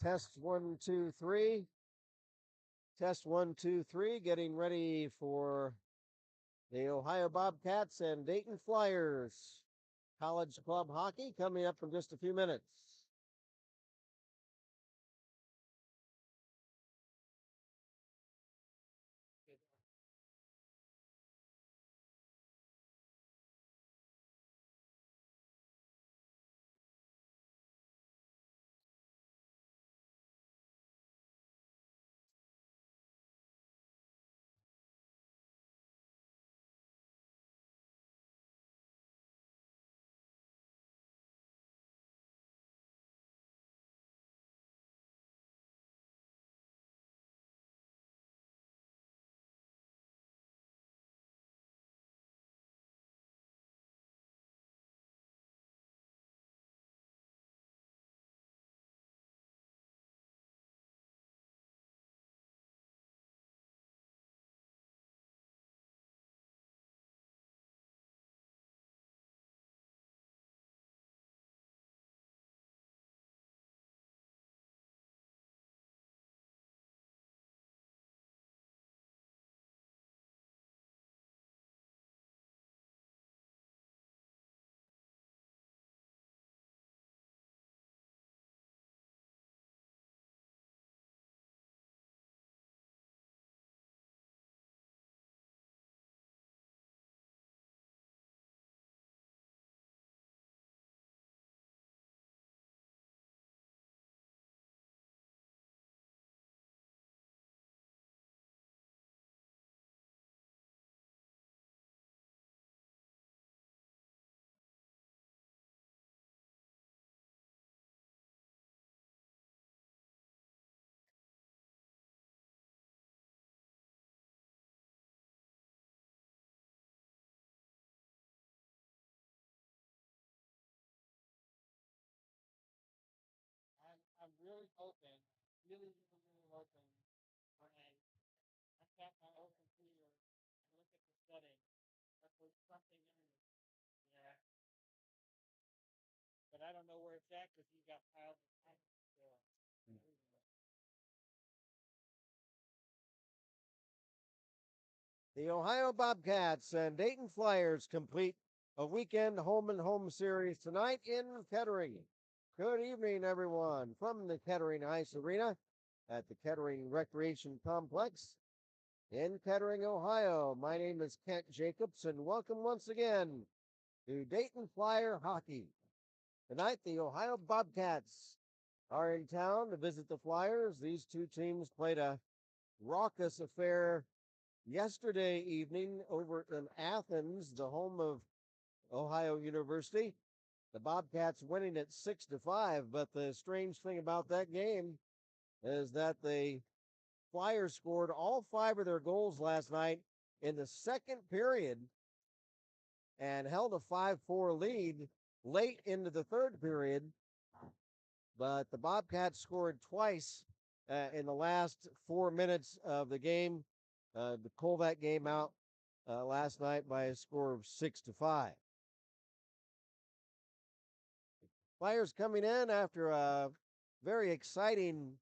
Test 1, 2, 3. Test 1, 2, 3. Getting ready for the Ohio Bobcats and Dayton Flyers. College club hockey coming up in just a few minutes. I'm really hoping, really hoping when I tap my old computer and look at the settings, that there's something in it. Yeah. But I don't know where it's at because you got piles of time still. The Ohio Bobcats and Dayton Flyers complete a weekend home and home series tonight in Kettering. Good evening, everyone, from the Kettering Ice Arena at the Kettering Recreation Complex in Kettering, Ohio. My name is Kent Jacobs, and welcome once again to Dayton Flyer Hockey. Tonight, the Ohio Bobcats are in town to visit the Flyers. These two teams played a raucous affair yesterday evening over in Athens, the home of Ohio University. The Bobcats winning at 6-5, but the strange thing about that game is that the Flyers scored all 5 of their goals last night in the second period and held a 5-4 lead late into the third period. But the Bobcats scored twice in the last 4 minutes of the game to pull that game out last night by a score of 6-5. Flyers coming in after a very exciting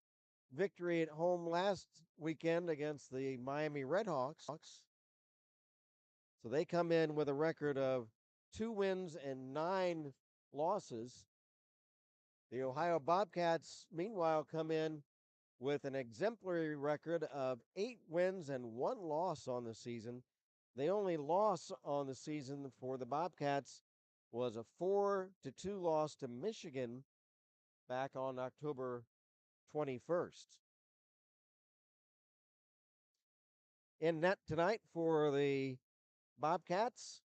victory at home last weekend against the Miami Redhawks. So they come in with a record of 2 wins and 9 losses. The Ohio Bobcats, meanwhile, come in with an exemplary record of 8 wins and 1 loss on the season. The only loss on the season for the Bobcats was a 4-2 loss to Michigan back on October 21st. In net tonight for the Bobcats,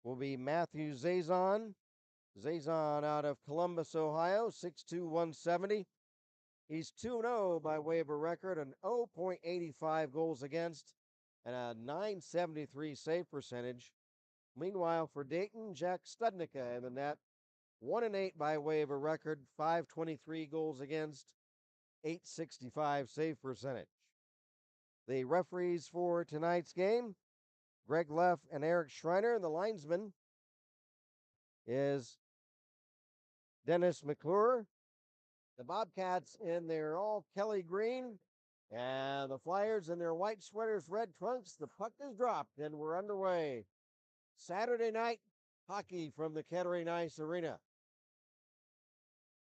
will be Matthew Zazon. Zazon out of Columbus, Ohio, 6'2", 170. He's 2-0 by way of a record, an 0.85 goals against, and a 973 save percentage. Meanwhile, for Dayton, Jack Studnicka in the net, 1-8 by way of a record, 523 goals against, 865 save percentage. The referees for tonight's game, Greg Leff and Eric Schreiner. The linesman is Dennis McClure. The Bobcats in their all Kelly green, and the Flyers in their white sweaters, red trunks. The puck is dropped, and we're underway. Saturday night hockey from the Kettering Ice Arena.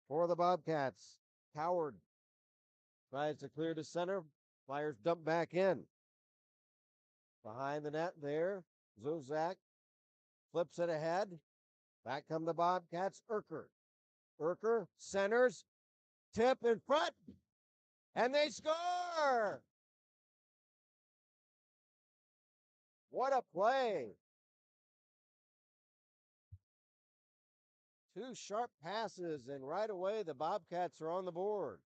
For the Bobcats, Coward tries to clear to center. Flyers dump back in. Behind the net there, Zuzak flips it ahead. Back come the Bobcats. Urker centers, tip in front, and they score! What a play! Two sharp passes, and right away the Bobcats are on the board.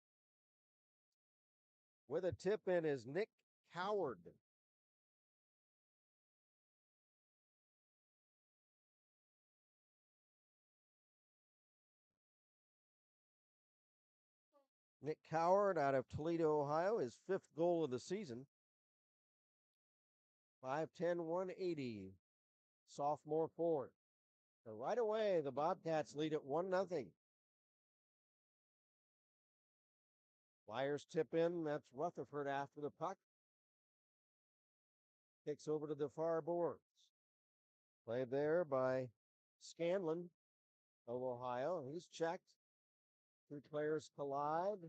With a tip in is Nick Coward. Nick Coward out of Toledo, Ohio, his fifth goal of the season. 5'10", 180, sophomore forward. So right away, the Bobcats lead at 1-0. Flyers tip in. That's Rutherford after the puck. Kicks over to the far boards. Played there by Scanlon of Ohio. He's checked. Two players collide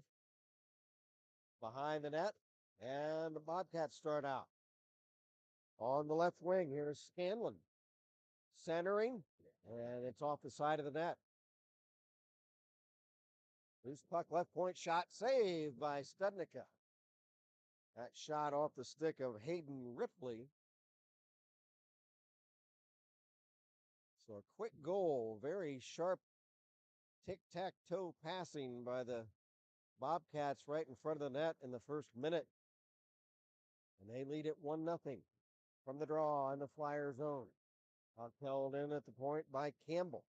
behind the net, and the Bobcats start out. On the left wing, here's Scanlon centering, and it's off the side of the net. Loose puck, left point shot, saved by Studnicka. That shot off the stick of Hayden Ripley. So a quick goal, very sharp tic-tac-toe passing by the Bobcats right in front of the net in the first minute. And they lead it 1-0 from the draw in the Flyer zone. Puck held in at the point by Campbell.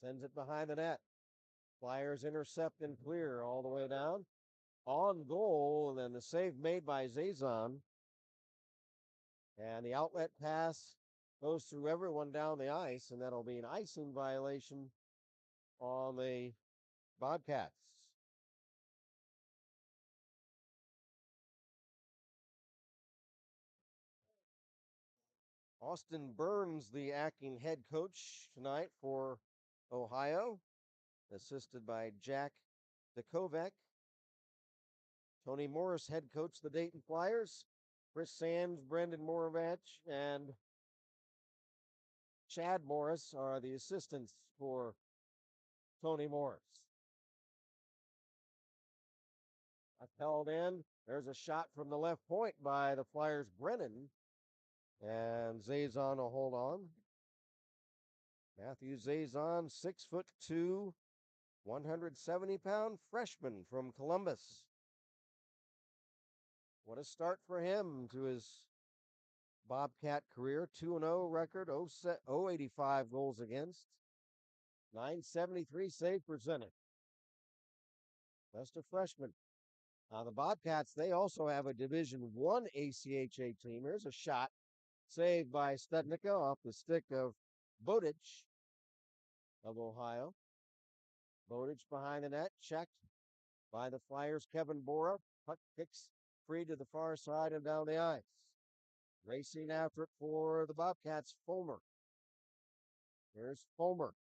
Sends it behind the net. Flyers intercept and clear all the way down. On goal, and then the save made by Zazon. And the outlet pass goes through everyone down the ice, and that'll be an icing violation on the Bobcats. Austin Burns, the acting head coach tonight for Ohio, assisted by Jack Dukovac. Tony Morris, head coach of the Dayton Flyers. Chris Sands, Brendan Moravach, and Chad Morris are the assistants for Tony Morris. Held in. There's a shot from the left point by the Flyers' Brennan. And Zazon will hold on. Matthew Zazon, 6'2", 170-pound freshman from Columbus. What a start for him to his Bobcat career. 2-0 record, 085 goals against, 973 save percentage. Best of freshmen. The Bobcats, they also have a Division I ACHA team. Here's a shot saved by Studnicka off the stick of Bodich of Ohio. Bodich behind the net, checked by the Flyers' Kevin Bora. Puck kicks free to the far side and down the ice. Racing after it for the Bobcats, Fulmer. Here's Fulmer.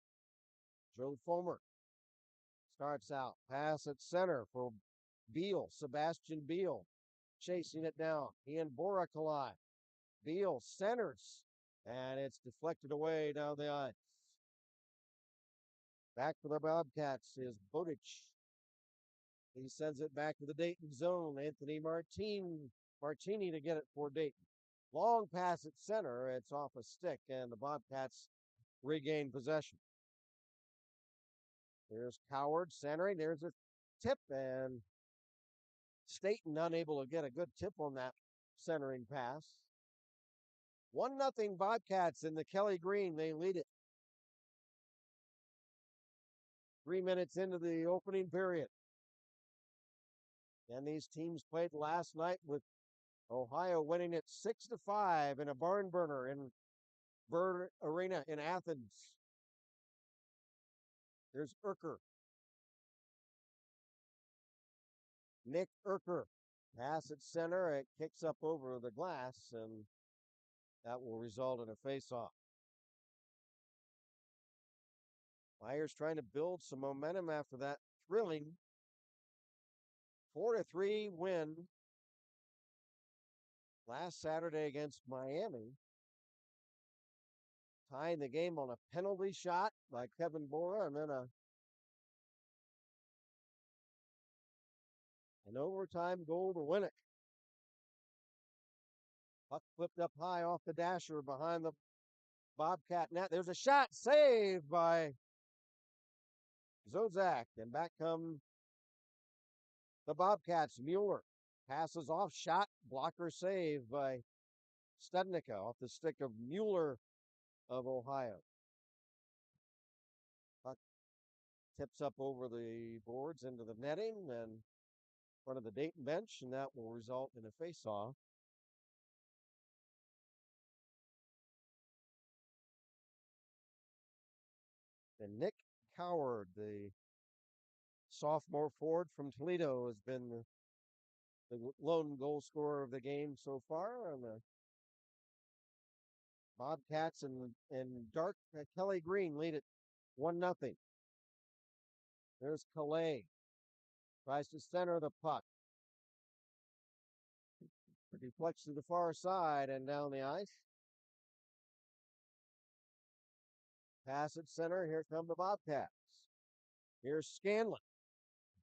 Joe Fulmer starts out. Pass at center for Beal, Sebastian Beal. Chasing it down. He and Bora collide. Beal centers, and it's deflected away down the ice. Back for the Bobcats is Bodich. He sends it back to the Dayton zone. Anthony Martini to get it for Dayton. Long pass at center. It's off a stick, and the Bobcats regain possession. There's Coward centering. There's a tip, and Staten unable to get a good tip on that centering pass. 1-0 Bobcats in the Kelly Green. They lead it. 3 minutes into the opening period. And these teams played last night with Ohio winning it 6-5 in a barn burner in Bird Arena in Athens. There's Urker. Nick Urker. Pass at center. It kicks up over the glass, and that will result in a face-off. Flyers trying to build some momentum after that thrilling 4-3 win last Saturday against Miami, tying the game on a penalty shot by Kevin Bora, and then an overtime goal to win it. Puck flipped up high off the dasher behind the Bobcat net. There's a shot saved by Zozak, and back come the Bobcats. Mueller passes off, shot, blocker save by Studnicka off the stick of Mueller of Ohio. Puck tips up over the boards into the netting and in front of the Dayton bench, and that will result in a face-off. And Nick Coward, the sophomore forward from Toledo, has been the lone goal scorer of the game so far. And the Bobcats and Dark Kelly Green lead it 1-0. There's Calais. Tries to center the puck. Deflects to the far side and down the ice. Pass at center. Here come the Bobcats. Here's Scanlon.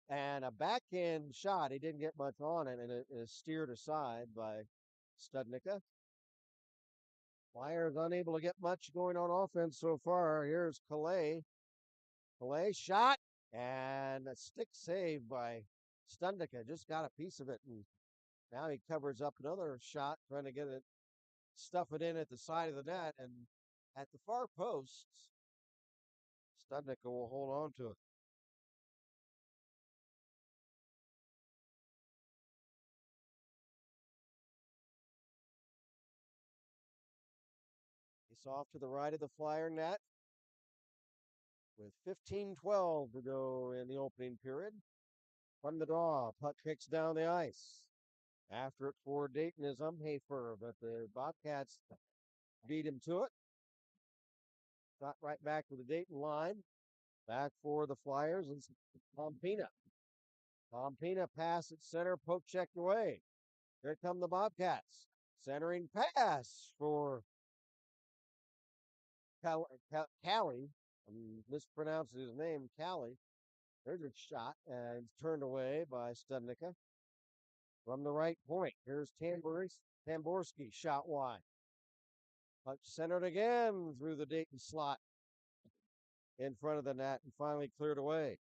And a backhand shot. He didn't get much on it, and it is steered aside by Studnicka. Flyers unable to get much going on offense so far. Here's Calais. Calais shot, and a stick save by Studnicka. Just got a piece of it, and now he covers up another shot, trying to get it, stuff it in at the side of the net, and at the far posts, Studnicka will hold on to it. He's off to the right of the Flyer net with 15:12 to go in the opening period. From the draw, puck kicks down the ice. After it for Dayton is Umhafer, but the Bobcats beat him to it. Got right back to the Dayton line. Back for the Flyers is Pompina. Pompina pass at center, poke checked away. Here come the Bobcats. Centering pass for Callie. I'm mispronouncing his name, Callie. There's a shot, and it's turned away by Studnicka. From the right point, here's Tamborski, shot wide. Puck centered again through the Dayton slot in front of the net and finally cleared away.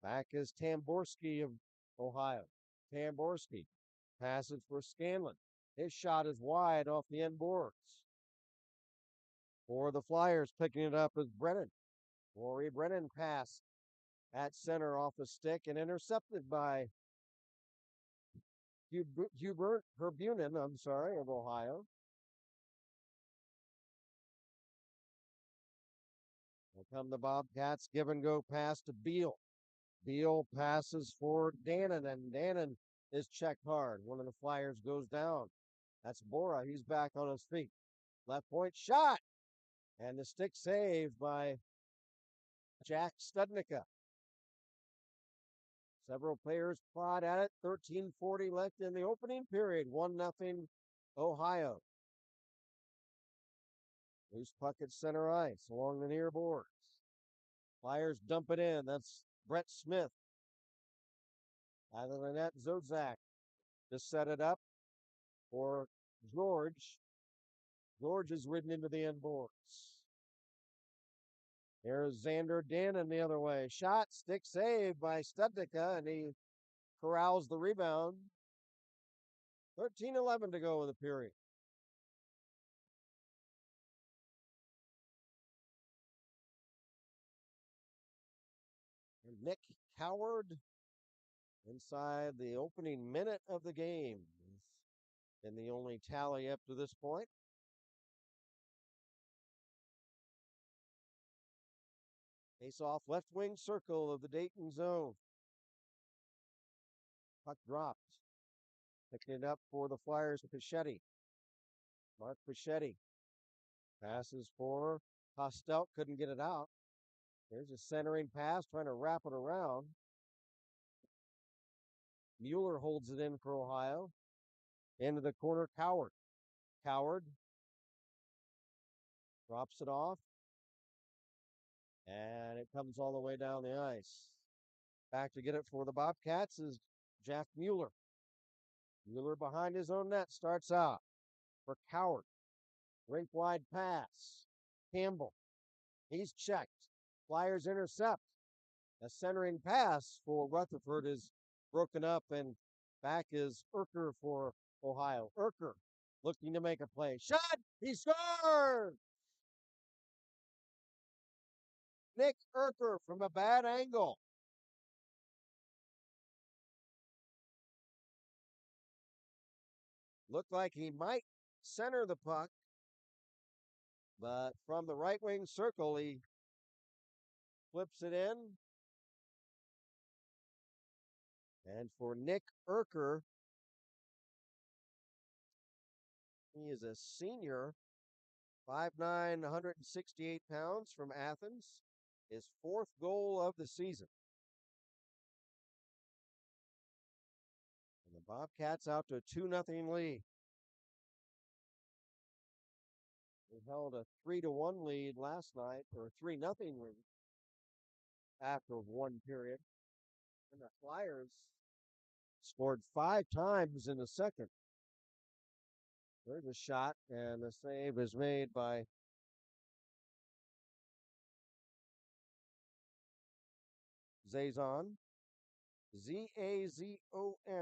Back is Tamborski of Ohio. Tamborski passes for Scanlon. His shot is wide off the end boards. For the Flyers, picking it up is Brennan. Rory Brennan pass at center off a stick and intercepted by Hubert Herbunin, of Ohio. Here come the Bobcats, give and go pass to Beal. Beal passes for Dannon, and Dannon is checked hard. One of the Flyers goes down. That's Bora. He's back on his feet. Left point shot. And the stick saved by Jack Studnicka. Several players clawed at it. 13:40 left in the opening period. 1-0 Ohio. Loose puck at center ice along the near boards. Flyers dump it in. That's Brett Smith. Out of the net, Zozak to set it up for George. George is ridden into the end boards. Here's Xander Dannon the other way. Shot, stick saved by Studnicka, and he corrals the rebound. 13:11 to go in the period. And Nick Coward inside the opening minute of the game. And the only tally up to this point. Face off left wing circle of the Dayton zone. Puck dropped. Picking it up for the Flyers, Pichetti. Mark Pichetti passes for Hostel, couldn't get it out. There's a centering pass, trying to wrap it around. Mueller holds it in for Ohio. Into the corner, Coward. Coward drops it off. And it comes all the way down the ice. Back to get it for the Bobcats is Jack Mueller. Mueller behind his own net starts out for Coward. Rink wide pass. Campbell. He's checked. Flyers intercept. A centering pass for Rutherford is broken up, and back is Urker for Ohio. Urker looking to make a play. Shot! He scored! Nick Urker from a bad angle. Looked like he might center the puck, but from the right wing circle, he flips it in. And for Nick Urker, he is a senior, 5'9", 168 pounds from Athens, his fourth goal of the season. And the Bobcats out to a 2-0 lead. They held a 3-1 lead last night, or a 3-0 lead after one period. And the Flyers scored 5 times in the second. There's a shot, and the save is made by Zazon. Z-A-Z-O-N.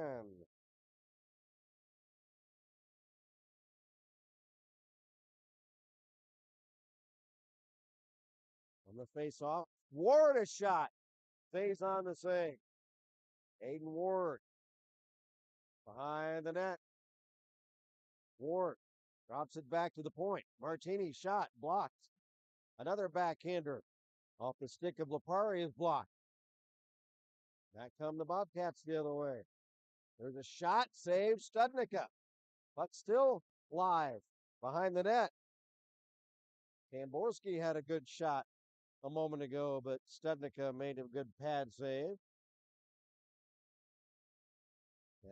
On the face-off, Ward a shot. Stays on the save. Aiden Ward behind the net. Ward drops it back to the point. Martini shot blocked. Another backhander off the stick of Lipari is blocked. Back come the Bobcats the other way. There's a shot, save Studnicka. Puck still live behind the net. Tamborski had a good shot a moment ago, but Studnicka made a good pad save.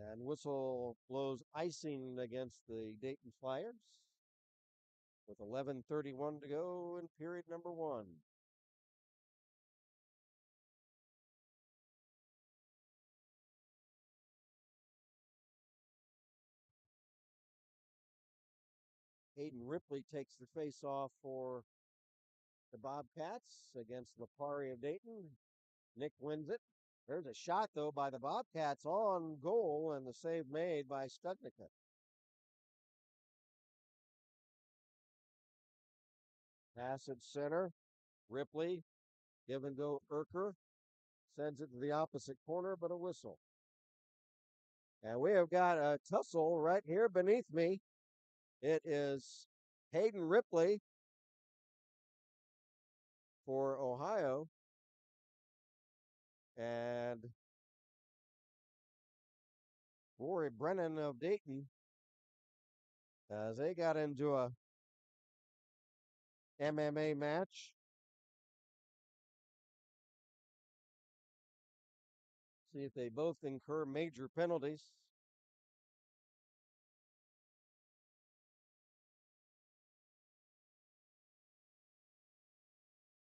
And whistle blows icing against the Dayton Flyers with 11:31 to go in period number 1. Hayden Ripley takes the face off for the Bobcats against Lipari of Dayton. Nick wins it. There's a shot, though, by the Bobcats on goal, and the save made by Studnicka. Pass at center. Ripley, give and go Urker. Sends it to the opposite corner, but a whistle. And we have got a tussle right here beneath me. It is Hayden Ripley for Ohio and Rory Brennan of Dayton as they got into a MMA match. See if they both incur major penalties.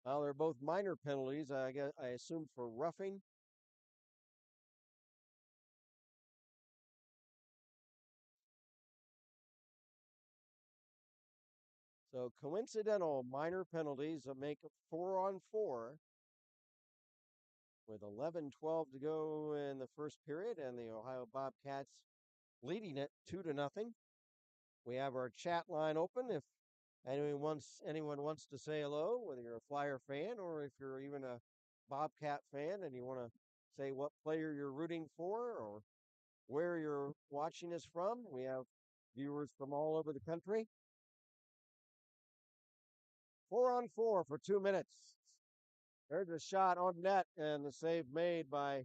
Well, they're both minor penalties, I assume, for roughing. So coincidental minor penalties that make 4-on-4 with 11:12 to go in the first period, and the Ohio Bobcats leading it 2-0. We have our chat line open if anyone wants to say hello, whether you're a Flyer fan or if you're even a Bobcat fan and you want to say what player you're rooting for or where you're watching us from. We have viewers from all over the country. 4-on-4 for 2 minutes. There's a shot on net and the save made by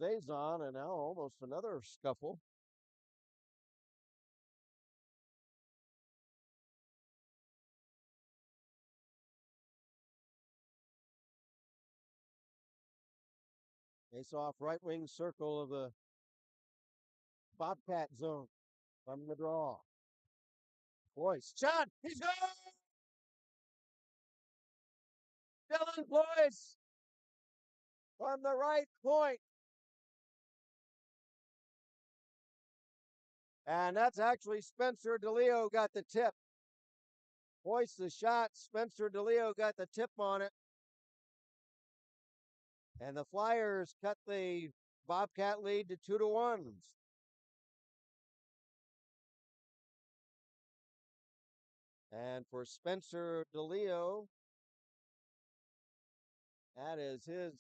Zazon, and now almost another scuffle. Face off right wing circle of the Bobcat zone from the draw. Boyce, shot! He's gone! Dylan Boyce from the right point. And that's actually Spencer DeLeo got the tip. Boyce the shot. Spencer DeLeo got the tip on it. And the Flyers cut the Bobcat lead to 2-1. And for Spencer DeLeo, that is his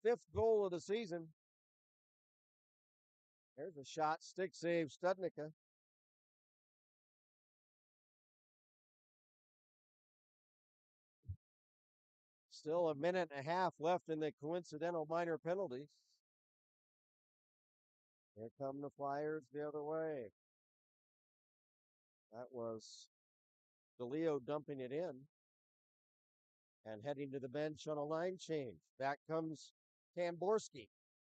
fifth goal of the season. There's a shot, stick save, Studnicka. Still a minute and a half left in the coincidental minor penalties. Here come the Flyers the other way. That was DeLeo dumping it in and heading to the bench on a line change. Back comes Tamborski.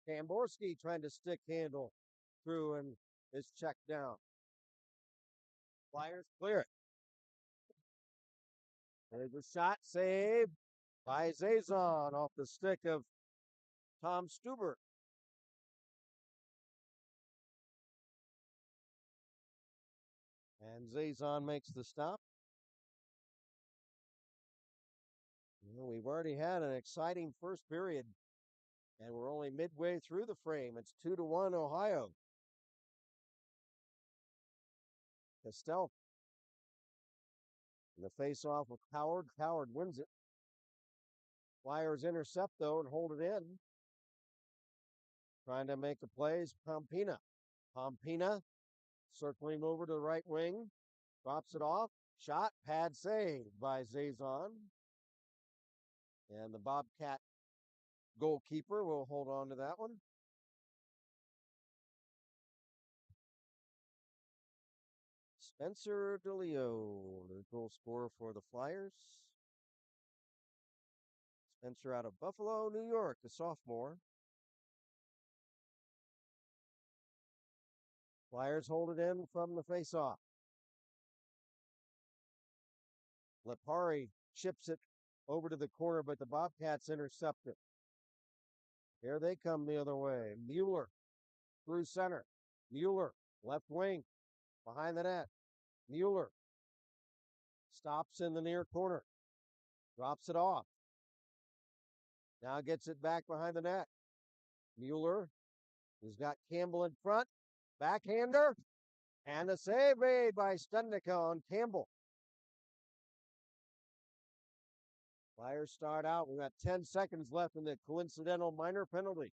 Tamborski trying to stick handle through and is checked down. Flyers clear it. There's a shot save by Zazon off the stick of Tom Stuber. And Zazon makes the stop. We've already had an exciting first period, and we're only midway through the frame. It's 2-1 Ohio. Castell. The face-off with Howard. Howard wins it. Flyers intercept, though, and hold it in. Trying to make the plays, Pompina. Pompina circling over to the right wing. Drops it off. Shot, pad saved by Zazon. And the Bobcat goalkeeper will hold on to that one. Spencer DeLeo, the goal scorer for the Flyers. Spencer out of Buffalo, New York, the sophomore. Flyers hold it in from the faceoff. Lipari chips it over to the corner, but the Bobcats intercept it. Here they come the other way. Mueller through center. Mueller, left wing, behind the net. Mueller stops in the near corner. Drops it off. Now gets it back behind the net. Mueller has got Campbell in front. Backhander. And a save made by Studnicka on Campbell. Flyers start out. We've got 10 seconds left in the coincidental minor penalty.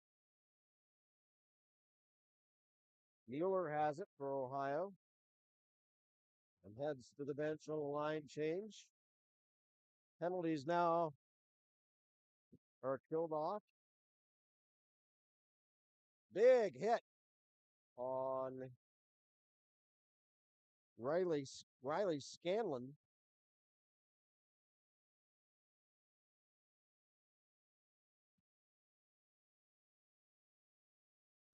Mueller has it for Ohio and heads to the bench on a line change. Penalties now are killed off. Big hit on Riley Scanlon.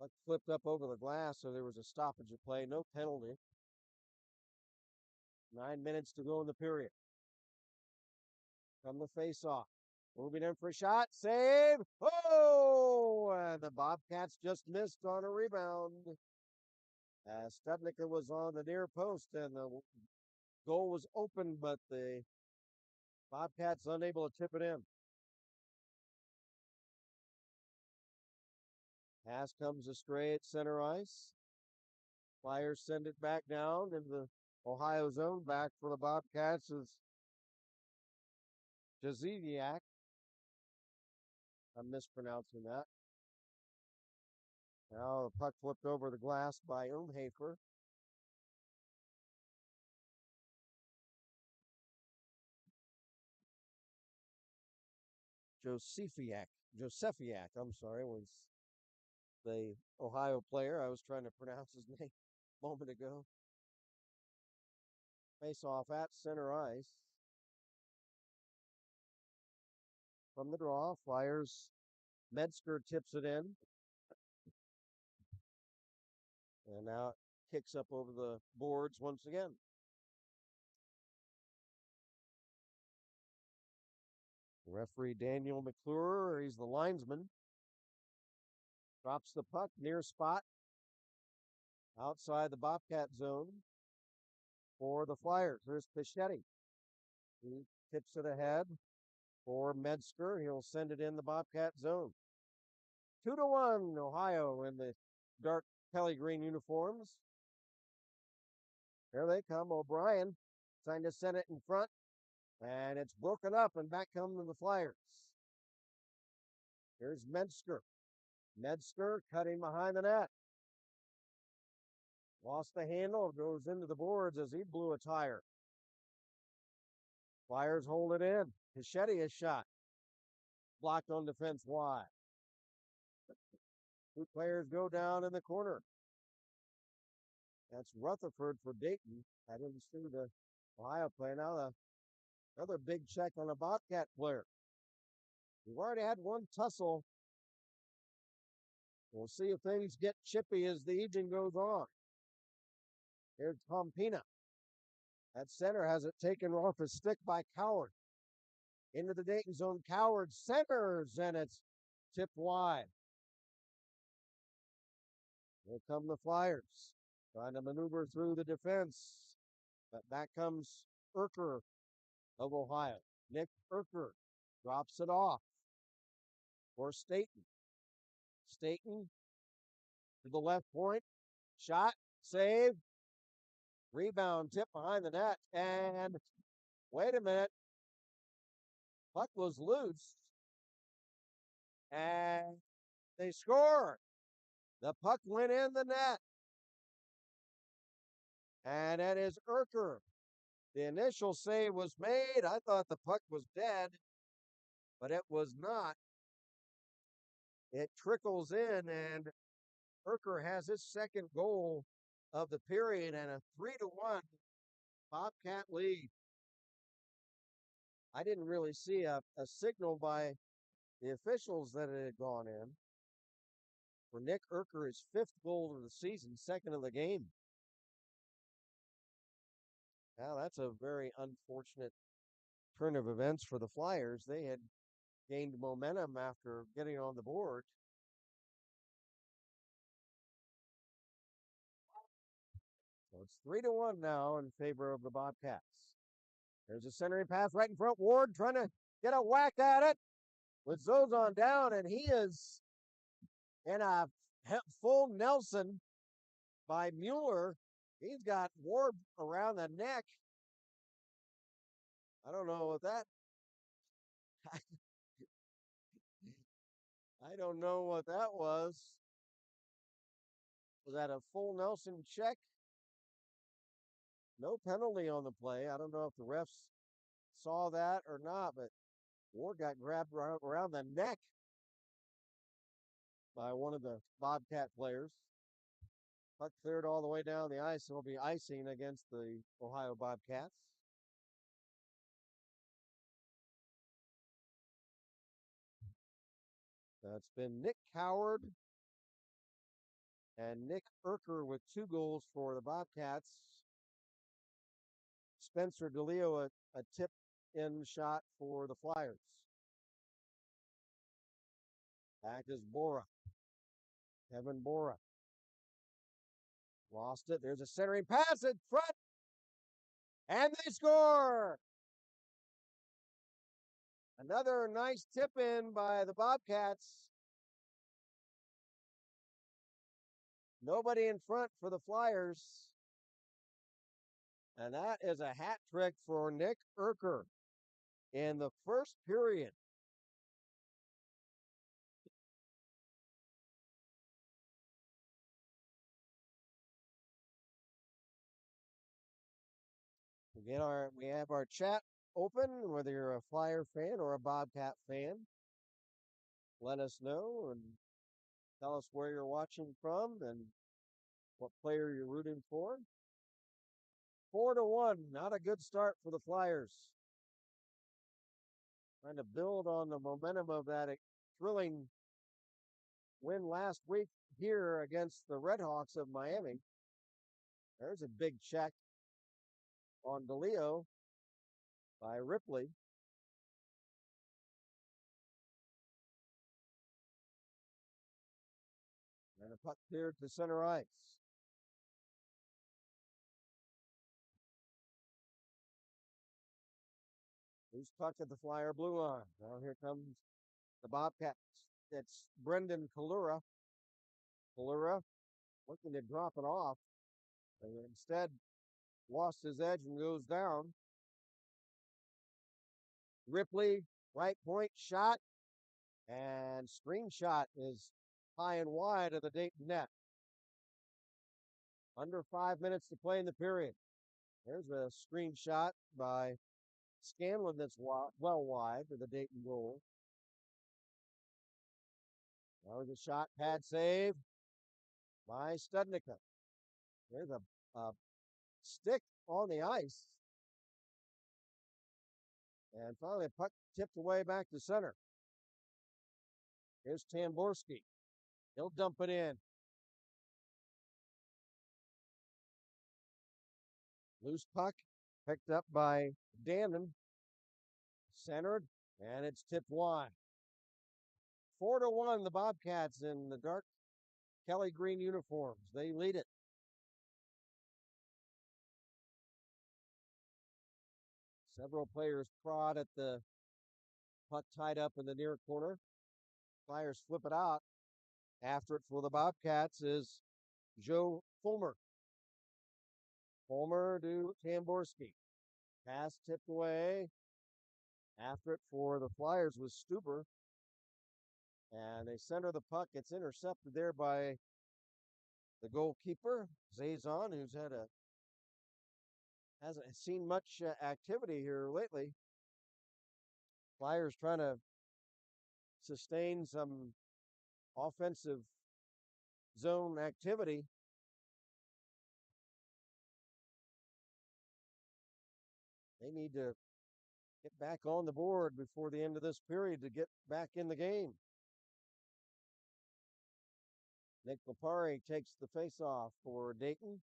Puck flipped up over the glass, so there was a stoppage of play. No penalty. 9 minutes to go in the period. From the face-off. Moving in for a shot. Save. Oh! And the Bobcats just missed on a rebound. Studnicka was on the near post, and the goal was open, but the Bobcats unable to tip it in. Pass comes astray at center ice. Flyers send it back down in the Ohio zone. Back for the Bobcats is Jazidiak. I'm mispronouncing that. Now the puck flipped over the glass by Umhafer. Josephiak, I'm sorry, was the Ohio player. I was trying to pronounce his name a moment ago. Face off at center ice. From the draw, Flyers Metzger tips it in. And now it kicks up over the boards once again. Referee Daniel McClure, he's the linesman. Drops the puck near spot outside the Bobcat zone for the Flyers. There's Pichetti. He tips it ahead for Metzger. He'll send it in the Bobcat zone. 2-1, Ohio in the dark Kelly green uniforms. Here they come. O'Brien trying to send it in front. And it's broken up, and back come the Flyers. Here's Metzger. Metzger cutting behind the net. Lost the handle, goes into the boards as he blew a tire. Flyers hold it in. Pichetti is shot. Blocked on defense wide. Two players go down in the corner. That's Rutherford for Dayton. I didn't see the Ohio play. Now another big check on a Bobcat player. We've already had one tussle. We'll see if things get chippy as the evening goes on. Here's Tom Pina. That center has it taken off his stick by Coward. Into the Dayton zone. Coward centers, and it's tipped wide. Here come the Flyers, trying to maneuver through the defense. But back comes Urker of Ohio. Nick Urker drops it off for Staten. Staten to the left point. Shot, save, rebound, tip behind the net. And wait a minute. Puck was loose. And they score. The puck went in the net. And that is Urker. The initial save was made. I thought the puck was dead, but it was not. It trickles in, and Urker has his second goal of the period and a 3-1 Bobcat lead. I didn't really see a signal by the officials that it had gone in. For Nick Urker, his fifth goal of the season, second of the game. Now, that's a very unfortunate turn of events for the Flyers. They had gained momentum after getting on the board. So it's 3-1 now in favor of the Bobcats. There's a centering pass right in front. Ward trying to get a whack at it with Zozon down, and he is in a full Nelson by Mueller. He's got Ward around the neck. I don't know what that. I don't know what that was. Was that a full Nelson check? No penalty on the play. I don't know if the refs saw that or not, but Ward got grabbed around the neck by one of the Bobcat players. Puck cleared all the way down the ice. It'll be icing against the Ohio Bobcats. That's been Nick Coward and Nick Urker with 2 goals for the Bobcats. Spencer DeLeo, a tip-in shot for the Flyers. Back is Bora. Kevin Bora. Lost it. There's a centering pass in front. And they score! Another nice tip-in by the Bobcats. Nobody in front for the Flyers. And that is a hat trick for Nick Urker in the first period. We have our chat open, whether you're a Flyer fan or a Bobcat fan. let us know and tell us where you're watching from and what player you're rooting for. 4-1, not a good start for the Flyers. Trying to build on the momentum of that thrilling win last week here against the Redhawks of Miami. There's a big check on DeLeo by Ripley. And a puck cleared to center ice. Loose puck at the Flyer blue line. Now here comes the Bobcats. It's Brendan Kalura. Kalura looking to drop it off. And instead lost his edge and goes down. Ripley, right point shot. And screenshot is high and wide of the Dayton net. Under 5 minutes to play in the period. There's a screenshot by Scanlon that's well wide for the Dayton goal. That was a shot pad save by Studnicka. There's a stick on the ice. And finally, a puck tipped away back to center. Here's Tamborski. He'll dump it in. Loose puck picked up by Dannon. Centered, and it's tipped wide. 4-1, the Bobcats in the dark Kelly green uniforms. They lead it. Several players prod at the puck tied up in the near corner. Flyers flip it out. After it for the Bobcats is Joe Fulmer. Fulmer to Tamborski. Pass tipped away. After it for the Flyers was Stuber. And they center the puck. It's intercepted there by the goalkeeper, Zazon, who's hasn't seen much activity here lately. Flyers trying to sustain some offensive zone activity. They need to get back on the board before the end of this period to get back in the game. Nick Lipari takes the face-off for Dayton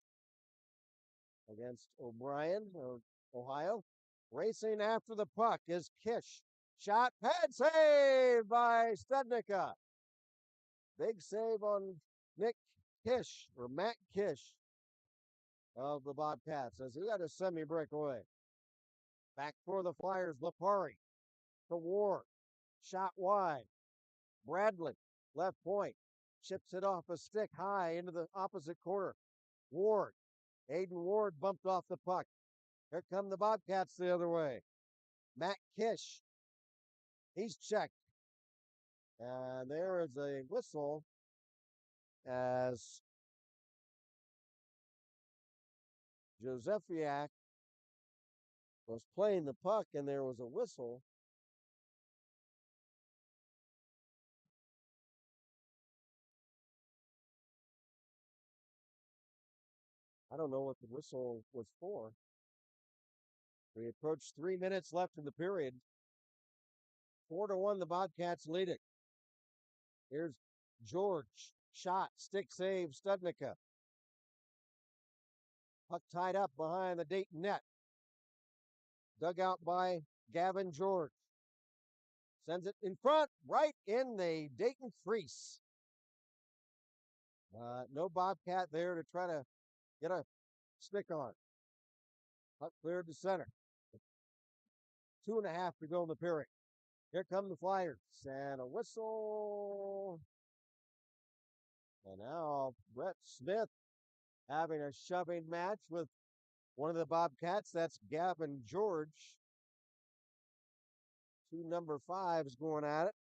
against O'Brien of Ohio. Racing after the puck is Kish. Shot, pad save by Studnicka. Big save on Nick Kish, or Matt Kish of the Bobcats, as he had a semi-breakaway. Back for the Flyers, Lipari to Ward. Shot wide. Bradley, left point. Chips it off a stick high into the opposite corner. Ward. Aiden Ward bumped off the puck. Here come the Bobcats the other way. Matt Kish. He's checked. And there is a whistle as Josefiak was playing the puck, and there was a whistle. I don't know what the whistle was for. We approached 3 minutes left in the period. 4-1, the Bobcats lead it. Here's George. Shot, stick save, Studnicka. Puck tied up behind the Dayton net. Dug out by Gavin George. Sends it in front, right in the Dayton crease. No Bobcat there to try to get a stick on. Puck cleared to center. 2.5 to go in the period. Here come the Flyers. And a whistle. And now Brett Smith having a shoving match with one of the Bobcats. That's Gavin George. Two number 5s going at it.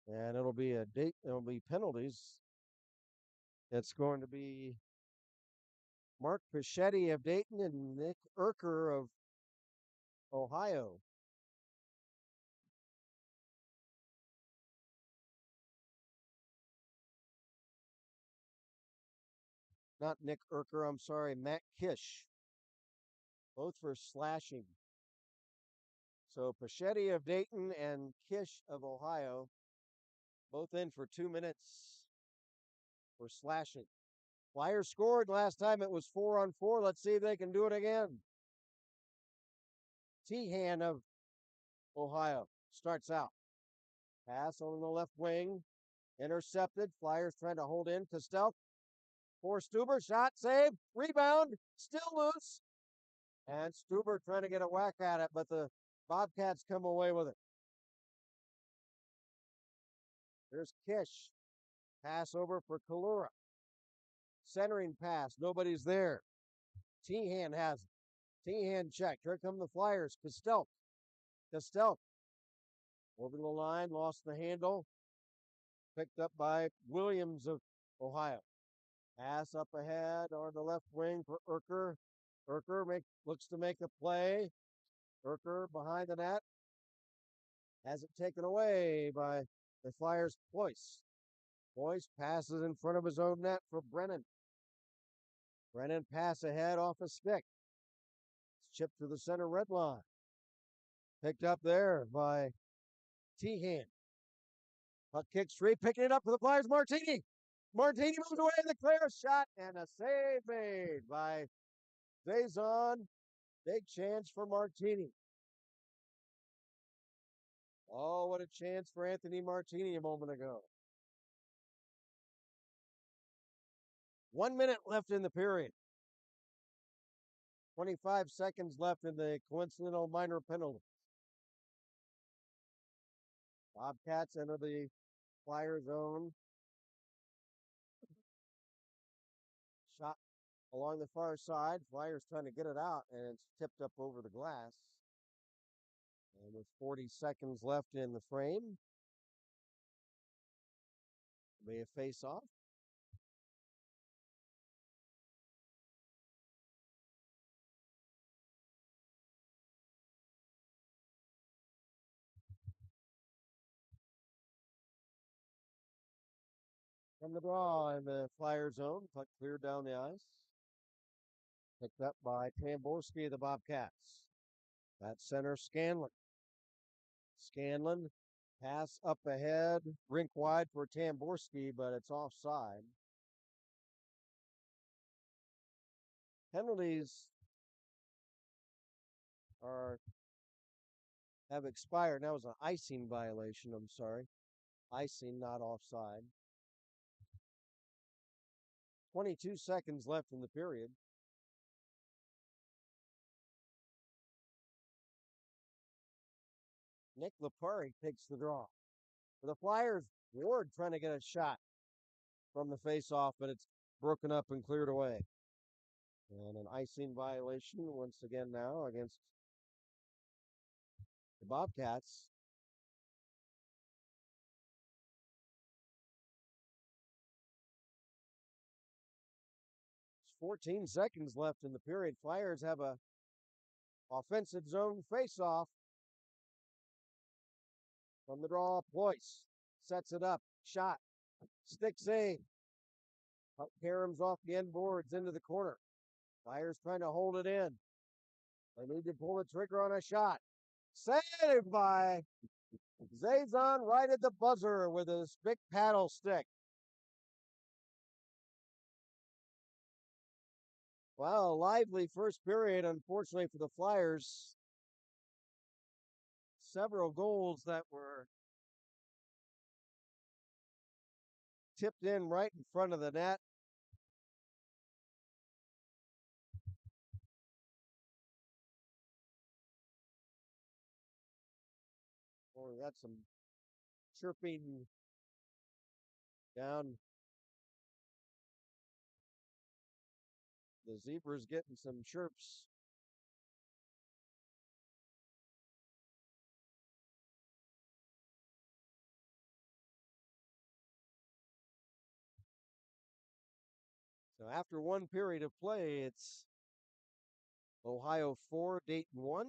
And it'll be penalties. It's going to be Mark Pichetti of Dayton and Nick Urker of Ohio. Not Nick Urker, I'm sorry, Matt Kish. Both for slashing. So Pichetti of Dayton and Kish of Ohio, both in for 2 minutes for slashing. Flyers scored last time. It was 4-on-4. Let's see if they can do it again. Tehan of Ohio starts out. Pass on the left wing. Intercepted. Flyers trying to hold in. Costel for Stuber. Shot, save, rebound, still loose. And Stuber trying to get a whack at it, but the Bobcats come away with it. There's Kish. Pass over for Kalura. Centering pass. Nobody's there. Tehan has it. Tehan checked. Here come the Flyers. Costel over the line. Lost the handle. Picked up by Williams of Ohio. Pass up ahead on the left wing for Urker. Urker looks to make a play. Urker behind the net. Has it taken away by the Flyers' Boyce. Boyce passes in front of his own net for Brennan. Brennan pass ahead off a stick. It's chipped to the center red line. Picked up there by Tehan. Puck kicks free, picking it up for the Flyers. Martini. Martini moves away in the clear shot and a save made by Zazon. Big chance for Martini. Oh, what a chance for Anthony Martini a moment ago. 1 minute left in the period. 25 seconds left in the coincidental minor penalty. Bobcats enter the Flyer zone. Shot along the far side. Flyers trying to get it out, and it's tipped up over the glass. And with 40 seconds left in the frame, it'll be a face-off. From the draw in the Flyer zone, puck cleared down the ice. Picked up by Tamborski of the Bobcats. That center, Scanlon. Scanlon, pass up ahead, rink wide for Tamborski, but it's offside. Penalties have expired. That was an icing violation, I'm sorry. Icing, not offside. 22 seconds left in the period. Nick Lapari takes the draw. For the Flyers, Ward trying to get a shot from the face-off, but it's broken up and cleared away. And an icing violation once again now against the Bobcats. There's 14 seconds left in the period. Flyers have a offensive zone face-off. From the draw, Boyce sets it up. Shot. Stick save. Karam's off the end boards into the corner. Flyers trying to hold it in. They need to pull the trigger on a shot. Saved by Zazon right at the buzzer with his big paddle stick. Well, lively first period, unfortunately for the Flyers. Several goals that were tipped in right in front of the net. Oh, we got some chirping down. The Zebras getting some chirps. So after one period of play, it's Ohio 4, Dayton 1.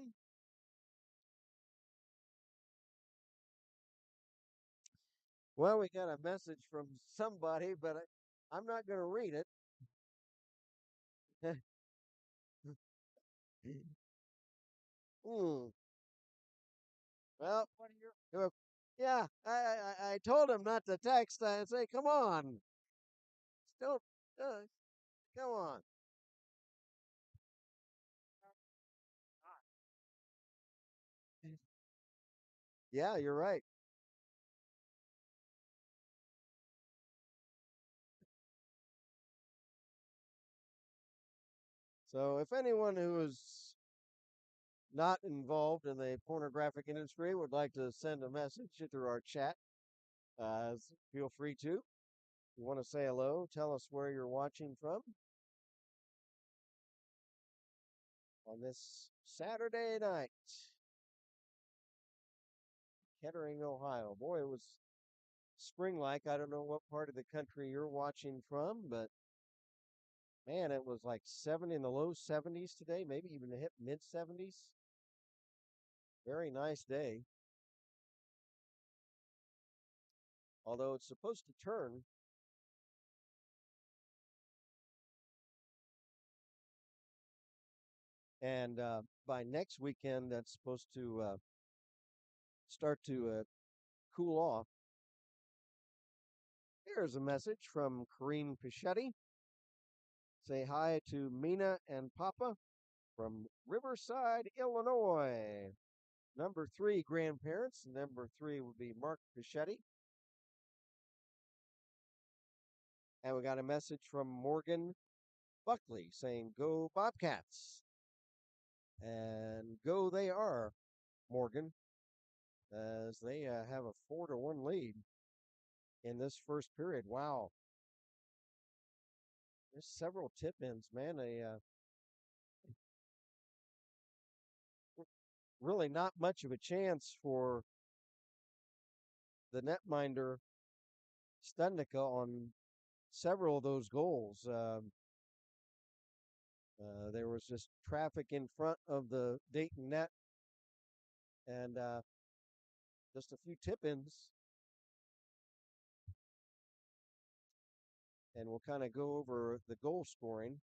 Well, we got a message from somebody, but I'm not going to read it. Hmm. Well, yeah, I told him not to text. I say, come on, don't, uh, come on. Yeah, you're right. So if anyone who is not involved in the pornographic industry would like to send a message through our chat, feel free to. If you want to say hello, tell us where you're watching from on this Saturday night, Kettering, Ohio. Boy, it was spring like. I don't know what part of the country you're watching from, but man, it was like 70 in the low 70s today, maybe even hit mid 70s. Very nice day. Although it's supposed to turn, and by next weekend, that's supposed to start to cool off. Here's a message from Kareem Pichetti. Say hi to Mina and Papa from Riverside, Illinois. Number 3, grandparents. Number 3 would be Mark Pichetti. And we got a message from Morgan Buckley saying, go Bobcats. And go they are, Morgan, as they have a 4-1 lead in this first period. Wow. There's several tip ins, man. Really not much of a chance for the netminder Studnica on several of those goals. There was just traffic in front of the Dayton net and just a few tip ins. And we'll kind of go over the goal scoring.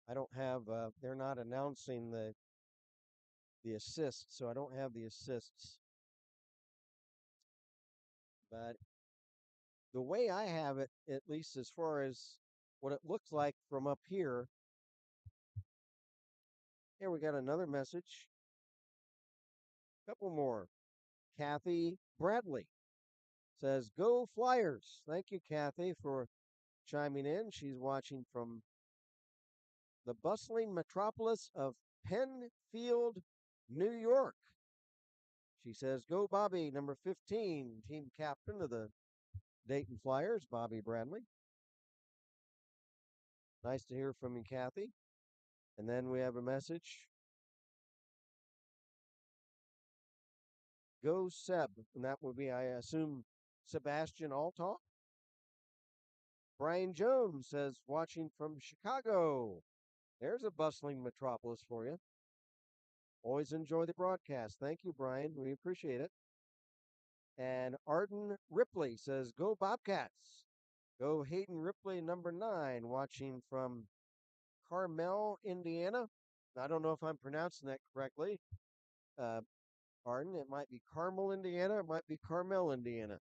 I don't have, they're not announcing the assists, so I don't have the assists. But the way I have it, at least as far as what it looks like from up here, here we got another message. Couple more. Kathy Bradley says, go Flyers. Thank you, Kathy, for chiming in. She's watching from the bustling metropolis of Penfield, New York. She says, go Bobby, number 15, team captain of the Dayton Flyers, Bobby Bradley. Nice to hear from you, Kathy. And then we have a message. Go Seb. And that would be, I assume, Sebastian Altoff. Brian Jones says, watching from Chicago. There's a bustling metropolis for you. Always enjoy the broadcast. Thank you, Brian. We appreciate it. And Arden Ripley says, go Bobcats. Go Hayden Ripley, number 9, watching from Carmel, Indiana. I don't know if I'm pronouncing that correctly. Uh, Arden, it might be Carmel, Indiana. It might be Carmel, Indiana.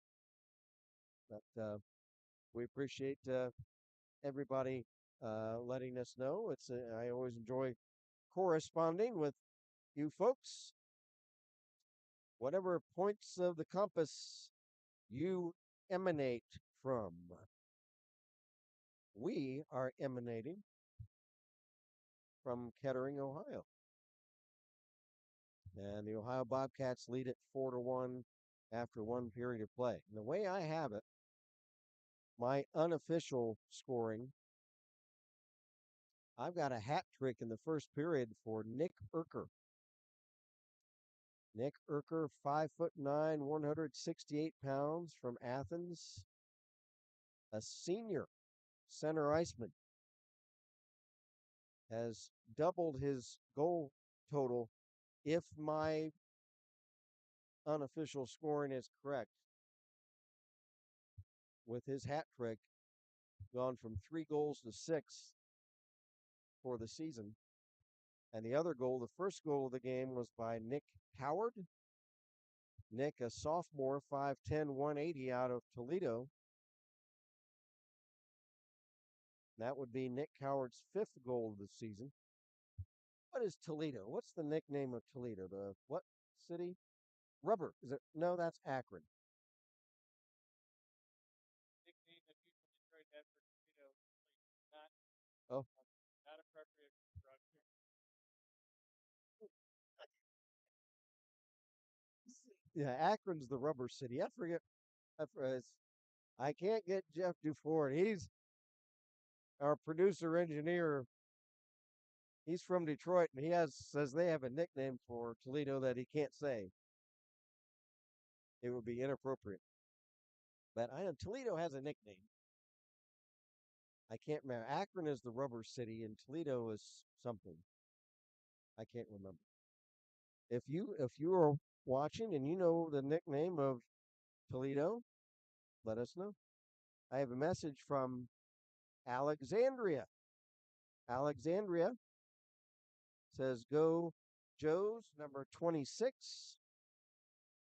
But we appreciate everybody letting us know. I always enjoy corresponding with you folks. Whatever points of the compass you emanate from, we are emanating from Kettering, Ohio. And the Ohio Bobcats lead it 4-1 after one period of play. And the way I have it, my unofficial scoring, I've got a hat trick in the first period for Nick Urker. Nick Urker, 5'9", 168 pounds from Athens, a senior center iceman. has doubled his goal total if my unofficial scoring is correct, with his hat trick gone from 3 goals to 6 for the season. And the other goal, the first goal of the game, was by Nick Howard. Nick, a sophomore, 5'10", 180 out of Toledo. That would be Nick Howard's fifth goal of the season. What is Toledo? What's the nickname of Toledo? The what city? Rubber. Is it? No, that's Akron. Oh, yeah, Akron's the rubber city. I forget. I can't get Jeff Dufort. He's our producer engineer. He's from Detroit, and says they have a nickname for Toledo that he can't say. It would be inappropriate. But I know Toledo has a nickname. I can't remember. Akron is the rubber city, and Toledo is something. I can't remember. If you are watching and you know the nickname of Toledo, let us know. I have a message from Alexandria. Alexandria says, "Go Joe's number 26,"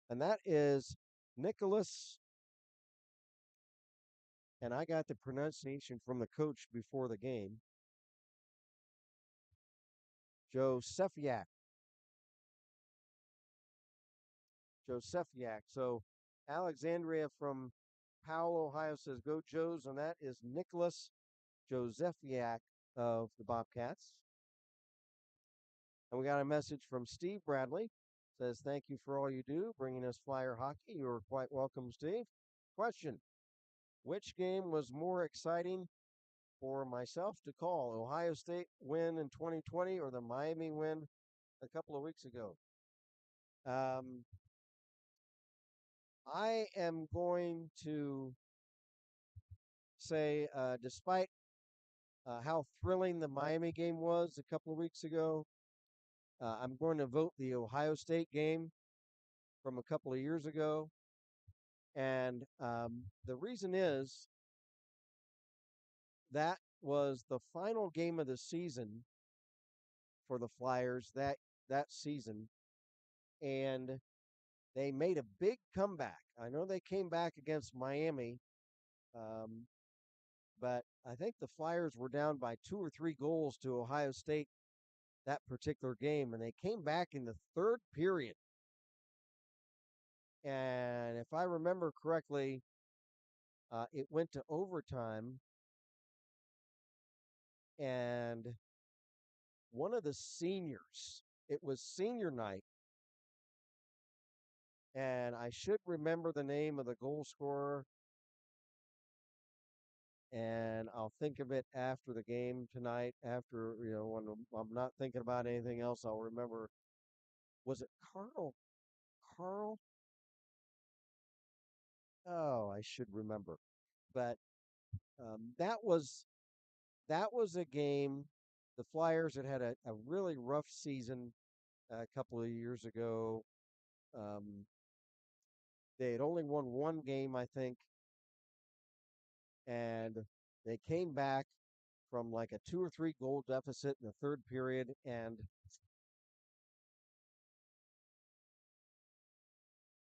and that is Nicholas. And I got the pronunciation from the coach before the game. Josephiak. Josephiak. So Alexandria from Powell, Ohio says, "Go Joes," and that is Nicholas Josephiak of the Bobcats. And we got a message from Steve Bradley. Says, "Thank you for all you do, bringing us Flyer hockey." You're quite welcome, Steve. Question: which game was more exciting for myself to call? Ohio State win in 2020 or the Miami win a couple of weeks ago? Um, I am going to say, despite how thrilling the Miami game was a couple of weeks ago, I'm going to vote the Ohio State game from a couple of years ago. And the reason is that was the final game of the season for the Flyers that season, and they made a big comeback. I know they came back against Miami, um, but I think the Flyers were down by 2 or 3 goals to Ohio State that particular game, and they came back in the third period. And if I remember correctly, it went to overtime, and one of the seniors, it was senior night, and I should remember the name of the goal scorer, and I'll think of it after the game tonight. After when I'm not thinking about anything else, I'll remember. Was it Carl? Carl? Oh, I should remember. But that was a game. The Flyers had a really rough season a couple of years ago. Um, they had only won one game, I think, and they came back from like a 2 or 3 goal deficit in the third period. And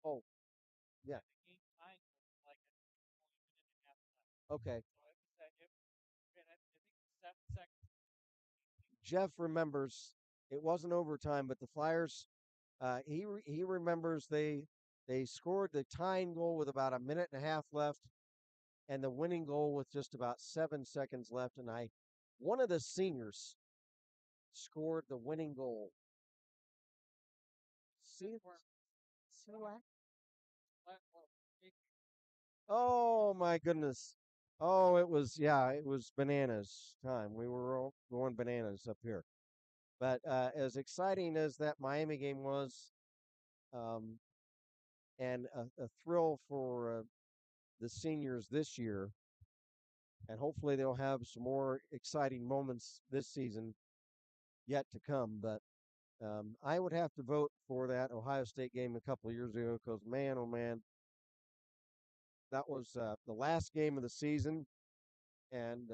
oh, yeah, okay. Jeff remembers it wasn't overtime, but the Flyers. He remembers they scored the tying goal with about a minute and a half left, and the winning goal with just about 7 seconds left. And one of the seniors scored the winning goal. See, see what? Oh my goodness! Oh, it was bananas time. We were all going bananas up here. But as exciting as that Miami game was, um, and a thrill for the seniors this year, and hopefully they'll have some more exciting moments this season. yet to come. But I would have to vote for that Ohio State game a couple of years ago because, man, oh man, that was the last game of the season and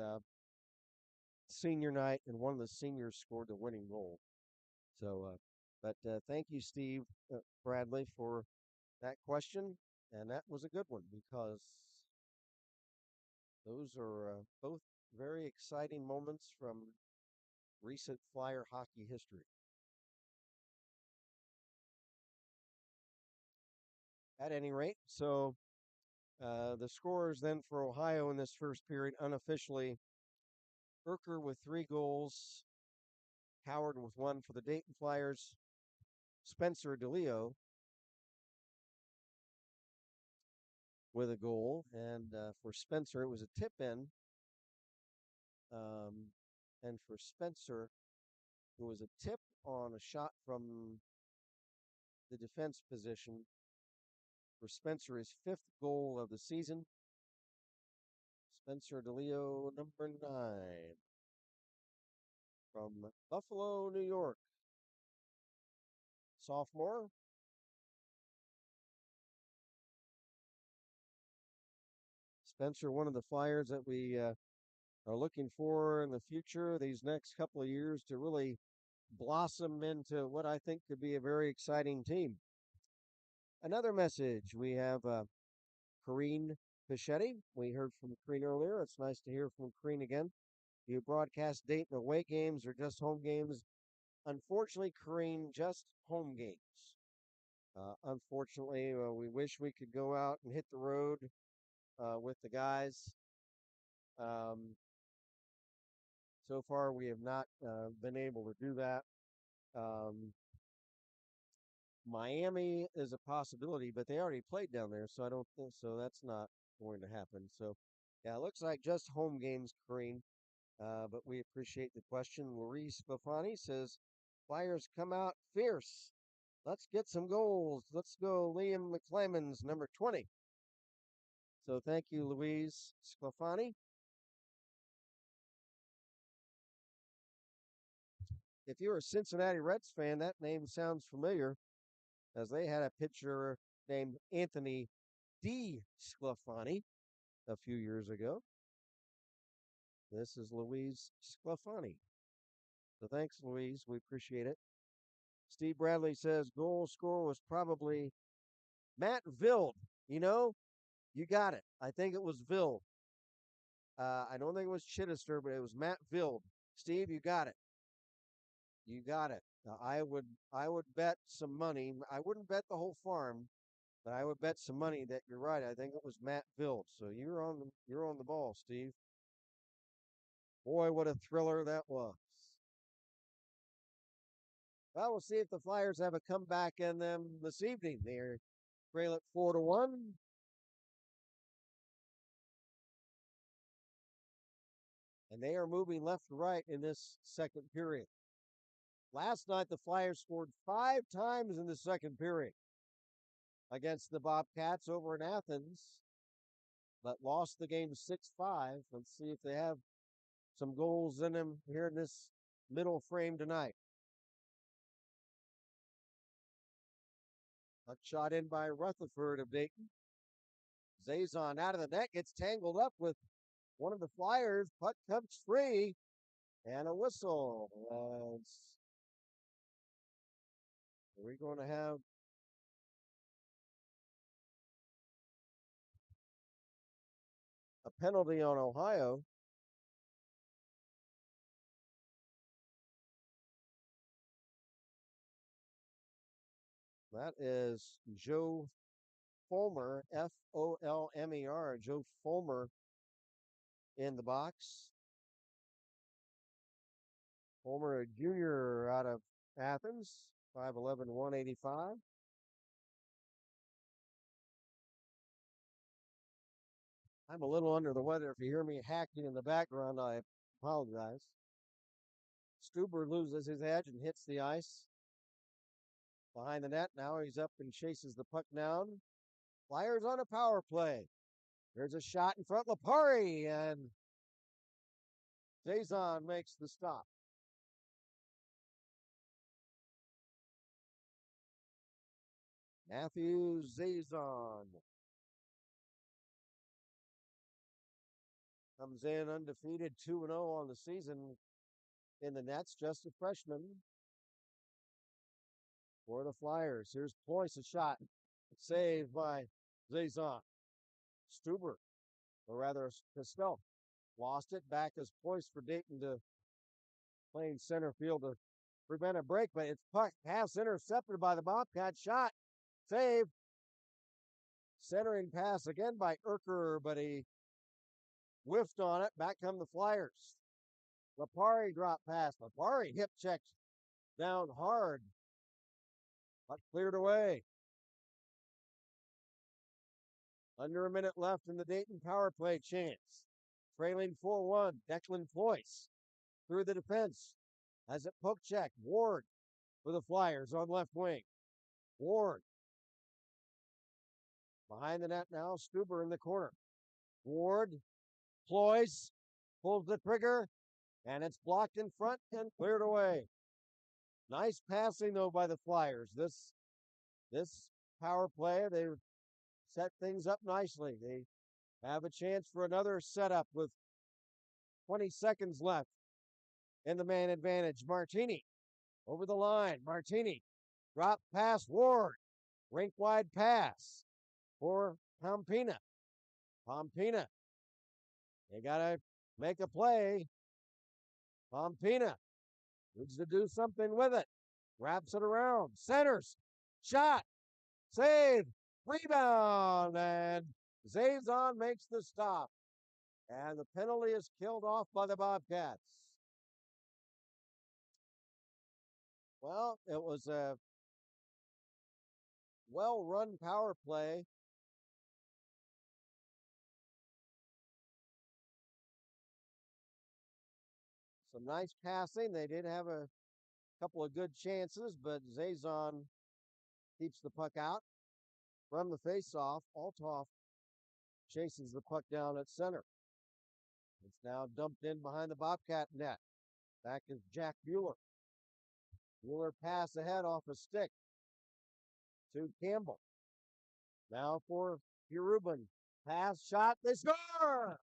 senior night, and one of the seniors scored the winning goal. So, but thank you, Steve Bradley, for that question. And that was a good one because those are both very exciting moments from recent Flyer hockey history. At any rate, so the scores then for Ohio in this first period unofficially: Urker with 3 goals, Howard with 1 for the Dayton Flyers, Spencer DeLeo with a goal, and for Spencer it was a tip in, um, and for Spencer it was a tip on a shot from the defense position. For Spencer, his 5th goal of the season. Spencer DeLeo, number 9, from Buffalo, New York. Sophomore. Spencer, one of the Flyers that we are looking for in the future, these next couple of years, to really blossom into what I think could be a very exciting team. Another message, we have Corrine Pichetti. We heard from Corrine earlier. It's nice to hear from Corrine again. You broadcast Dayton away games or just home games? Unfortunately, Corrine, just home games. Unfortunately, we wish we could go out and hit the road with the guys. Um, so far, we have not been able to do that. Um, Miami is a possibility, but they already played down there, so I don't think so. That's not going to happen. So, yeah, it looks like just home games, Kareem. But we appreciate the question. Maurice Sclafani says, Flyers come out fierce. Let's get some goals. Let's go, Liam McClemens, number 20. So thank you, Louise Sclafani. If you're a Cincinnati Reds fan, that name sounds familiar, as they had a pitcher named Anthony D. Sclafani a few years ago. This is Louise Sclafani. So thanks, Louise. We appreciate it. Steve Bradley says goal scorer was probably Matt Vild. You know, you got it. I think it was Vild. I don't think it was Chittister, but it was Matt Vild. Steve, you got it. You got it. I would bet some money. I wouldn't bet the whole farm, but I would bet some money that you're right. I think it was Matt Vild. So you're on the ball, Steve. Boy, what a thriller that was. Well, we'll see if the Flyers have a comeback in them this evening. They're trail it 4-1. And they are moving left to right in this second period. Last night, the Flyers scored 5 times in the second period against the Bobcats over in Athens, but lost the game 6-5. Let's see if they have some goals in them here in this middle frame tonight. A shot in by Rutherford of Dayton. Zazon out of the net, gets tangled up with one of the Flyers. Puck comes free, and a whistle. Are we going to have a penalty on Ohio? That is Joe Fulmer, Folmer, Joe Fulmer in the box. Fulmer, a junior out of Athens, 5'11", 185. I'm a little under the weather. If you hear me hacking in the background, I apologize. Stuber loses his edge and hits the ice behind the net. Now he's up and chases the puck down. Flyers on a power play. There's a shot in front. Lapari, and Jason makes the stop. Matthew Zazon comes in undefeated 2-0 on the season in the nets, just a freshman for the Flyers. Here's Ployce, a shot saved by Zazon. Stuber, or rather Costello, lost it. Back as Ployce for Dayton to playing center field to prevent a break, but it's puck pass intercepted by the Bobcat. Shot, save, centering pass again by Urker, but he whiffed on it. Back come the Flyers. Lapari dropped pass. Lapari hip checked down hard, but cleared away. Under a minute left in the Dayton power play chance. Trailing 4-1, Declan Ployce through the defense. Has it poke check. Ward for the Flyers on left wing. Ward behind the net now. Stuber in the corner. Ward, Ployce pulls the trigger, and it's blocked in front and cleared away. Nice passing though by the Flyers. This power play, they set things up nicely. They have a chance for another setup with 20 seconds left in the man advantage. Martini over the line. Martini drop pass. Ward, rink wide pass for Pompina. Pompina, they gotta make a play. Pompina needs to do something with it. Wraps it around. Centers. Shot. Save. Rebound. And Zazon makes the stop. And the penalty is killed off by the Bobcats. Well, it was a well-run power play. Some nice passing. They did have a couple of good chances, but Zazon keeps the puck out from the faceoff. Althoff chases the puck down at center. It's now dumped in behind the Bobcat net. Back is Jack Mueller. Mueller pass ahead off a stick to Campbell. Now for Rubin. Pass, shot, they score!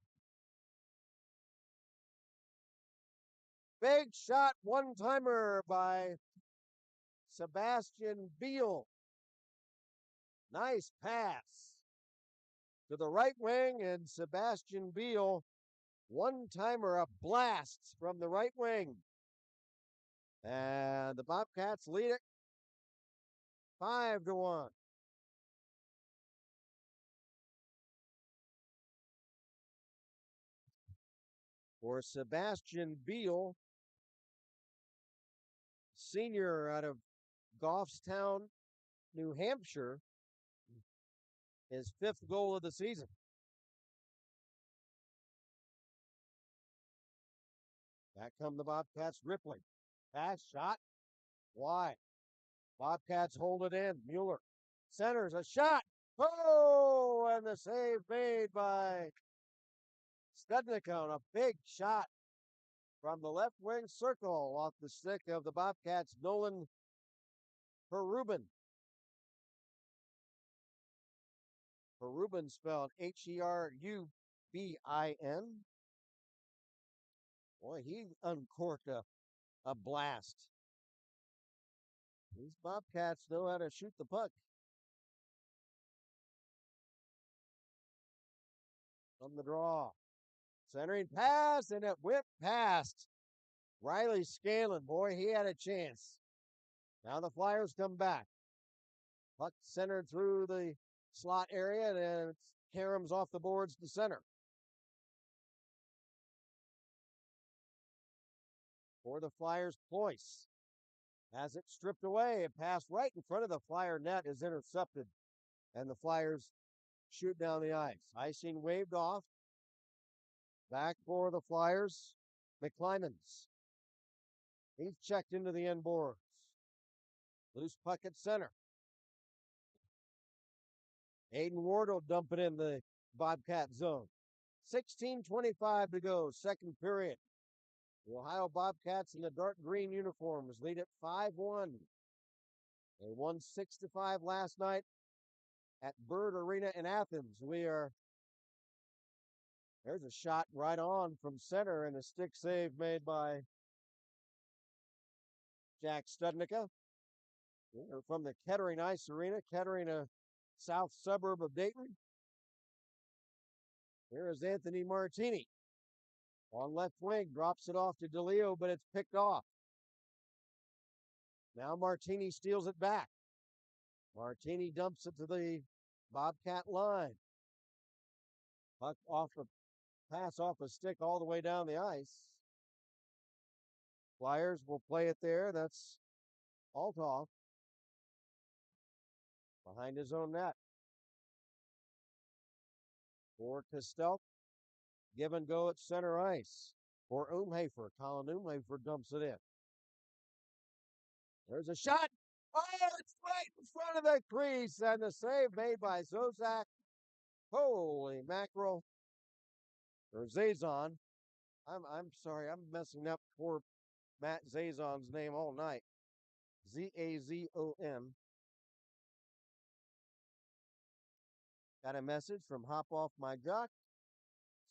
Big shot, one-timer by Sebastian Beal. Nice pass to the right wing, and Sebastian Beal, one-timer, a blast from the right wing. And the Bobcats lead it 5-1. For Sebastian Beal, senior out of Goffstown, New Hampshire, his 5th goal of the season. Back come the Bobcats. Ripley. Pass, shot, wide. Bobcats hold it in. Mueller centers a shot. Oh, and the save made by Studnicone. A big shot from the left wing circle off the stick of the Bobcats, Nolan Herubin. Herubin spelled Herubin. Boy, he uncorked a blast. These Bobcats know how to shoot the puck. From the draw. Centering pass, and it whipped past Riley Scanlon. Boy, he had a chance. Now the Flyers come back. Puck centered through the slot area, and it's caroms off the boards to center. For the Flyers, Ployce has it stripped away. A pass right in front of the Flyer net is intercepted, and the Flyers shoot down the ice. Icing waved off. Back for the Flyers, McClymans. He's checked into the end boards. Loose puck at center. Aiden Ward will dump it in the Bobcat zone. 16:25 to go, second period. The Ohio Bobcats in the dark green uniforms lead at 5-1. They won 6-5 last night at Bird Arena in Athens. There's a shot right on from center and a stick save made by Jack Studnicka. They're from the Kettering Ice Arena, Kettering, a south suburb of Dayton. Here is Anthony Martini. On left wing, drops it off to DeLeo, but it's picked off. Now Martini steals it back. Martini dumps it to the Bobcat line. Puck off a pass off a stick all the way down the ice. Flyers will play it there. That's Althoff behind his own net. For Costelk, give and go at center ice. For Umhafer, Colin Umhafer dumps it in. There's a shot. Oh, it's right in front of the crease, and the save made by Zozak. Holy mackerel. Or Zazon. I'm sorry, I'm messing up poor Matt Zazon's name all night. Zazon. Got a message from Hop Off My Jock.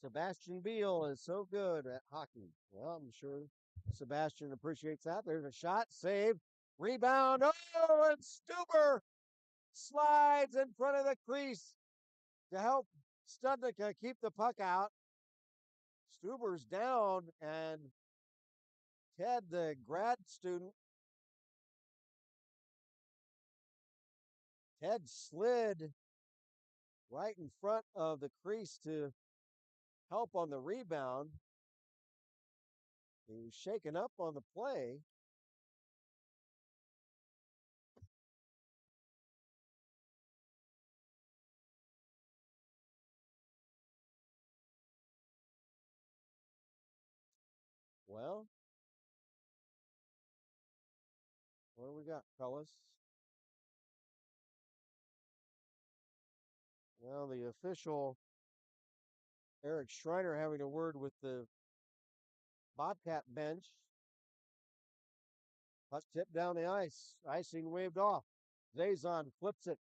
Sebastian Beal is so good at hockey. Well, I'm sure Sebastian appreciates that. There's a shot, save, rebound. Oh, and Stuber slides in front of the crease to help Studnicka keep the puck out. Stuber's down, and Ted, the grad student, Ted slid right in front of the crease to help on the rebound. He was shaken up on the play. Well, what do we got, fellas? Well, the official, Eric Schreiner, having a word with the Bobcat bench. Puck tipped down the ice. Icing waved off. Zazon flips it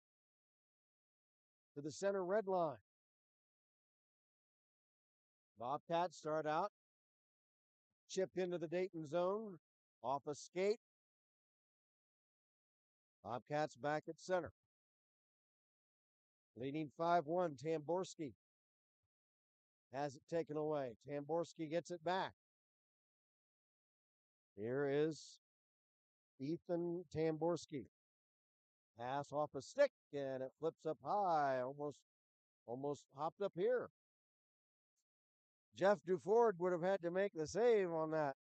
to the center red line. Bobcats start out. Chipped into the Dayton zone. Off a skate. Bobcats back at center. Leading 5-1, Tamborski has it taken away. Tamborski gets it back. Here is Ethan Tamborski. Pass off a stick, and it flips up high, almost hopped up here. Jeff Duford would have had to make the save on that.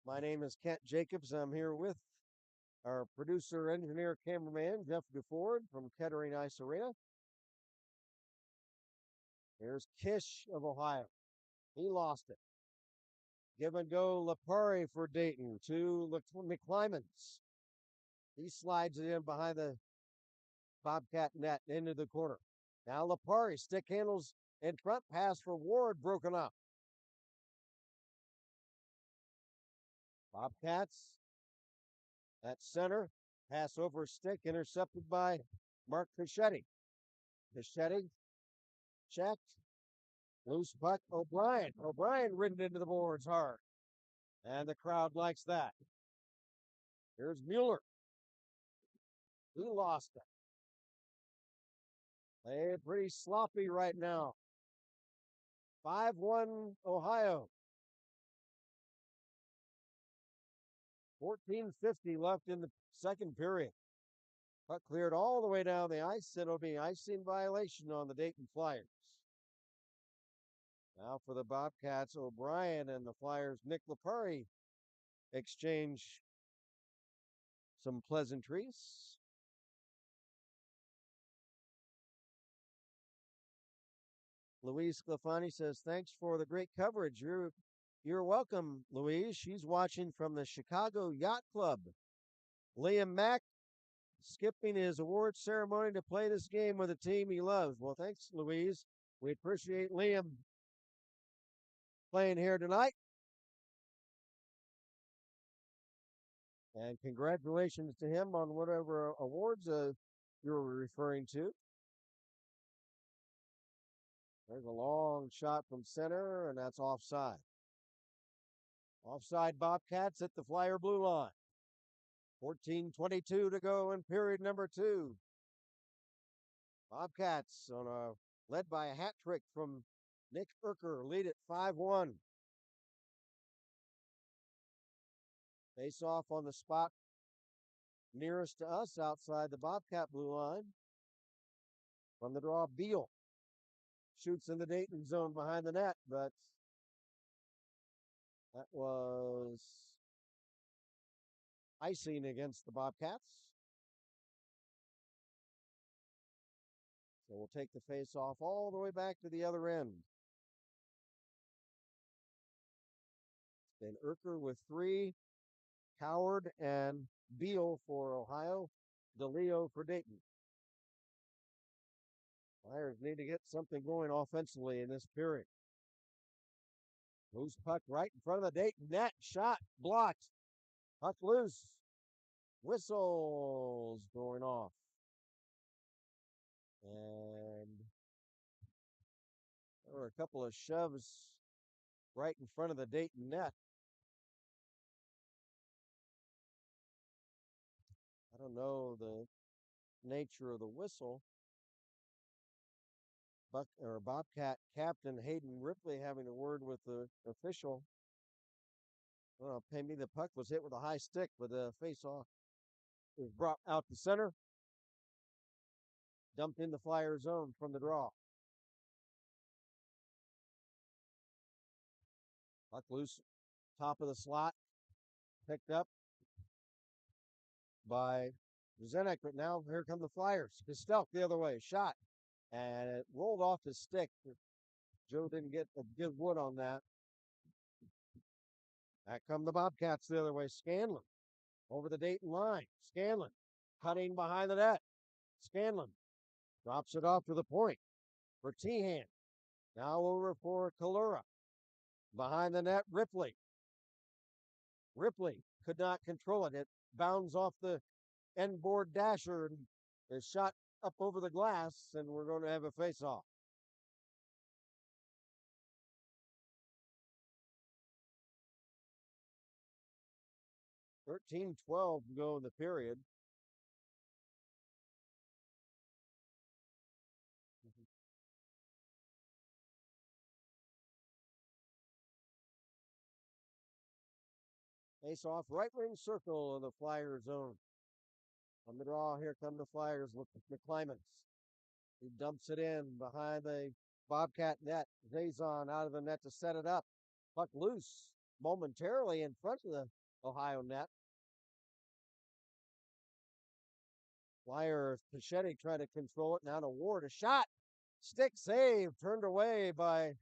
My name is Kent Jacobs. I'm here with our producer, engineer, cameraman, Jeff Duford from Kettering Ice Arena. Here's Kish of Ohio. He lost it. Give and go Lapari for Dayton to McClymans. He slides it in behind the Bobcat net into the corner. Now Lapari, stick handles in front, pass for Ward, broken up. Bobcats at center, pass over stick, intercepted by Mark Fischetti. Fischetti checked, loose puck, O'Brien. O'Brien ridden into the boards hard, and the crowd likes that. Here's Mueller. He lost it. They're pretty sloppy right now. 5-1 Ohio. 14:50 left in the second period. Puck cleared all the way down the ice. It'll be icing violation on the Dayton Flyers. Now for the Bobcats, O'Brien and the Flyers' Nick Lapari exchange some pleasantries. Louise Sclafani says, thanks for the great coverage. You're welcome, Louise. She's watching from the Chicago Yacht Club. Liam Mack skipping his award ceremony to play this game with a team he loves. Well, thanks, Louise. We appreciate Liam playing here tonight. And congratulations to him on whatever awards you're referring to. There's a long shot from center, and that's offside. Offside Bobcats at the Flyer blue line. 14:22 to go in period number 2. Bobcats led by a hat trick from Nick Urker, lead at 5-1. Face off on the spot nearest to us outside the Bobcat blue line. From the draw, Beal shoots in the Dayton zone behind the net, but that was icing against the Bobcats. So we'll take the face off all the way back to the other end. It's been Urker with 3, Coward and Beal for Ohio, DeLeo for Dayton. Flyers need to get something going offensively in this period. Loose puck right in front of the Dayton net. Shot blocked. Puck loose. Whistles going off. And there were a couple of shoves right in front of the Dayton net. I don't know the nature of the whistle. Bobcat captain Hayden Ripley having a word with the official. Well, maybe the puck was hit with a high stick, but the face-off was brought out to center. Dumped in the Flyer zone from the draw. Puck loose, top of the slot, picked up by Zenek, but now here come the Flyers. Gestelk the other way, shot, and it rolled off his stick. Joe didn't get a good wood on that. Back come the Bobcats the other way. Scanlon over the Dayton line. Scanlon cutting behind the net. Scanlon drops it off to the point for Tehan. Now over for Kalura. Behind the net, Ripley. Ripley could not control it. It bounds off the end board dasher and is shot up over the glass, and we're going to have a face-off. $13-12 to go in the period. Face off right wing circle of the Flyer zone. On the draw, here come the Flyers with McClymans. He dumps it in behind the Bobcat net. Zazon out of the net to set it up. Puck loose momentarily in front of the Ohio net. Flyer Pichetti trying to control it. Now to Ward. A shot. Stick save. Turned away by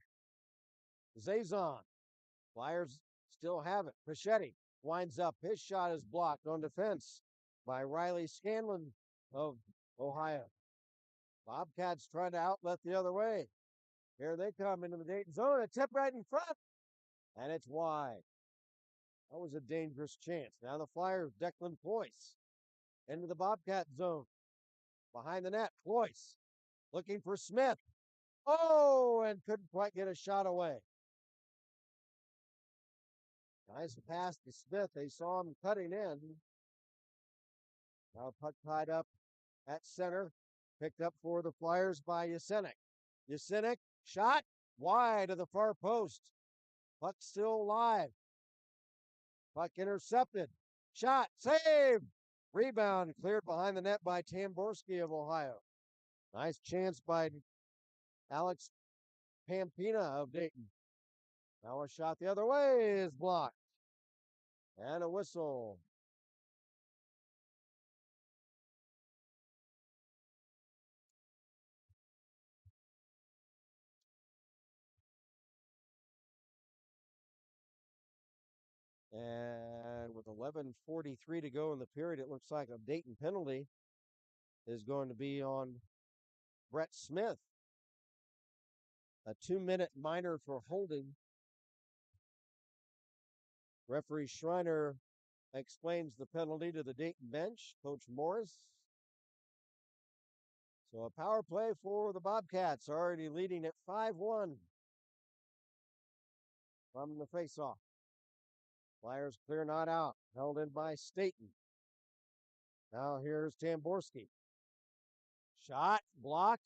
Zazon. Flyers still have it. Pichetti winds up. His shot is blocked on defense by Riley Scanlon of Ohio. Bobcats trying to outlet the other way. Here they come into the Dayton zone. A tip right in front. And it's wide. That was a dangerous chance. Now the Flyers, Declan Ployce into the Bobcat zone. Behind the net, Ployce looking for Smith. Oh, and couldn't quite get a shot away. Nice pass to Smith. They saw him cutting in. Now puck tied up at center. Picked up for the Flyers by Yasenik. Yasenik, shot wide of the far post. Puck still live. Puck intercepted. Shot, save. Rebound cleared behind the net by Tamborski of Ohio. Nice chance by Alex Pampina of Dayton. Now a shot the other way is blocked. And a whistle. And with 11:43 to go in the period, it looks like a Dayton penalty is going to be on Brett Smith. A 2-minute minor for holding Referee Schreiner explains the penalty to the Dayton bench, Coach Morris. So a power play for the Bobcats, already leading at 5-1 from the faceoff. Flyers clear not out, held in by Staten. Now here's Tamborski. Shot, blocked,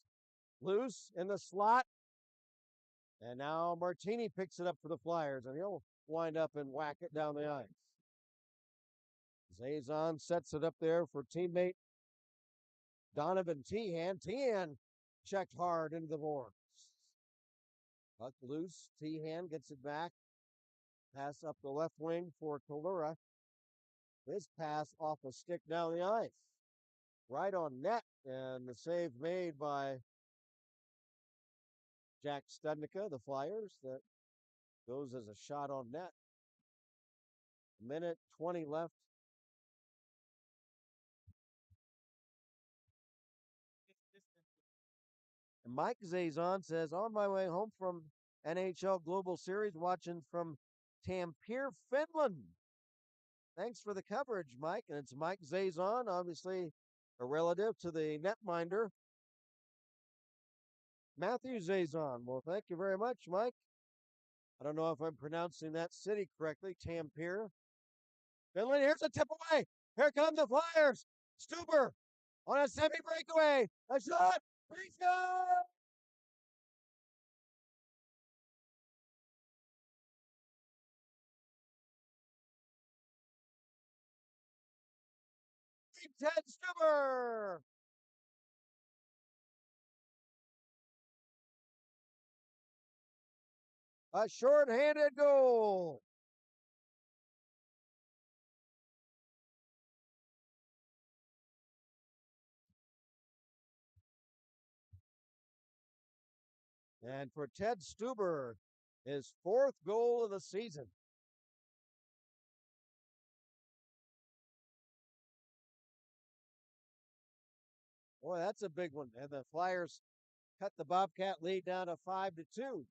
loose in the slot. And now Martini picks it up for the Flyers, and he'll wind up and whack it down the ice. Zazon sets it up there for teammate Donovan Tehan. Tehan checked hard into the boards. Puck loose. Tehan gets it back. Pass up the left wing for Kalura. His pass off a stick down the ice. Right on net. And the save made by Jack Studnicka, the Flyers. That goes as a shot on net. A minute 20 left. And Mike Zazon says, on my way home from NHL Global Series, watching from Tampere, Finland. Thanks for the coverage, Mike. And it's Mike Zazon, obviously a relative to the netminder, Matthew Zazon. Well, thank you very much, Mike. I don't know if I'm pronouncing that city correctly, Tampere, Finland. Here's a tip away. Here come the Flyers. Stuber on a semi-breakaway. A shot. He scores! Ted Stuber. A short-handed goal. And for Ted Stuber, his fourth goal of the season. Boy, that's a big one. And the Flyers cut the Bobcat lead down to 5-2.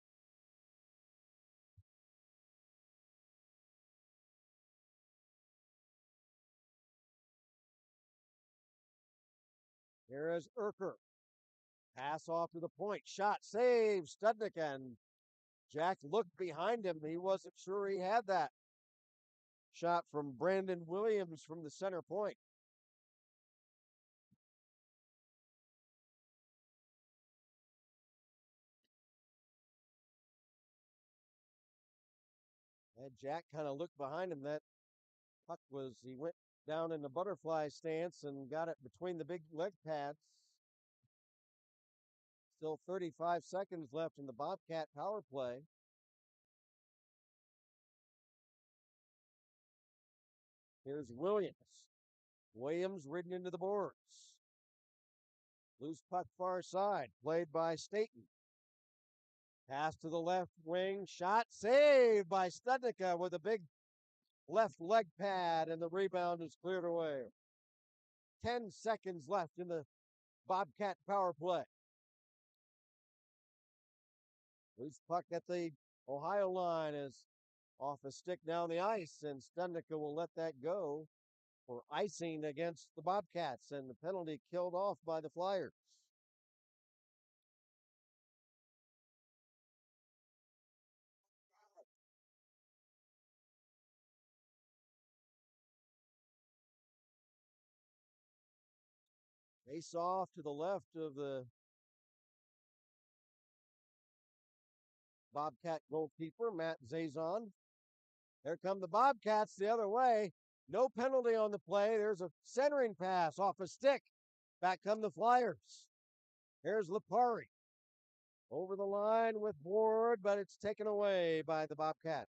Here is Urker. Pass off to the point. Shot, save, Studnick, and Jack looked behind him. He wasn't sure he had that. Shot from Brandon Williams from the center point. And Jack kind of looked behind him. That puck he went down in the butterfly stance and got it between the big leg pads. Still 35 seconds left in the Bobcat power play. Here's Williams. Williams ridden into the boards. Loose puck far side, played by Staten. Pass to the left wing, shot, saved by Studnicka with a big left leg pad, and the rebound is cleared away. 10 seconds left in the Bobcat power play. Loose puck at the Ohio line is off a stick down the ice, and Studnicka will let that go for icing against the Bobcats, and the penalty killed off by the Flyers. Face off to the left of the Bobcat goalkeeper, Matt Zazon. There come the Bobcats the other way. No penalty on the play. There's a centering pass off a stick. Back come the Flyers. Here's Lipari. Over the line with Ward, but it's taken away by the Bobcats.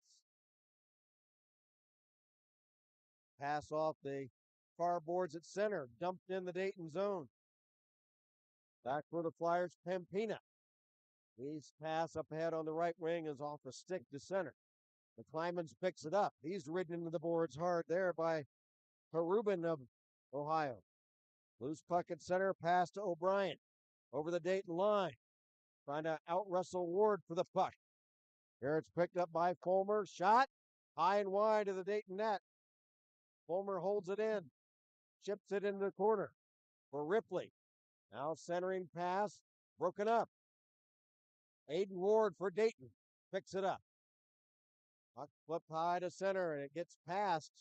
Pass off the far boards at center, dumped in the Dayton zone. Back for the Flyers, Pampina. His pass up ahead on the right wing is off a stick to center. The Klymans picks it up. He's ridden into the boards hard there by Rubin of Ohio. Loose puck at center, pass to O'Brien. Over the Dayton line. Trying to out-wrestle Ward for the puck. Here it's picked up by Fulmer. Shot. High and wide to the Dayton net. Fulmer holds it in, chips it into the corner for Ripley. Now centering pass, broken up. Aiden Ward for Dayton, picks it up. Puck flipped high to center, and it gets past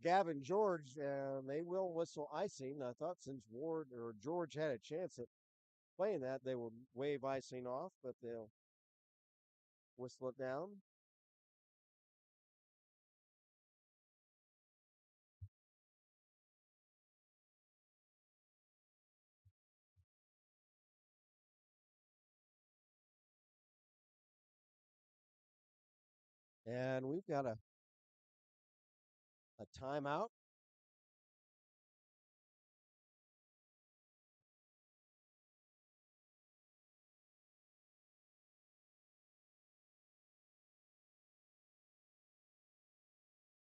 Gavin George, and they will whistle icing. I thought since Ward or George had a chance at playing that, they would wave icing off, but they'll whistle it down. And we've got a timeout.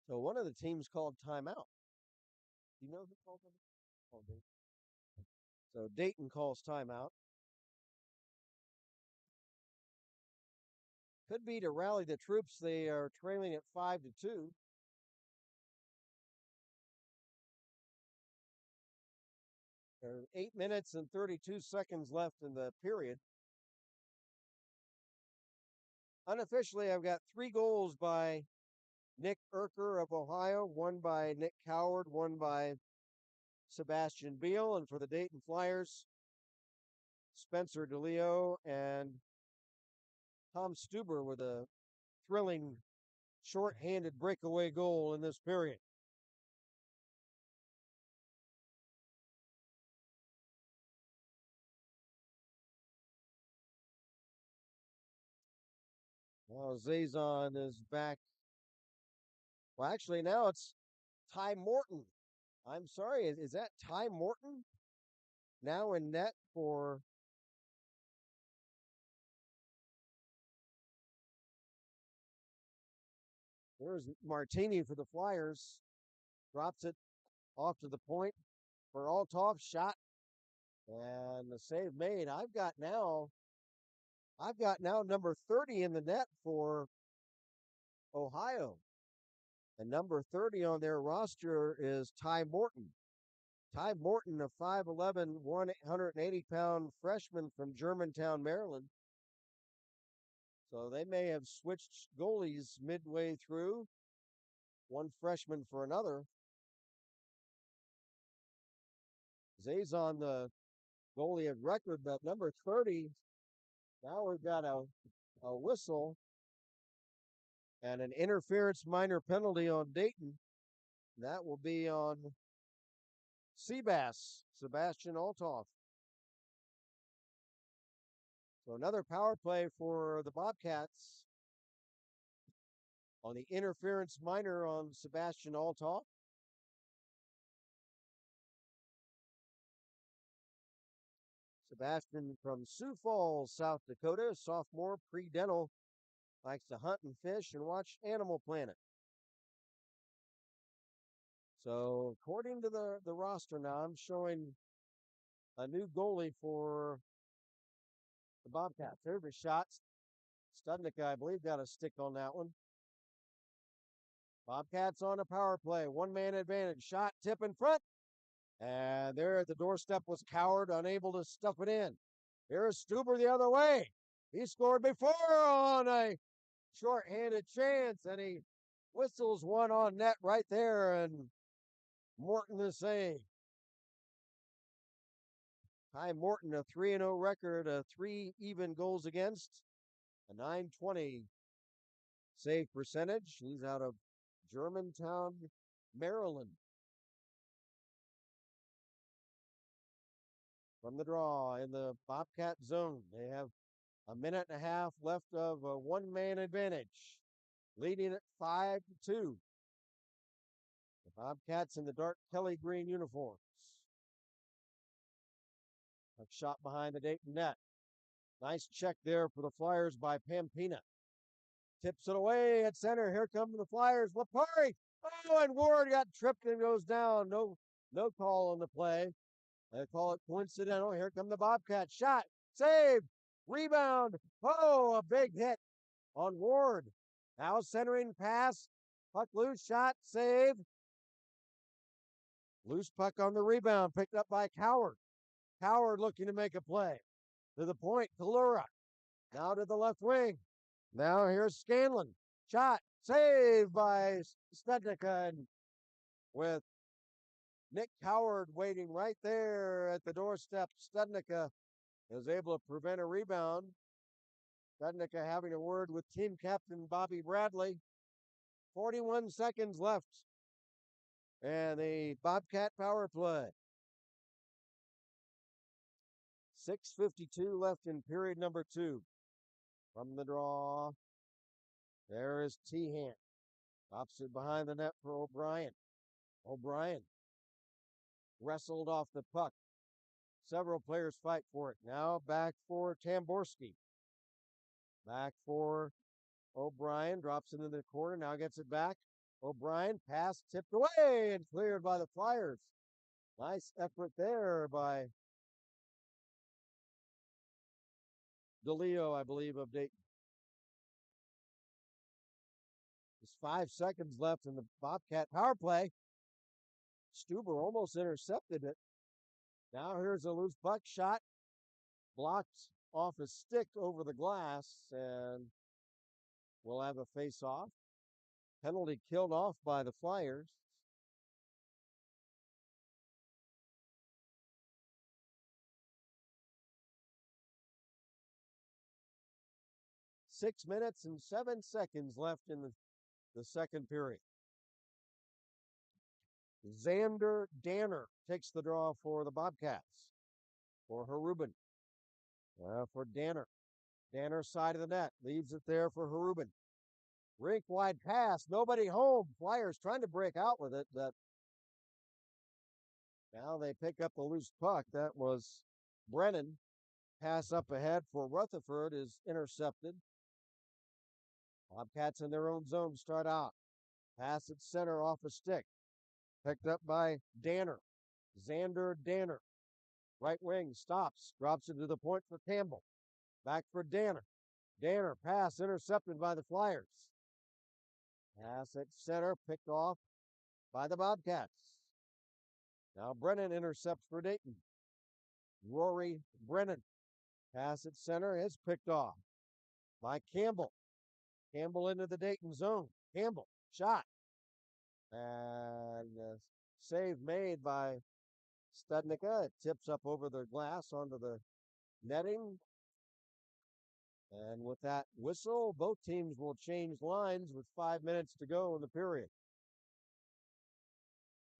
So one of the teams called timeout. Do you know who called them? Oh, Dayton. So Dayton calls timeout. Could be to rally the troops. They are trailing at 5-2. There are 8 minutes and 32 seconds left in the period. Unofficially, I've got 3 goals by Nick Erker of Ohio, one by Nick Coward, one by Sebastian Beal, and for the Dayton Flyers, Spencer DeLeo and Tom Stuber with a thrilling short-handed breakaway goal in this period. Well, Zazon is back. Well, actually, now it's Ty Morton. I'm sorry, is that Ty Morton? Now in net for there's Martini for the Flyers. Drops it off to the point for Althoff. Shot and the save made. I've got now number 30 in the net for Ohio. And number 30 on their roster is Ty Morton. Ty Morton, a 5'11", 180-pound freshman from Germantown, Maryland. So they may have switched goalies midway through, one freshman for another. Zazon, the goalie of record, but number 30, now we've got a whistle and an interference minor penalty on Dayton. That will be on Sebastian Althoff. So another power play for the Bobcats on the interference minor on Sebastian Althoff. Sebastian from Sioux Falls, South Dakota, sophomore, pre-dental, likes to hunt and fish and watch Animal Planet. So according to the roster now, I'm showing a new goalie for the Bobcats. There's a shot. Studnicka, I believe, got a stick on that one. Bobcats on a power play. One-man advantage. Shot, tip in front. And there at the doorstep was Coward, unable to stuff it in. Here's Stuber the other way. He scored before on a short-handed chance, and he whistles one on net right there, and Morton the save. Ty Morton, a 3-0 record, 3 even goals against, a .920 save percentage. He's out of Germantown, Maryland. From the draw in the Bobcat zone, they have a minute and a half left of a one-man advantage, leading at 5-2. The Bobcats in the dark Kelly green uniforms. A shot behind the Dayton net. Nice check there for the Flyers by Pampina. Tips it away at center. Here come the Flyers. Lapari. Oh, and Ward got tripped and goes down. No call on the play. They call it coincidental. Here come the Bobcats. Shot. Save. Rebound. Oh, a big hit on Ward. Now centering pass. Puck loose, shot, save. Loose puck on the rebound, picked up by Coward. Coward looking to make a play. To the point, Kalura. Now to the left wing. Now here's Scanlon. Shot, saved by Studnicka. And with Nick Coward waiting right there at the doorstep, Studnicka is able to prevent a rebound. Studnicka having a word with team captain Bobby Bradley. 41 seconds left. And the Bobcat power play. 6:52 left in period number 2. From the draw, there is Tehan. Drops it behind the net for O'Brien. O'Brien wrestled off the puck. Several players fight for it. Now back for Tamborski. Back for O'Brien. Drops it into the corner. Now gets it back. O'Brien pass tipped away and cleared by the Flyers. Nice effort there by DeLeo, I believe, of Dayton. There's 5 seconds left in the Bobcat power play. Stuber almost intercepted it. Now here's a loose puck shot. Blocked off a stick over the glass, and we'll have a face-off. Penalty killed off by the Flyers. Six minutes and 7 seconds left in the second period. Xander Danner takes the draw for the Bobcats. For Harubin. For Danner. Danner side of the net. Leaves it there for Harubin. Rink wide pass. Nobody home. Flyers trying to break out with it. But now they pick up the loose puck. That was Brennan. Pass up ahead for Rutherford is intercepted. Bobcats in their own zone start out. Pass at center off a stick. Picked up by Danner. Xander Danner. Right wing stops. Drops it to the point for Campbell. Back for Danner. Danner pass intercepted by the Flyers. Pass at center picked off by the Bobcats. Now Brennan intercepts for Dayton. Rory Brennan. Pass at center is picked off by Campbell. Campbell into the Dayton zone. Campbell, shot. And save made by Studnicka. It tips up over the glass onto the netting. And with that whistle, both teams will change lines with 5 minutes to go in the period.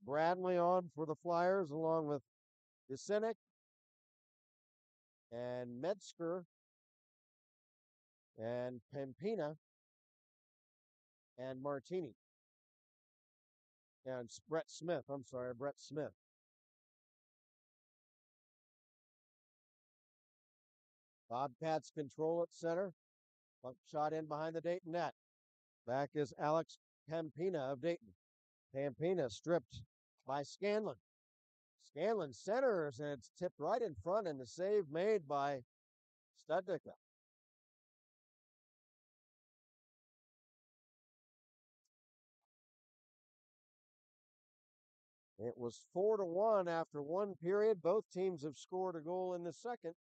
Bradley on for the Flyers along with Yasenic and Metzger and Pampina and Martini. And Brett Smith. Bobcats control at center. Puck shot in behind the Dayton net. Back is Alex Pampina of Dayton. Pampina stripped by Scanlon. Scanlon centers, and it's tipped right in front, and the save made by Studnicka. It was 4-1 after one period. Both teams have scored a goal in the second.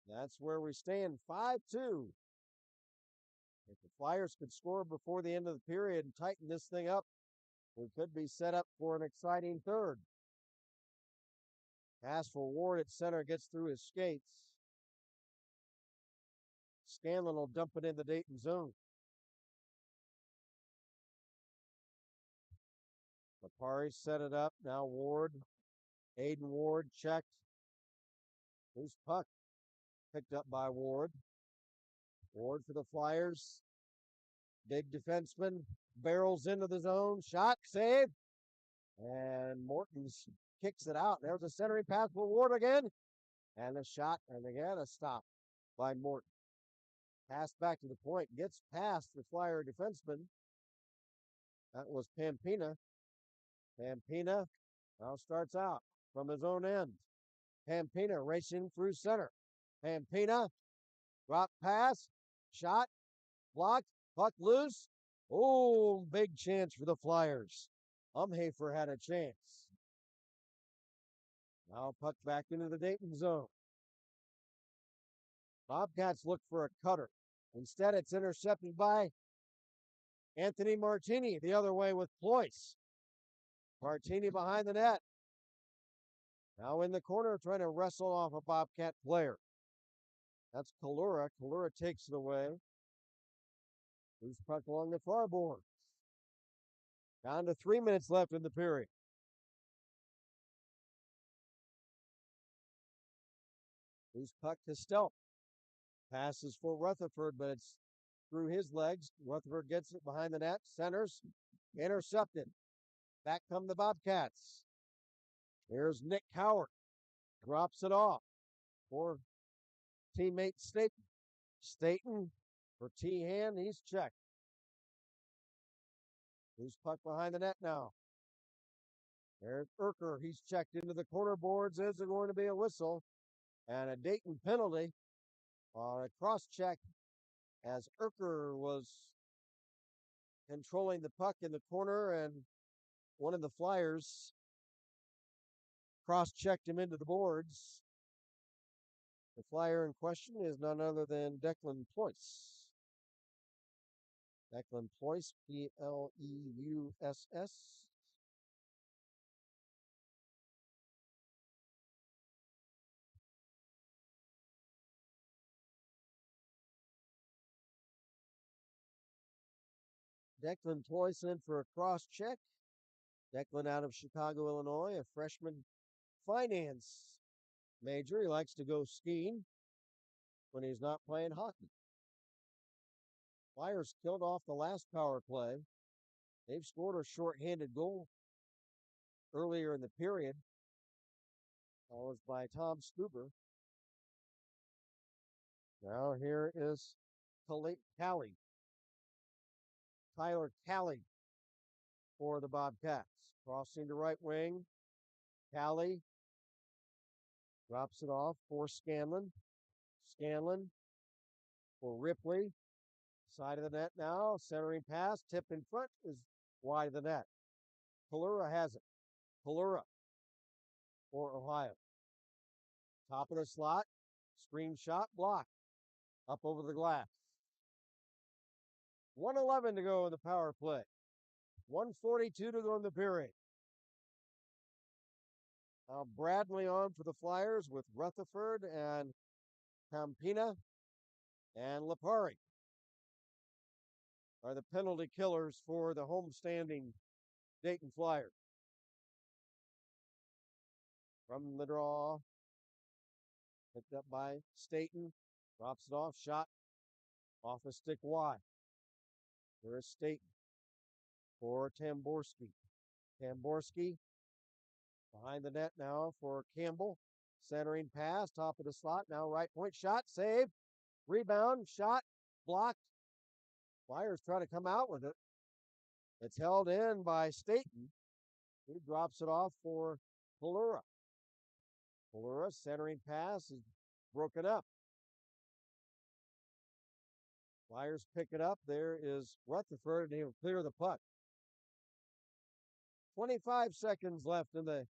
That's where we stand, 5-2. If the Flyers could score before the end of the period and tighten this thing up, we could be set up for an exciting third. Pass for Ward at center gets through his skates. Scanlon will dump it in the Dayton zone. Lapari set it up. Now Ward. Aiden Ward checked. Loose puck picked up by Ward. Ward for the Flyers. Big defenseman barrels into the zone. Shot, save. And Morton's kicks it out. There's a centering pass for Ward again. And a shot, and again a stop by Morton. Pass back to the point. Gets past the Flyer defenseman. That was Pampina. Pampina now starts out from his own end. Pampina racing through center. Pampina, drop pass, shot, blocked, Puck loose. Oh, big chance for the Flyers. Umhafer had a chance. Now puck back into the Dayton zone. Bobcats look for a cutter. Instead, it's intercepted by Anthony Martini the other way with Ployce. Martini behind the net. Now in the corner trying to wrestle off a Bobcat player. That's Kalura. Kalura takes it away. Loose puck along the far boards. Down to 3 minutes left in the period. Loose puck to Stelp. Passes for Rutherford, but it's through his legs. Rutherford gets it behind the net. Centers. Intercepted. Back come the Bobcats. Here's Nick Howard. Drops it off for teammate Staten. Staten for T-Hand. He's checked. Loose puck behind the net now. There's Urker. He's checked into the corner boards. Is there going to be a whistle? And a Dayton penalty on a cross check as Urker was controlling the puck in the corner, and one of the Flyers cross checked him into the boards. The Flyer in question is none other than Declan Ployce. Declan Ployce, Pleuss. Declan Ployce in for a cross check. Declan out of Chicago, Illinois, a freshman finance major. He likes to go skiing when he's not playing hockey. Flyers killed off the last power play. They've scored a shorthanded goal earlier in the period. That was by Tom Stuber. Now here is Callie. Tyler Callie for the Bobcats. Crossing the right wing. Callie drops it off for Scanlon. Scanlon for Ripley. Side of the net now. Centering pass. Tip in front is wide of the net. Kalura has it. Kalura for Ohio. Top of the slot. Screen shot. Blocked. Up over the glass. 1:11 to go in the power play. 1:42 to go in the period. Now Bradley on for the Flyers with Rutherford and Campina and Lipari are the penalty killers for the homestanding Dayton Flyers. From the draw, picked up by Staten, drops it off, shot off a stick wide. There's Staten for Tamborski. Tamborski behind the net now for Campbell. Centering pass, top of the slot. Now right point shot, save, rebound, shot, blocked. Flyers try to come out with it. It's held in by Staten. He drops it off for Kalura. Kalura centering pass is broken up. Flyers pick it up. There is Rutherford, and he'll clear the puck. 25 seconds left in the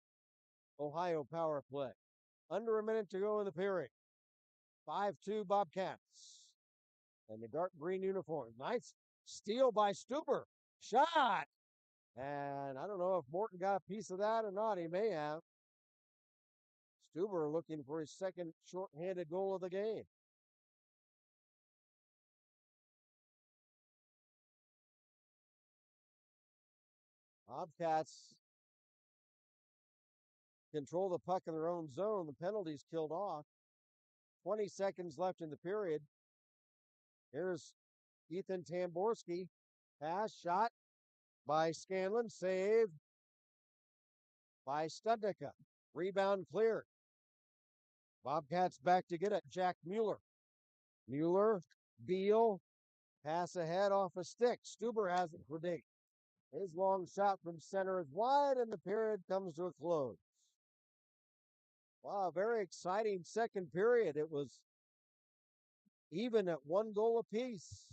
Ohio power play. Under a minute to go in the period. 5-2 Bobcats. And the dark green uniform. Nice steal by Stuber. Shot! And I don't know if Morton got a piece of that or not. He may have. Stuber looking for his second shorthanded goal of the game. Bobcats control the puck in their own zone. The penalty's killed off. 20 seconds left in the period. Here's Ethan Tamborski. Pass, shot by Scanlon. Save by Studnicka. Rebound cleared. Bobcats back to get it. Jack Mueller. Mueller, Beal. Pass ahead off a stick. Stuber has it for Dayton. His long shot from center is wide, and the period comes to a close. Wow, very exciting second period. It was even at one goal apiece.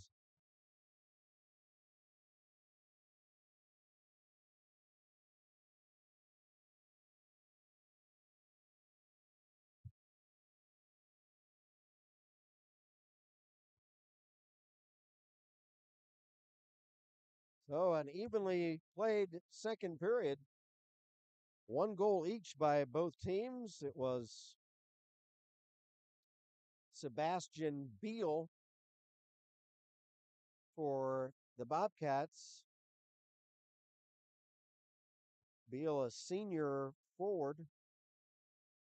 So an evenly played second period, one goal each by both teams. It was Sebastian Beal for the Bobcats. Beal, a senior forward,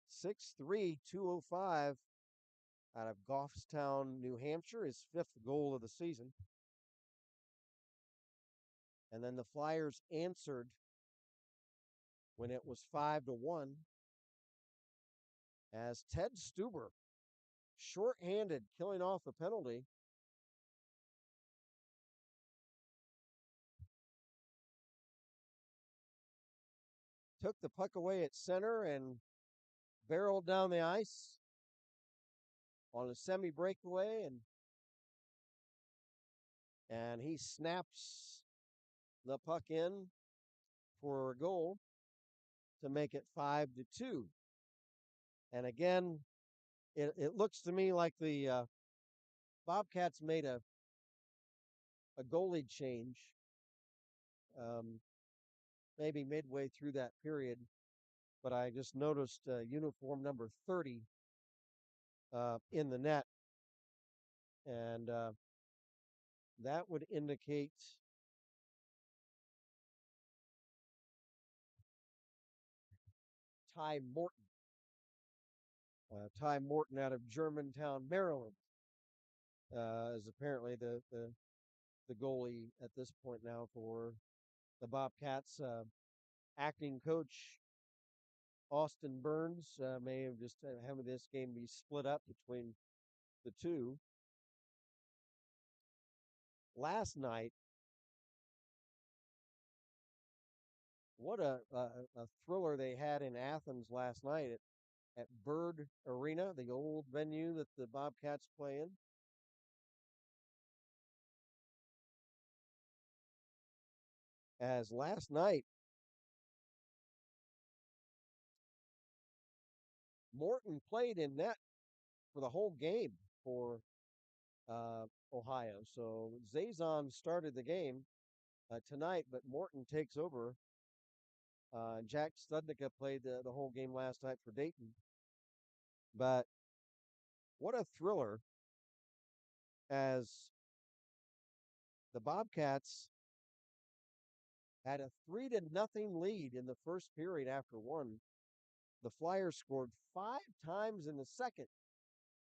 6'3", 205, out of Goffstown, New Hampshire, his fifth goal of the season. And then the Flyers answered when it was 5-1 as Ted Stuber, shorthanded, killing off a penalty, took the puck away at center and barreled down the ice on a semi breakaway, and he snaps the puck in for a goal to make it 5-2. And again, it looks to me like the Bobcats made a goalie change, um, maybe midway through that period, but I just noticed uniform number 30 in the net, and that would indicate Ty Morton. Ty Morton out of Germantown, Maryland, is apparently the goalie at this point now for the Bobcats. Acting coach Austin Burns may have just having this game be split up between the two. Last night, what a thriller they had in Athens last night at Bird Arena, the old venue that the Bobcats play in. As last night, Morton played in net for the whole game for Ohio. So Zazon started the game tonight, but Morton takes over. Jack Studnicka played the whole game last night for Dayton. But what a thriller as the Bobcats had a 3-0 lead in the first period after one. The Flyers scored 5 times in the second,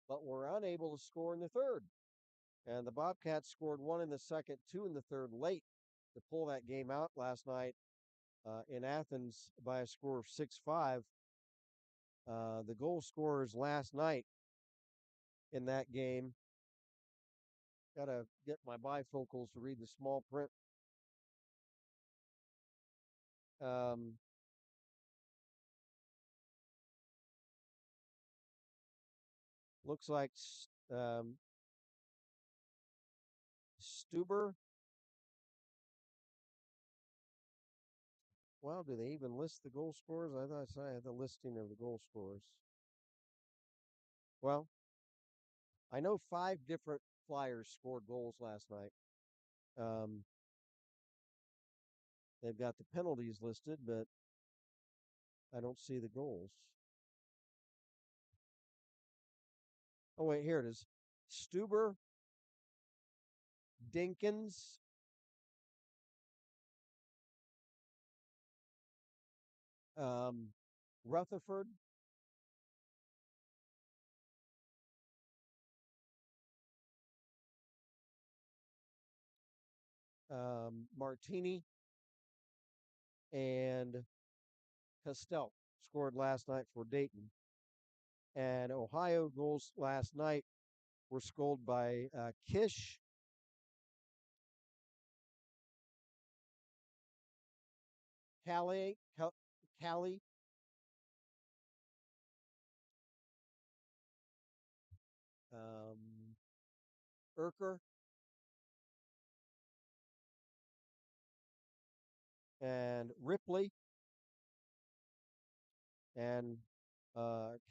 but were unable to score in the third. And the Bobcats scored one in the second, two in the third late to pull that game out last night in Athens by a score of 6-5. The goal scorers last night in that game, got to get my bifocals to read the small print. Um, looks like Stuber. Well, do they even list the goal scorers? I thought I had the listing of the goal scorers. Well, I know 5 different Flyers scored goals last night. Um, they've got the penalties listed, but I don't see the goals. Oh, wait, here it is. Stuber, Dinkins, Rutherford, Martini, and Castell scored last night for Dayton. And Ohio goals last night were scored by Kish, Callie, Callie, um, Urker, and Ripley, and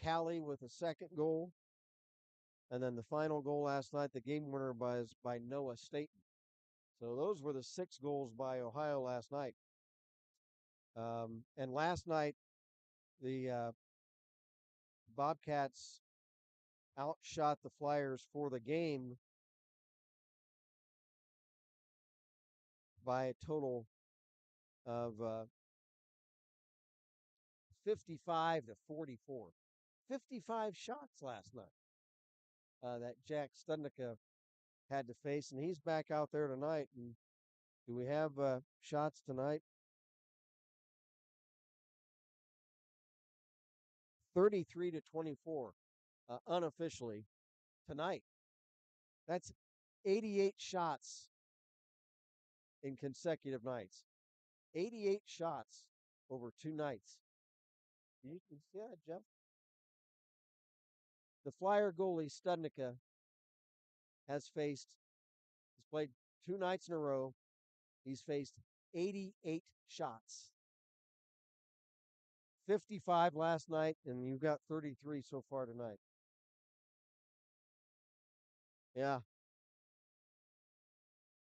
Callie with a second goal. And then the final goal last night, the game winner was by Noah Staten. So those were the 6 goals by Ohio last night. And last night, the Bobcats outshot the Flyers for the game by a total of 55-44. 55 shots last night that Jack Studnicka had to face, and he's back out there tonight. And do we have shots tonight? 33-24 unofficially tonight. That's 88 shots in consecutive nights. 88 shots over 2 nights. You can see that, Jeff. The Flyer goalie Studnicka has played 2 nights in a row. He's faced 88 shots. 55 last night, and you've got 33 so far tonight. Yeah.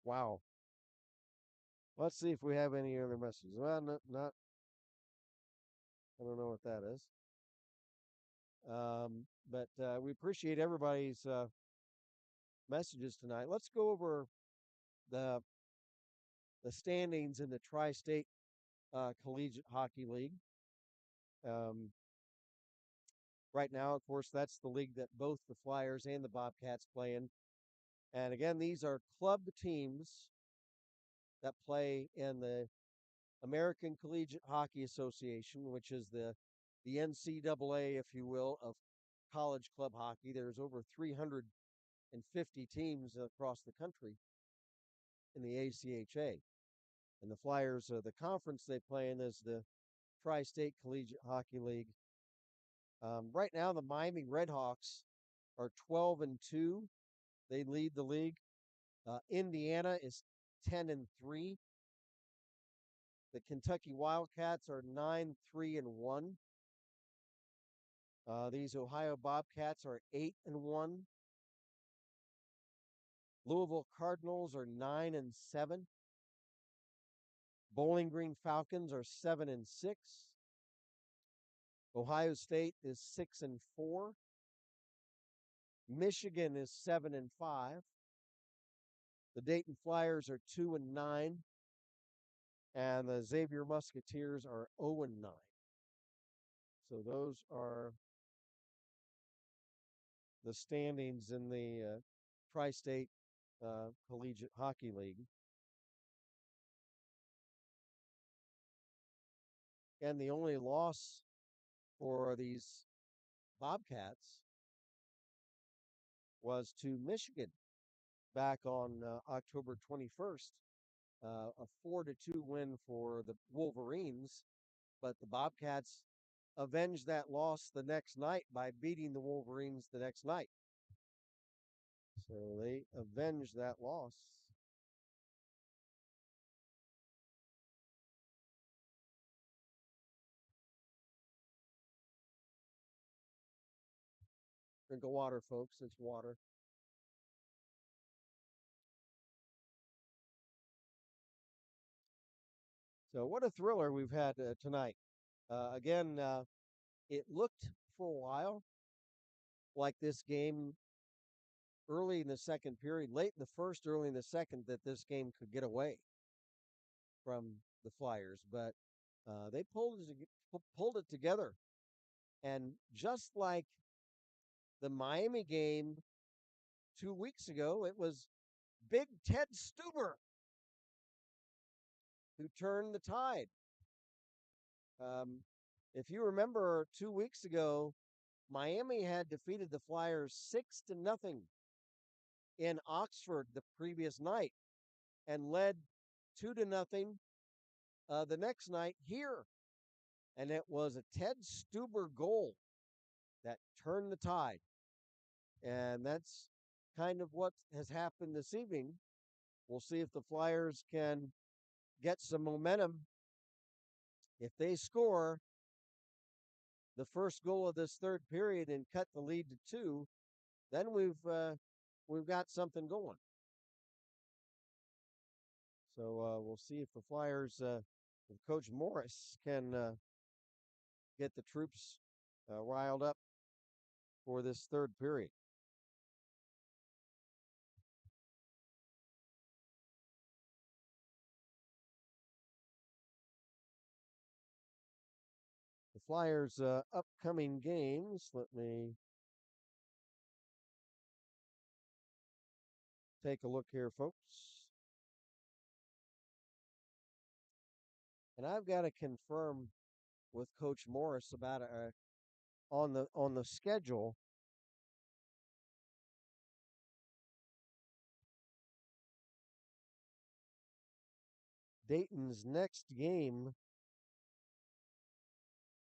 Wow. Let's see if we have any other messages. Well, not I don't know what that is. But we appreciate everybody's messages tonight. Let's go over the standings in the Tri-State Collegiate Hockey League. Right now, of course, that's the league that both the Flyers and the Bobcats play in. And again, these are club teams that play in the American Collegiate Hockey Association, which is the NCAA, if you will, of college club hockey. There's over 350 teams across the country in the ACHA. And the Flyers, the conference they play in is the Tri-State Collegiate Hockey League. Right now, the Miami Redhawks are 12-2. They lead the league. Indiana is 10-3. The Kentucky Wildcats are 9-3-1. These Ohio Bobcats are 8-1. Louisville Cardinals are 9-7. Bowling Green Falcons are 7-6. Ohio State is 6-4. Michigan is 7-5. The Dayton Flyers are 2-9. And the Xavier Musketeers are 0-9. So those are the standings in the Tri-State Collegiate Hockey League. And the only loss for these Bobcats was to Michigan back on October 21st. A 4-2 win for the Wolverines, but the Bobcats avenged that loss the next night by beating the Wolverines the next night. So they avenged that loss. Drink of water, folks. It's water. So what a thriller we've had tonight. Again, it looked for a while like this game early in the second period, late in the first, early in the second, that this game could get away from the Flyers, but they pulled it together. And just like the Miami game 2 weeks ago, it was Big Ted Stuber who turned the tide. If you remember 2 weeks ago, Miami had defeated the Flyers 6-0 in Oxford the previous night and led 2-0 the next night here. And it was a Ted Stuber goal that turned the tide. And that's kind of what has happened this evening. We'll see if the Flyers can get some momentum. If they score the first goal of this third period and cut the lead to 2, then we've got something going. So we'll see if the Flyers, if Coach Morris can get the troops riled up for this third period. The Flyers' upcoming games. Let me take a look here, folks. And I've got to confirm with Coach Morris about on the schedule. Dayton's next game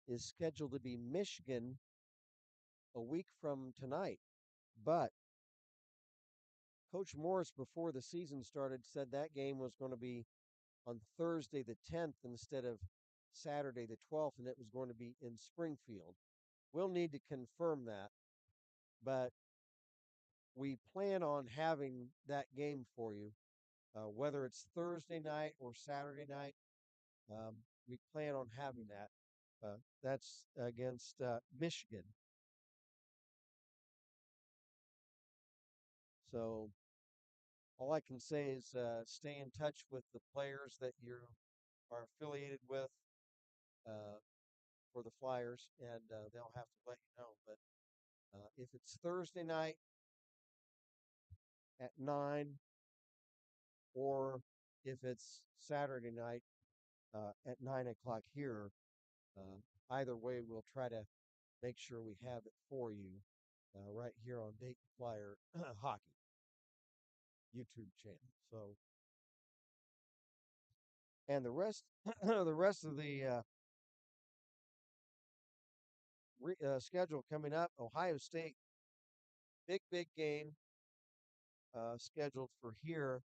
is scheduled to be Michigan a week from tonight. But Coach Morris, before the season started, said that game was going to be on Thursday the 10th instead of Saturday the 12th, and it was going to be in Springfield. We'll need to confirm that, but we plan on having that game for you, whether it's Thursday night or Saturday night. Um, we plan on having that. That's against Michigan. So all I can say is stay in touch with the players that you are affiliated with uh, for the Flyers, and they'll have to let you know. But if it's Thursday night at 9, or if it's Saturday night at 9 o'clock here, either way, we'll try to make sure we have it for you right here on Dayton Flyer Hockey YouTube channel. So, and the rest, the rest of the schedule coming up: Ohio State, big game scheduled for here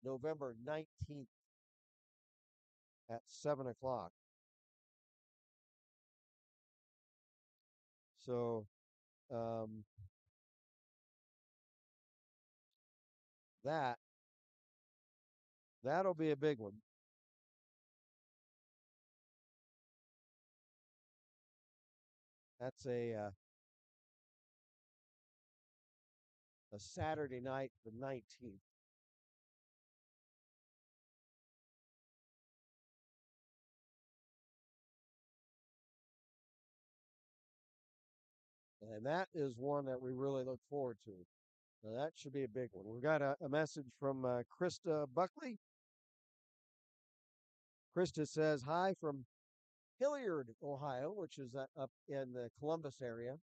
November 19th at 7 o'clock. So um, that that'll be a big one. That's a Saturday night, the 19th. And that is one that we really look forward to. Now, that should be a big one. We've got a message from Krista Buckley. Krista says, hi from Hilliard, Ohio, which is up in the Columbus area.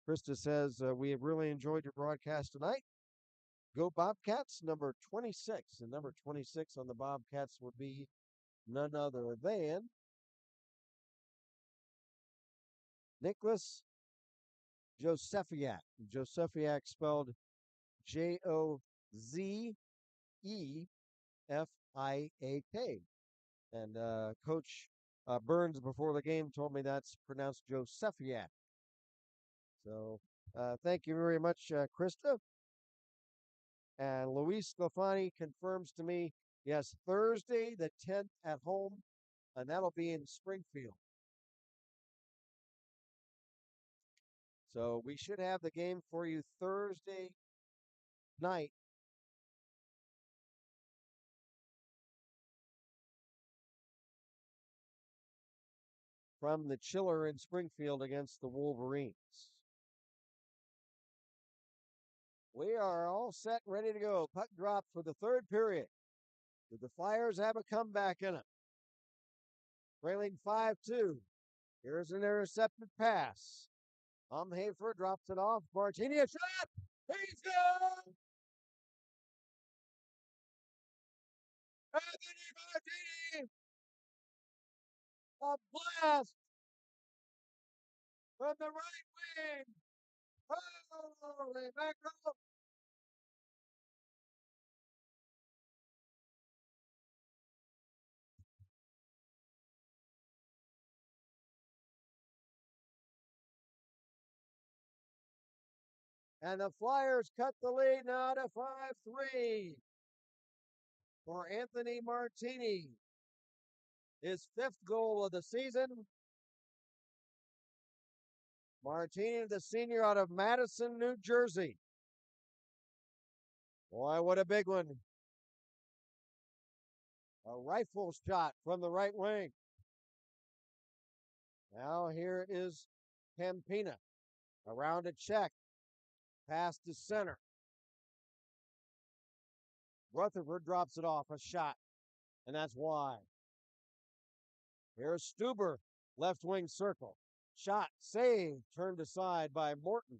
Krista says, we have really enjoyed your broadcast tonight. Go Bobcats, number 26. And number 26 on the Bobcats would be none other than Nicholas Josefiak. Josefiak spelled Jozefiak. And Coach Burns before the game told me that's pronounced Josefiak. So thank you very much, Krista. And Luis Sclafani confirms to me, yes, Thursday the 10th at home, and that'll be in Springfield. So we should have the game for you Thursday night. From the chiller in Springfield against the Wolverines. We are all set, ready to go. Puck drop for the third period. Do the Flyers have a comeback in it? Trailing 5-2. Here's an intercepted pass. Hafer drops it off. Martini, a shot. He's good. Anthony Martini. A blast from the right wing. Holy mackerel. And the Flyers cut the lead now to 5-3 for Anthony Martini. His fifth goal of the season. Martini, the senior out of Madison, New Jersey. Boy, what a big one. A rifle shot from the right wing. Now here is Campina. Around a check. Pass to center. Rutherford drops it off. A shot. And that's wide. Here's Stuber. Left wing circle. Shot. Save. Turned aside by Morton.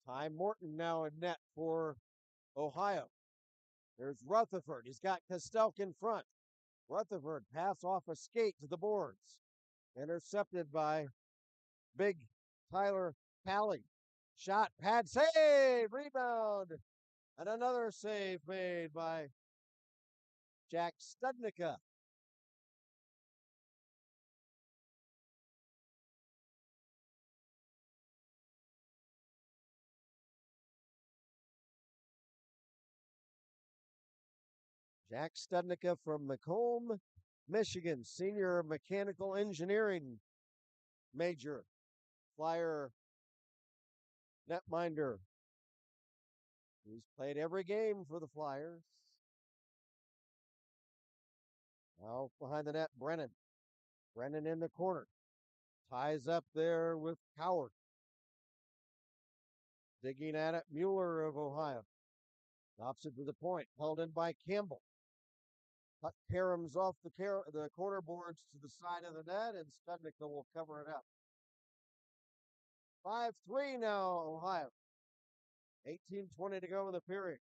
Ty Morton now in net for Ohio. There's Rutherford. He's got Kostelk in front. Rutherford pass off a skate to the boards. Intercepted by big Tyler Pally. Shot, pad, save, rebound. And another save made by Jack Studnicka. Jack Studnicka from Macomb, Michigan, senior mechanical engineering major, Flyer netminder. He's played every game for the Flyers. Now behind the net, Brennan. Brennan in the corner. Ties up there with Coward. Digging at it, Mueller of Ohio. Drops it to the point. Held in by Campbell. Cut caroms off the corner boards to the side of the net, and Studnicka will cover it up. 5-3 now, Ohio. 18:20 to go in the period.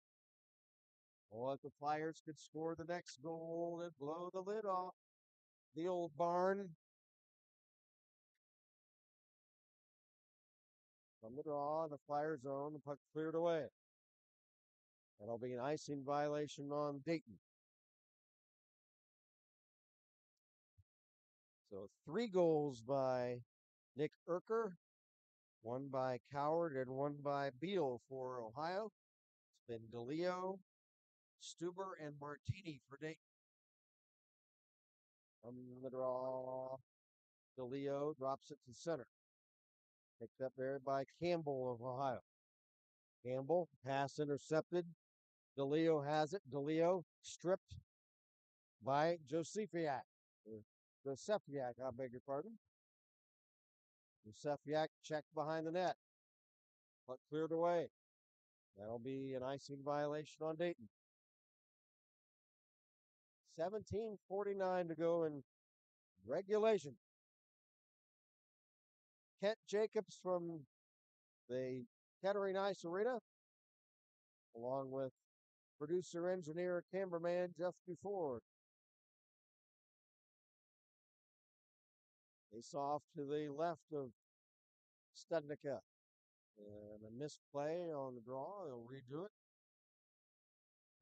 Well, if the Flyers could score the next goal and blow the lid off the old barn. From the draw, the Flyers zone, the puck cleared away. That'll be an icing violation on Dayton. So 3 goals by Nick Urker, 1 by Coward, and 1 by Beal for Ohio. It's been DeLeo, Stuber, and Martini for Dayton. From the draw, DeLeo drops it to center. Picked up there by Campbell of Ohio. Campbell, pass intercepted. DeLeo has it. DeLeo stripped by Josefiak. Josefiak, I beg your pardon. Josefiak checked behind the net. But cleared away. That'll be an icing violation on Dayton. 17:49 to go in regulation. Kent Jacobs from the Kettering Ice Arena, along with producer, engineer, cameraman Jeff Duford. Face off to the left of Studnicka. And a missed play on the draw. They'll redo it.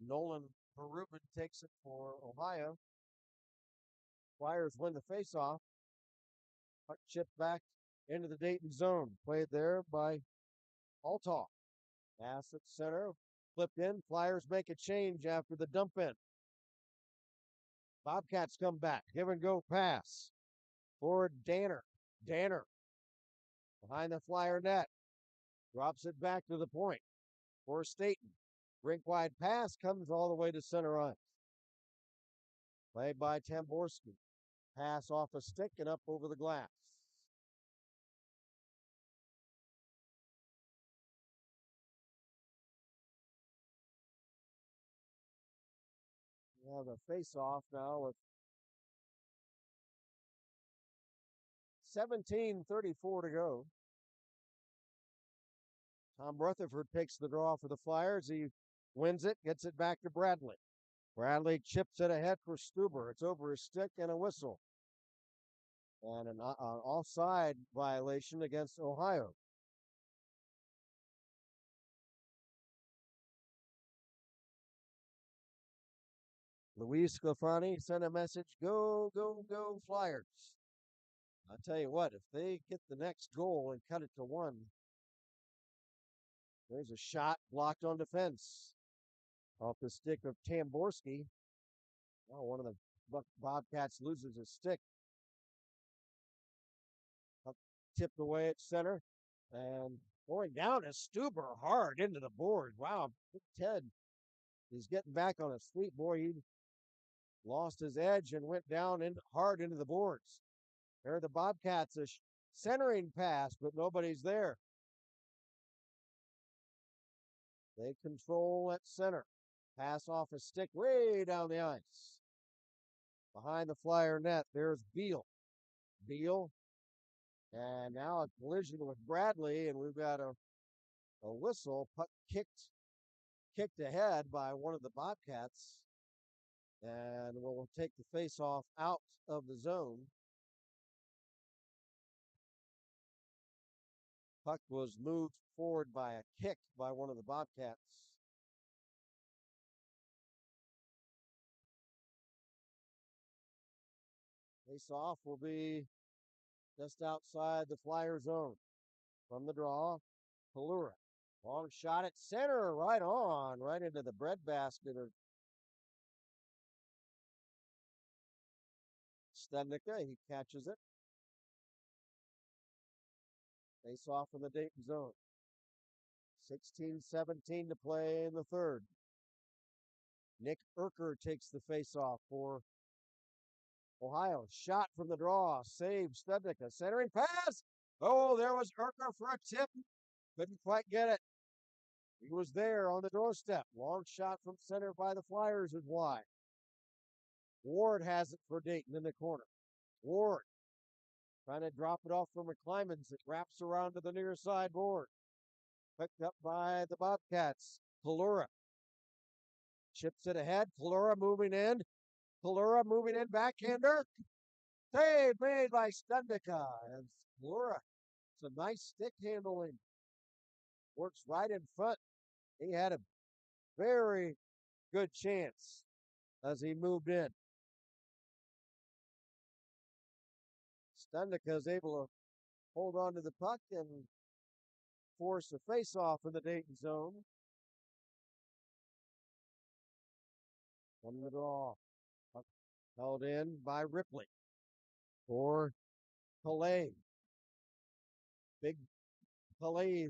Nolan Perubin takes it for Ohio. Flyers win the faceoff. Puck chipped back into the Dayton zone. Played there by Altoff. Pass at center. Flipped in. Flyers make a change after the dump in. Bobcats come back. Give and go pass for Danner. Danner behind the Flyer net. Drops it back to the point for Staten. Rink wide pass comes all the way to center ice. Played by Tamborski. Pass off a stick and up over the glass. We have a face-off now with 17:34 to go. Tom Rutherford takes the draw for the Flyers. He wins it, gets it back to Bradley. Bradley chips it ahead for Stuber. It's over his stick and a whistle. And an offside violation against Ohio. Luis Sclafani sent a message, go, go, go, Flyers. I'll tell you what, if they get the next goal and cut it to 1, There's a shot blocked on defense off the stick of Tamborski. Oh, one of the Bobcats loses his stick. Up, tipped away at center. And going down is Stuber hard into the board. Wow, Ted is getting back on his feet. Boy, he lost his edge and went down hard into the boards. There are the Bobcats, a centering pass, but nobody's there. They control at center. Pass off a stick way down the ice. Behind the Flyer net, there's Beal. Beal. And now a collision with Bradley, and we've got a whistle. Puck kicked ahead by one of the Bobcats. And we'll take the face-off out of the zone. Puck was moved forward by a kick by one of the Bobcats. Face-off will be just outside the Flyer zone. From the draw, Palura. Long shot at center, right on, right into the breadbasket of Stednica. He catches it. Face off in the Dayton zone. 16-17 to play in the third. Nick Urker takes the face-off for Ohio. Shot from the draw. Save Stednica. Centering pass. Oh, there was Urker for a tip. Couldn't quite get it. He was there on the doorstep. Long shot from center by the Flyers is wide. Ward has it for Dayton in the corner. Ward trying to drop it off from McClymans. It wraps around to the near side board. Picked up by the Bobcats. Palura chips it ahead. Palura moving in. Palura moving in. Backhander. Save made by Stendika. And Palura, some nice stick handling. Works right in front. He had a very good chance as he moved in. Stendika is able to hold on to the puck and force a face-off in the Dayton zone. From the draw. Puck held in by Ripley. For Calais. Big Calais.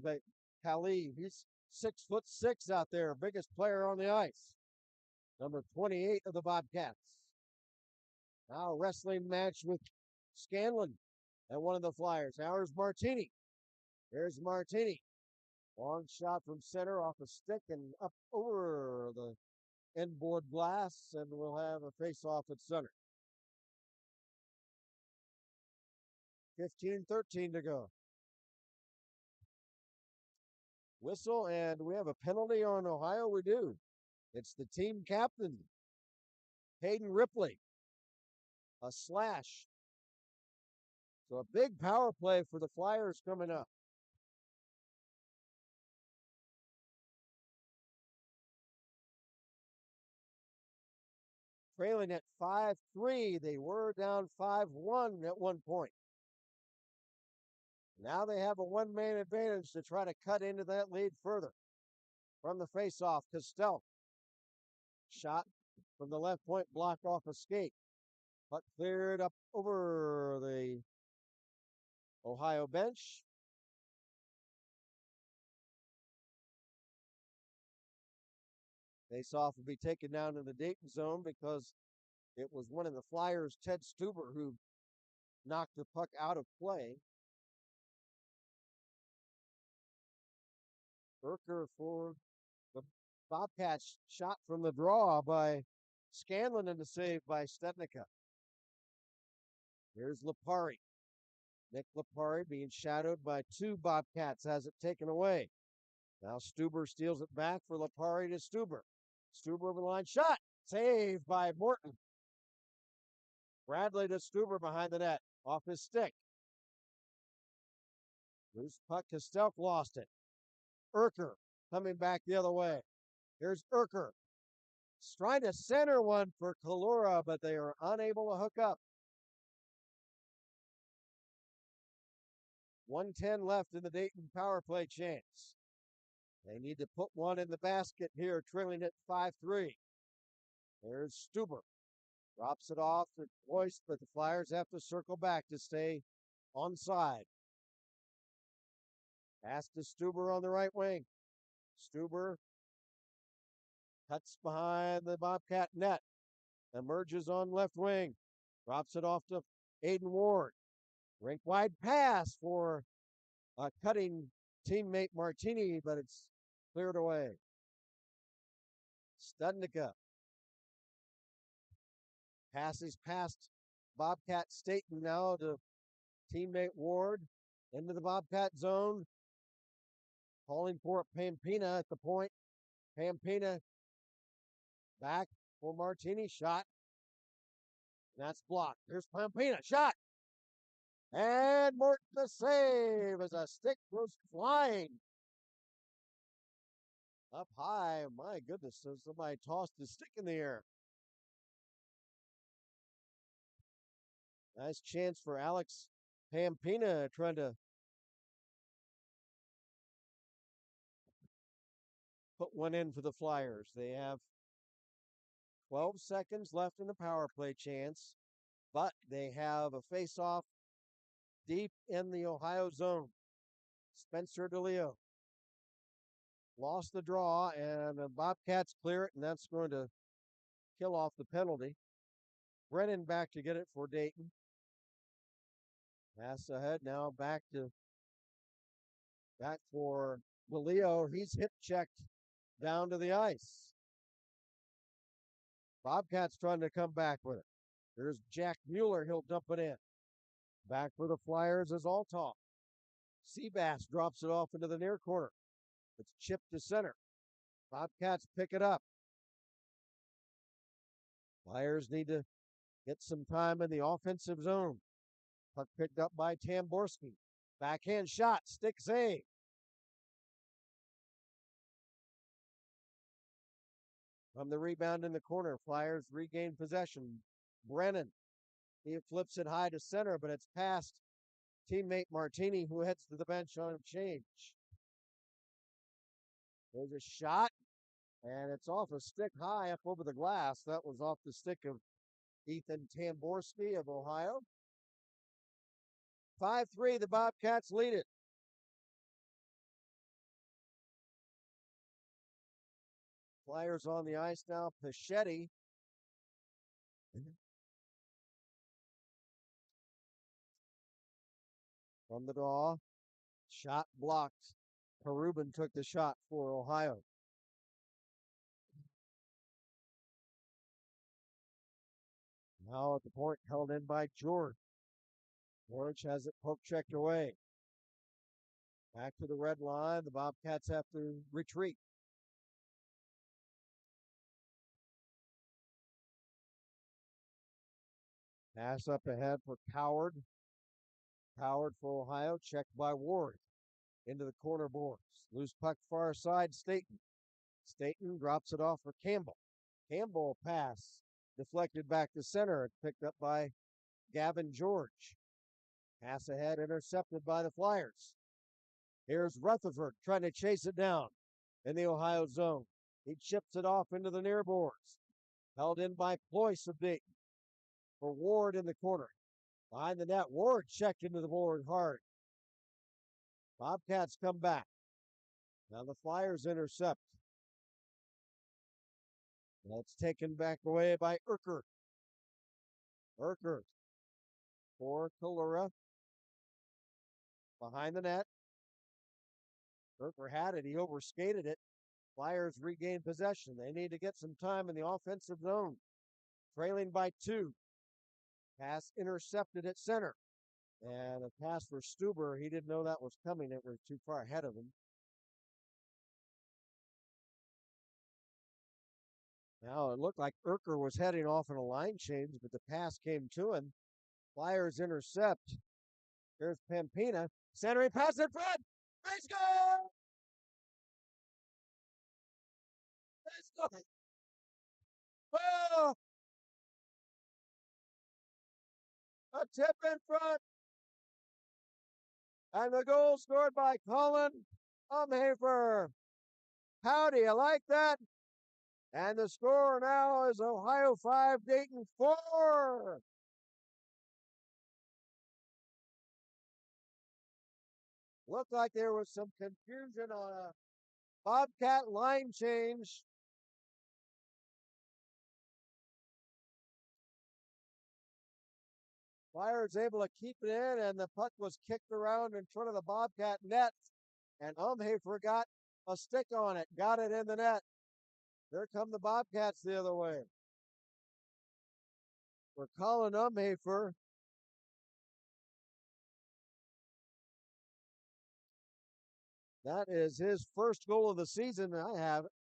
He's 6'6" out there. Biggest player on the ice. Number 28 of the Bobcats. Now a wrestling match with Scanlon and one of the Flyers. Now here's Martini. There's Martini. Long shot from center off a stick and up over the inboard glass, and we'll have a face-off at center. 15-13 to go. Whistle, and we have a penalty on Ohio. We do. It's the team captain, Hayden Ripley. A slash. So a big power play for the Flyers coming up. Trailing at 5-3. They were down 5-1 at one point. Now they have a one-man advantage to try to cut into that lead further. From the faceoff, Castell. Shot from the left point, blocked off a skate. Puck cleared up over the Ohio bench. Faceoff will be taken down in the Dayton zone because it was one of the Flyers, Ted Stuber, who knocked the puck out of play. Urker for the Bobcats, shot from the draw by Scanlon and the save by Stednica. Here's Lipari. Nick Lipari being shadowed by two Bobcats, has it taken away. Now Stuber steals it back for Lipari to Stuber. Stuber over the line, shot, saved by Morton. Bradley to Stuber behind the net, off his stick. Loose puck, Castell lost it. Urker coming back the other way. Here's Urker. He's trying to center one for Kalura, but they are unable to hook up. 1:10 left in the Dayton power play chance. They need to put one in the basket here, trailing at 5-3. There's Stuber. Drops it off to Boyce, but the Flyers have to circle back to stay onside. Pass to Stuber on the right wing. Stuber cuts behind the Bobcat net. Emerges on left wing. Drops it off to Aiden Ward. Rink wide pass for a cutting teammate Martini, but it's cleared away. Studnicka passes past Bobcat Staten now to teammate Ward into the Bobcat zone. Calling for it, Pampina at the point. Pampina back for Martini. Shot. That's blocked. Here's Pampina. Shot. And Morton the save as a stick goes flying. Up high. My goodness, so somebody tossed his stick in the air. Nice chance for Alex Pampina trying to put one in for the Flyers. They have 12 seconds left in the power play chance, but they have a face-off deep in the Ohio zone. Spencer DeLeo lost the draw, and the Bobcats clear it, and that's going to kill off the penalty. Brennan back to get it for Dayton. Pass ahead now back for DeLeo. He's hip checked down to the ice. Bobcats trying to come back with it. There's Jack Mueller. He'll dump it in. Back for the Flyers is Althoff. Seabass drops it off into the near corner. It's chipped to center. Bobcats pick it up. Flyers need to get some time in the offensive zone. Puck picked up by Tamborski. Backhand shot. Stick save. From the rebound in the corner, Flyers regain possession. Brennan. He flips it high to center, but it's past teammate Martini, who heads to the bench on a change. There's a shot, and it's off a stick high up over the glass. That was off the stick of Ethan Tamborski of Ohio. 5-3, the Bobcats lead it. Flyers on the ice now. Pichetti. From the draw. Shot blocked. Perubin took the shot for Ohio. Now at the point, held in by George. George has it poke checked away. Back to the red line. The Bobcats have to retreat. Pass up ahead for Coward. Coward for Ohio. Checked by Ward. Into the corner boards. Loose puck far side. Staten. Staten drops it off for Campbell. Campbell pass. Deflected back to center. It's picked up by Gavin George. Pass ahead. Intercepted by the Flyers. Here's Rutherford trying to chase it down in the Ohio zone. He chips it off into the near boards. Held in by Ployce of Dayton. For Ward in the corner. Behind the net, Ward checked into the board hard. Bobcats come back. Now the Flyers intercept. That's taken back away by Urquhart. Urquhart for Kalura. Behind the net. Urquhart had it. He overskated it. Flyers regain possession. They need to get some time in the offensive zone. Trailing by 2. Pass intercepted at center. And a pass for Stuber. He didn't know that was coming. It was too far ahead of him. Now it looked like Urquhart was heading off in a line change, but the pass came to him. Flyers intercept. Here's Pampina. Centering pass in front. Let's go! Let's go! Oh! A tip in front. And the goal scored by Colin Umhafer. Howdy, I like that. And the score now is Ohio 5, Dayton 4. Looked like there was some confusion on a Bobcat line change. Flyers able to keep it in, and the puck was kicked around in front of the Bobcat net. And Umhafer got a stick on it, got it in the net. There come the Bobcats the other way. For Colin Umhafer, that is his first goal of the season. I have it.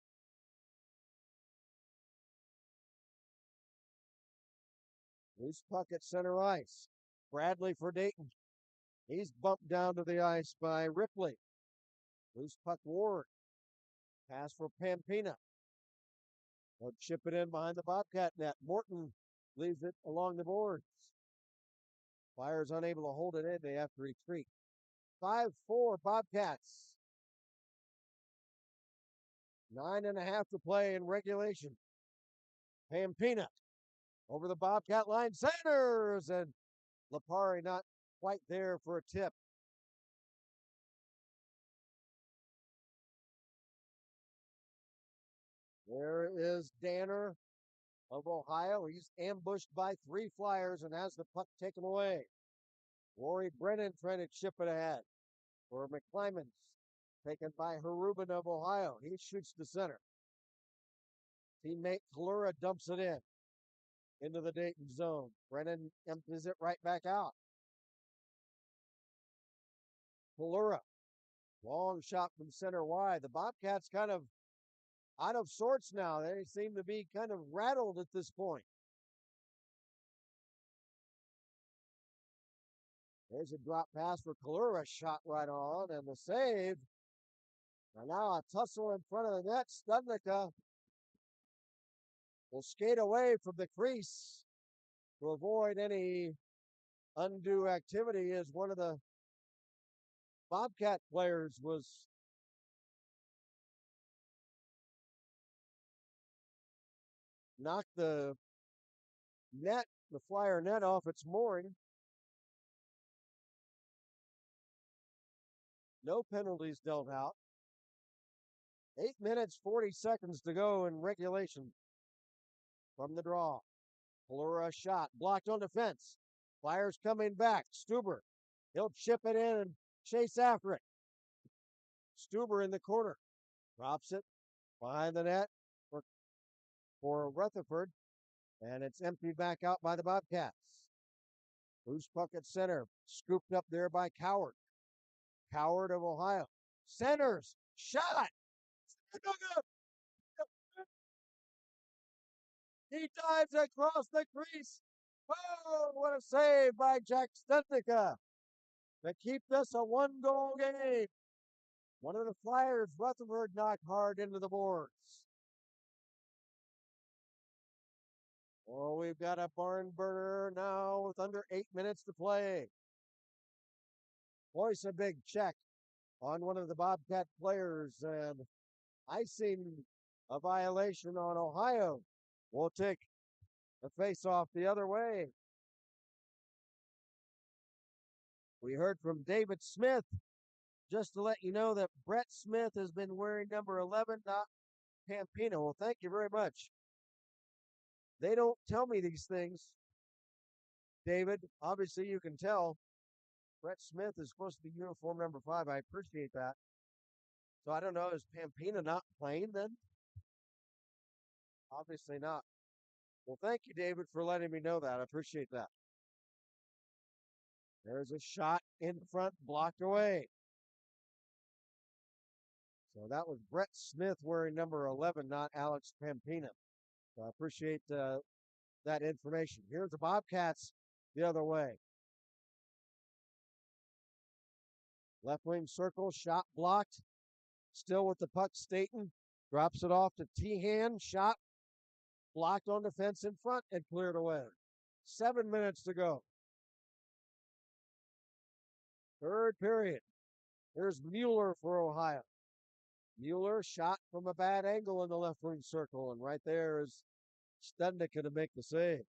Loose puck at center ice. Bradley for Dayton. He's bumped down to the ice by Ripley. Loose puck Ward. Pass for Pampina. They'll chip it in behind the Bobcat net. Morton leaves it along the boards. Flyers unable to hold it in. They have to retreat. 5-4 Bobcats. 9.5 to play in regulation. Pampina over the Bobcat line. Centers! And Lipari not quite there for a tip. There is Danner of Ohio. He's ambushed by 3 Flyers and has the puck taken away. Rory Brennan trying to chip it ahead for McClymans. Taken by Harubin of Ohio. He shoots the center. Teammate Kalura dumps it in into the Dayton zone. Brennan empties it right back out. Kalura, long shot from center wide. The Bobcats kind of out of sorts now. They seem to be kind of rattled at this point. There's a drop pass for Kalura, shot right on, and the save. And now a tussle in front of the net. Studnicka will skate away from the crease to avoid any undue activity as one of the Bobcat players was knocked the net, the Flyer net off its mooring. No penalties dealt out. 8 minutes, 40 seconds to go in regulation from the draw. Kalura shot, blocked on defense. Flyers coming back. Stuber, he'll chip it in and chase after it. Stuber in the corner, drops it behind the net for Rutherford, and it's emptied back out by the Bobcats. Loose puck at center, scooped up there by Coward. Coward of Ohio. Centers, shot! He dives across the crease. Oh, what a save by Jack Studnicka to keep this a 1-goal game. One of the Flyers, Rutherford, knocked hard into the boards. Oh, we've got a barn burner now with under 8 minutes to play. Voice a big check on one of the Bobcat players, and icing a violation on Ohio. We'll take the face-off the other way. We heard from David Smith, just to let you know that Brett Smith has been wearing number 11, not Pampino. Well, thank you very much. They don't tell me these things. David, obviously you can tell. Brett Smith is supposed to be uniform number 5. I appreciate that. So I don't know, is Pampina not playing then? Obviously not. Well, thank you, David, for letting me know that. I appreciate that. There's a shot in front, blocked away. So that was Brett Smith wearing number 11, not Alex Pampina. So I appreciate that information. Here's the Bobcats the other way. Left wing circle, shot blocked. Still with the puck, Staten drops it off to Tehan. Shot blocked on defense in front and cleared away. 7 minutes to go. Third period. Here's Mueller for Ohio. Mueller shot from a bad angle in the left wing circle, and right there is Studnicka to make the save.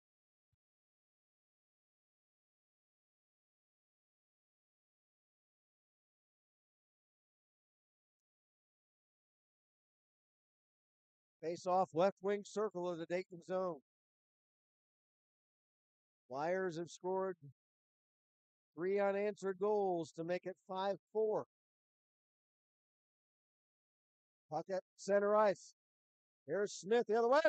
Face off left wing circle of the Dayton zone. Flyers have scored 3 unanswered goals to make it 5-4. Puck at center ice. Here's Smith the other way.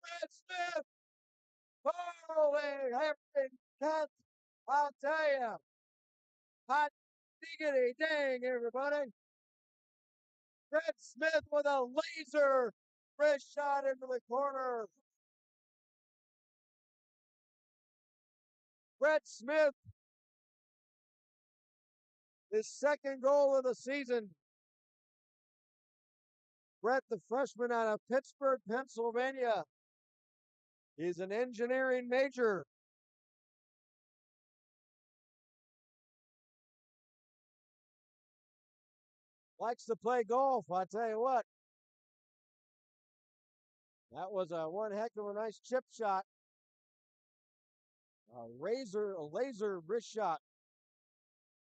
Brad Smith! Holy everything cut! I'll tell you. Hot diggity dang, everybody. Brad Smith with a laser wrist shot into the corner. Brett Smith, his second goal of the season. Brett, the freshman out of Pittsburgh, Pennsylvania. He's an engineering major. Likes to play golf, I tell you what. That was one heck of a nice chip shot. A laser wrist shot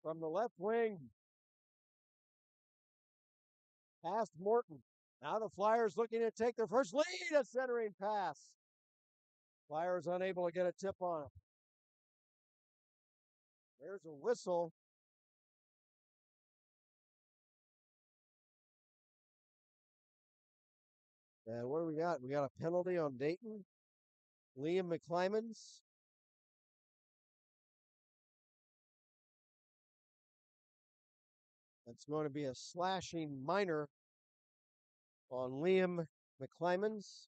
from the left wing. Past Morton. Now the Flyers looking to take their first lead. A centering pass. Flyers unable to get a tip on him. There's a whistle. And what do we got? We got a penalty on Dayton. Liam McClymans. That's going to be a slashing minor on Liam McClymans.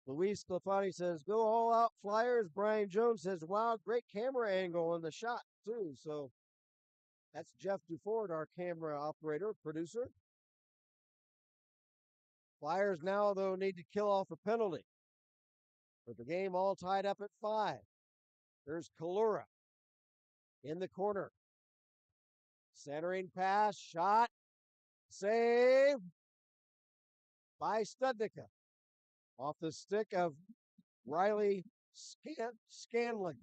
Luis Sclafani says, go all out Flyers. Brian Jones says, wow, great camera angle on the shot, too. So that's Jeff Duford, our camera operator, producer. Flyers now, though, need to kill off a penalty. With the game all tied up at 5. There's Kalura in the corner. Centering pass, shot, save by Studnicka. Off the stick of Riley Scanlon.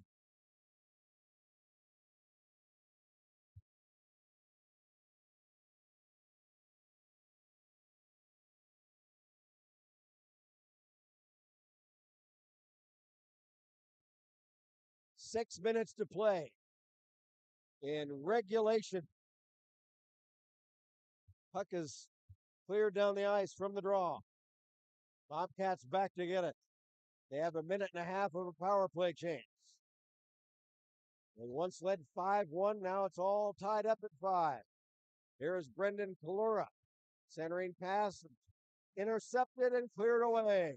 Six minutes to play in regulation. Puck is cleared down the ice from the draw. Bobcats back to get it. They have a minute and a half of a power play chance. They once led 5-1. Now it's all tied up at 5. Here is Brendan Kalura. Centering pass, intercepted and cleared away.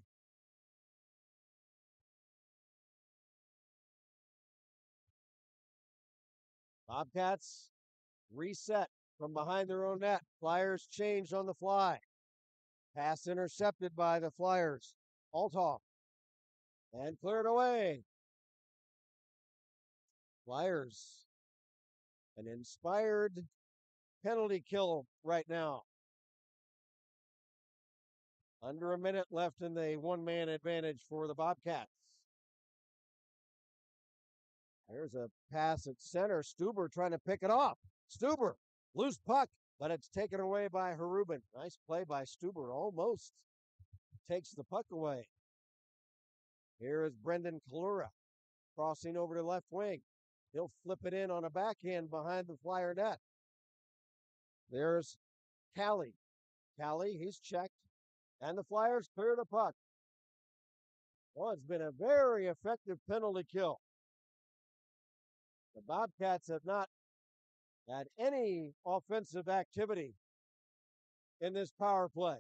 Bobcats reset from behind their own net. Flyers changed on the fly. Pass intercepted by the Flyers. Althoff. And cleared away. Flyers. An inspired penalty kill right now. Under a minute left in the one-man advantage for the Bobcats. There's a pass at center. Stuber trying to pick it off. Stuber, loose puck, but it's taken away by Harubin. Nice play by Stuber. Almost takes the puck away. Here is Brendan Kalura crossing over to left wing. He'll flip it in on a backhand behind the Flyer net. There's Callie. Callie, he's checked. And the Flyers clear the puck. Well, it's been a very effective penalty kill. The Bobcats have not had any offensive activity in this power play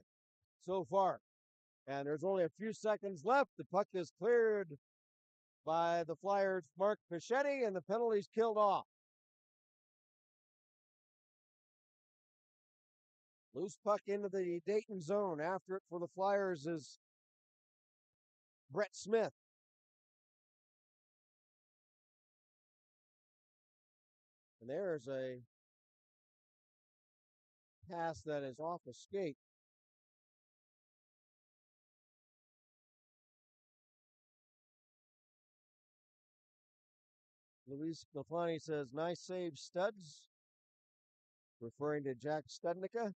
so far. And there's only a few seconds left. The puck is cleared by the Flyers' Mark Pichetti, and the penalty's killed off. Loose puck into the Dayton zone. After it for the Flyers is Brett Smith. And there's a pass that is off a skate. Luis Sclafani says, nice save, Studs, referring to Jack Studnicka.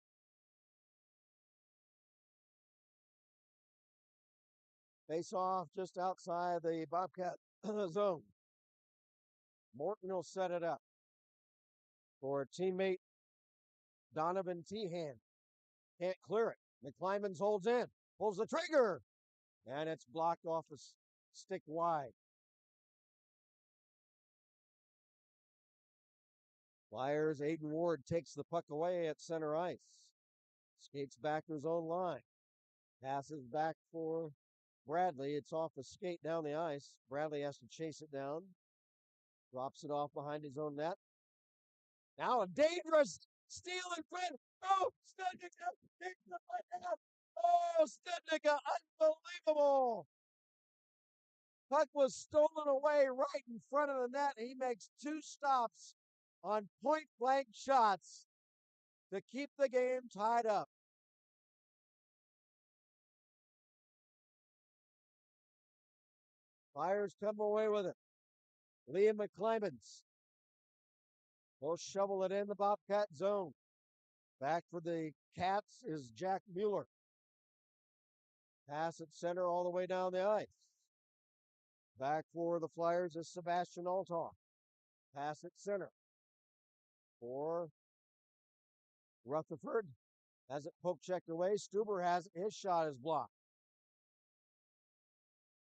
Face off just outside the Bobcat zone. Morton will set it up for teammate Donovan Tehan. Can't clear it. McClymans holds in, pulls the trigger, and it's blocked off the stick wide. Flyers, Aiden Ward takes the puck away at center ice. Skates back to his own line. Passes back for Bradley. It's off a skate down the ice. Bradley has to chase it down. Drops it off behind his own net. Now a dangerous steal in front. Oh, Studnicka takes the puck out. Oh, Studnicka, unbelievable. Puck was stolen away right in front of the net. He makes two stops on point blank shots to keep the game tied up. Flyers come away with it. Liam McClymans will shovel it in the Bobcat zone. Back for the Cats is Jack Mueller. Pass at center all the way down the ice. Back for the Flyers is Sebastian Althoff. Pass at center for Rutherford. Has it poke checked away. Stuber has it. His shot is blocked.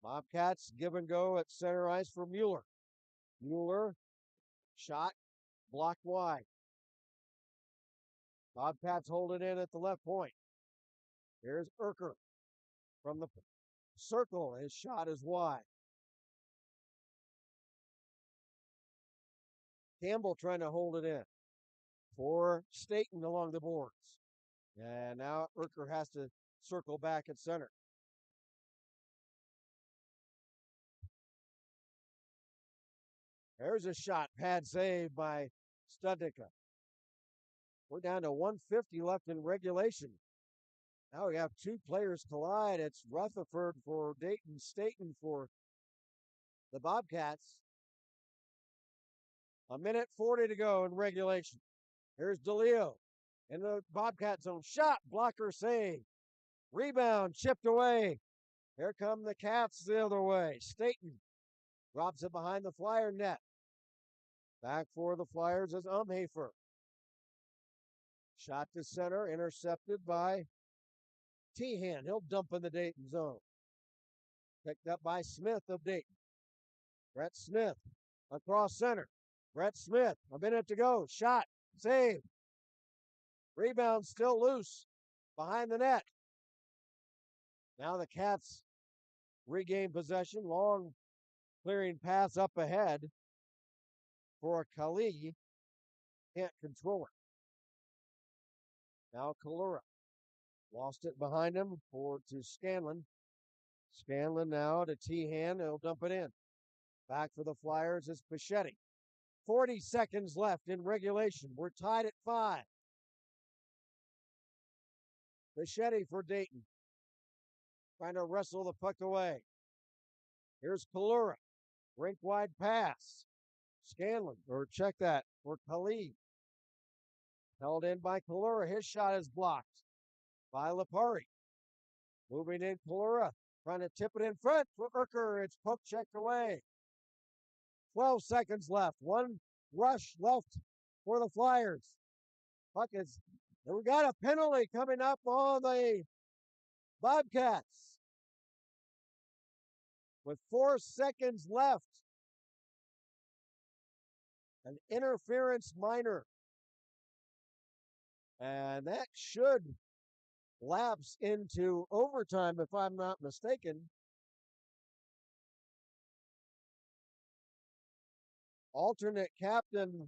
Bobcats give and go at center ice for Mueller. Mueller, shot, blocked wide. Bobcats hold it in at the left point. Here's Urker from the circle. His shot is wide. Campbell trying to hold it in for Staten along the boards. And now Urker has to circle back at center. There's a shot, pad save by Studnicka. We're down to 150 left in regulation. Now we have two players collide. It's Rutherford for Dayton, Staten for the Bobcats. 1:40 to go in regulation. Here's DeLeo in the Bobcat zone. Shot, blocker save. Rebound, chipped away. Here come the Cats the other way. Staten drops it behind the Flyer net. Back for the Flyers is Umhafer. Shot to center, intercepted by Tehan. He'll dump in the Dayton zone. Picked up by Smith of Dayton. Brett Smith across center. Brett Smith, a minute to go. Shot, save. Rebound still loose behind the net. Now the Cats regain possession. Long clearing pass up ahead for Kali. Can't control it. Now Kalura. Lost it behind him to Scanlon. Scanlon now to Tehan. He'll dump it in. Back for the Flyers is Pichetti. 40 seconds left in regulation. We're tied at 5. Pichetti for Dayton. Trying to wrestle the puck away. Here's Kalura. Rink wide pass. Scanlon, or check that, for Khalid. Held in by Kalura. His shot is blocked by Lipari. Moving in Kalura. Trying to tip it in front for Urker. It's poke checked away. 12 seconds left. One rush left for the Flyers. Puck is, we got a penalty coming up on the Bobcats. With 4 seconds left. An interference minor. And that should lapse into overtime if I'm not mistaken. Alternate captain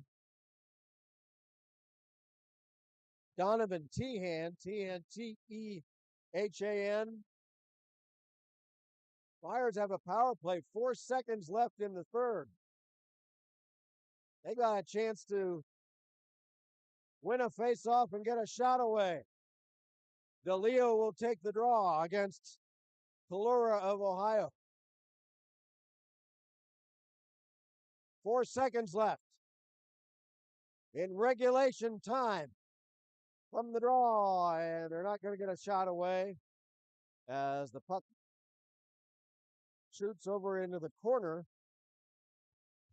Donovan Tehan, T-N-T-E-H-A-N. Flyers have a power play, 4 seconds left in the third. They got a chance to win a face-off and get a shot away. DeLeo will take the draw against Calora of Ohio. 4 seconds left in regulation time from the draw, and they're not going to get a shot away as the puck shoots over into the corner.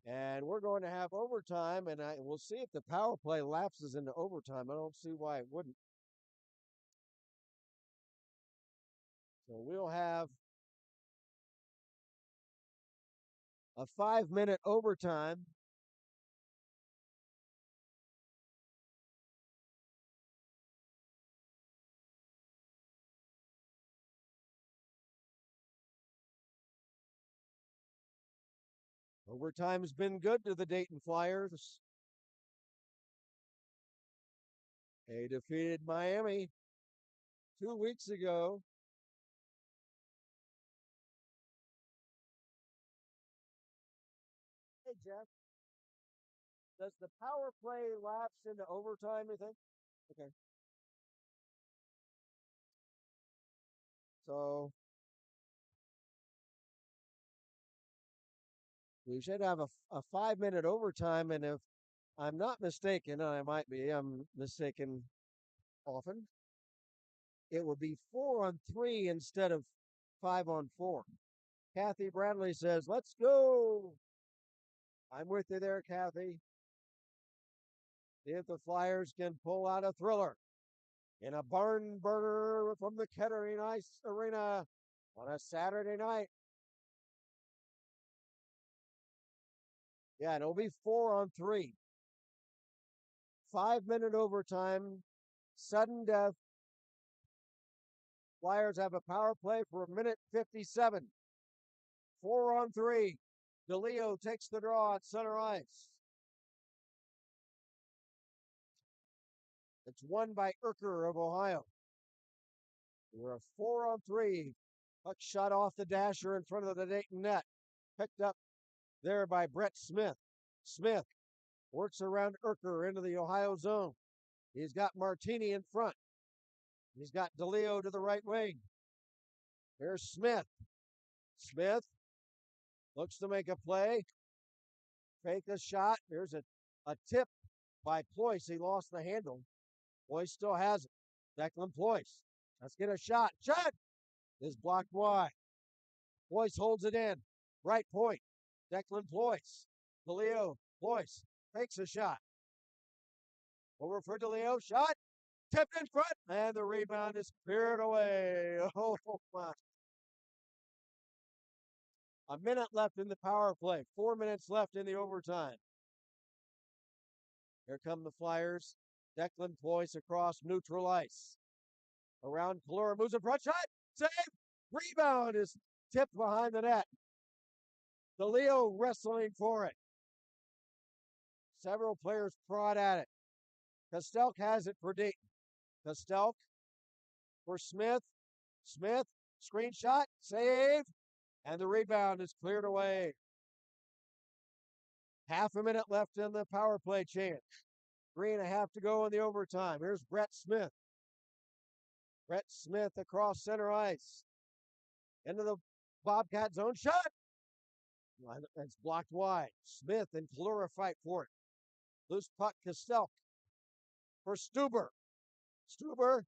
And we're going to have overtime, and we'll see if the power play lapses into overtime. I don't see why it wouldn't. So we'll have a 5-minute overtime. Overtime's been good to the Dayton Flyers. They defeated Miami 2 weeks ago. Hey, Jeff, does the power play lapse into overtime, you think? Okay. So we should have a 5-minute overtime, and if I'm not mistaken, I might be, I'm mistaken often, it would be 4-on-3 instead of 5-on-4. Kathy Bradley says, let's go. I'm with you there, Kathy. See if the Flyers can pull out a thriller in a barn burner from the Kettering Ice Arena on a Saturday night. Yeah, and it'll be 4-on-3. 5-minute overtime, sudden death. Flyers have a power play for 1:57. 4-on-3. DeLeo takes the draw at center ice. It's won by Urker of Ohio. We're a 4-on-3. Puck shot off the dasher in front of the Dayton net. Picked up there by Brett Smith. Smith works around Urker into the Ohio zone. He's got Martini in front. He's got DeLeo to the right wing. Here's Smith. Smith looks to make a play. Fake a shot. There's a tip by Ployce. He lost the handle. Ployce still has it. Declan Ployce. Let's get a shot. Shot is blocked wide. Ployce holds it in. Right point. Declan Ployce. DeLeo Ployce takes a shot. Over for DeLeo. Shot. Tipped in front. And the rebound is cleared away. Oh, my. A minute left in the power play. 4 minutes left in the overtime. Here come the Flyers. Declan Ployce across neutral ice. Around Calora, moves in front, shot, save, rebound is tipped behind the net. DeLeo wrestling for it. Several players prod at it. Kostelk has it for Dayton. Kostelk for Smith. Smith, screenshot, save, and the rebound is cleared away. Half a minute left in the power play chance. 3.5 to go in the overtime. Here's Brett Smith. Brett Smith across center ice. Into the Bobcat zone. Shot! That's blocked wide. Smith and Calora fight for it. Loose puck, Kostelk for Stuber. Stuber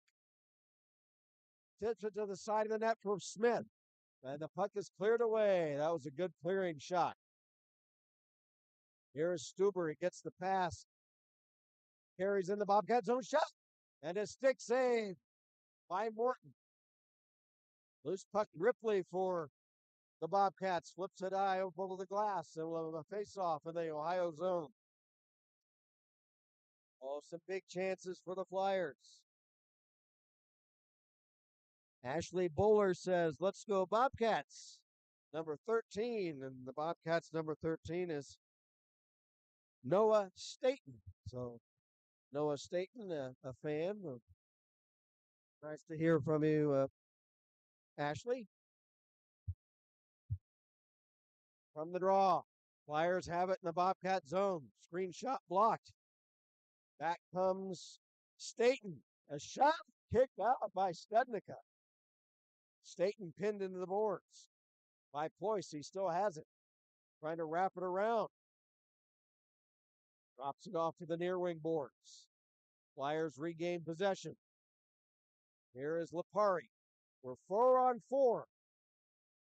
tips it to the side of the net for Smith. And the puck is cleared away. That was a good clearing shot. Here is Stuber. He gets the pass. Carries in the Bobcat zone. Shot! And a stick save by Morton. Loose puck, Ripley for the Bobcats. Flips it high over the glass. And we'll have a face-off in the Ohio zone. Oh, some big chances for the Flyers. Ashley Bowler says, let's go Bobcats. Number 13. And the Bobcats number 13 is Noah Staten. So Noah Staten, a fan. Nice to hear from you, Ashley. From the draw. Flyers have it in the Bobcat zone. Screenshot blocked. Back comes Staten. A shot kicked out by Studnicka. Staten pinned into the boards by Ployce. He still has it. Trying to wrap it around. Drops it off to the near wing boards. Flyers regain possession. Here is Lipari. We're 4-on-4.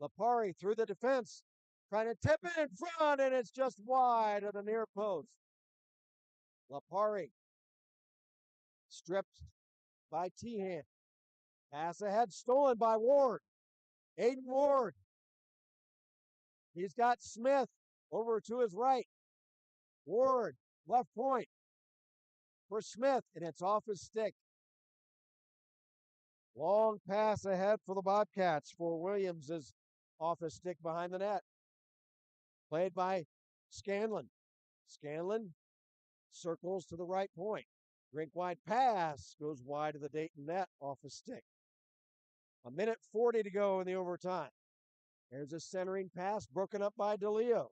Lipari through the defense. Trying to tip it in front, and it's just wide of the near post. Lipari stripped by Tehan. Pass ahead, stolen by Ward. Aiden Ward. He's got Smith over to his right. Ward, left point for Smith, and it's off his stick. Long pass ahead for the Bobcats for Williams is off his stick behind the net. Played by Scanlon. Scanlon circles to the right point. Rink wide pass goes wide of the Dayton net off his stick. 1:40 to go in the overtime. There's a centering pass broken up by DeLeo.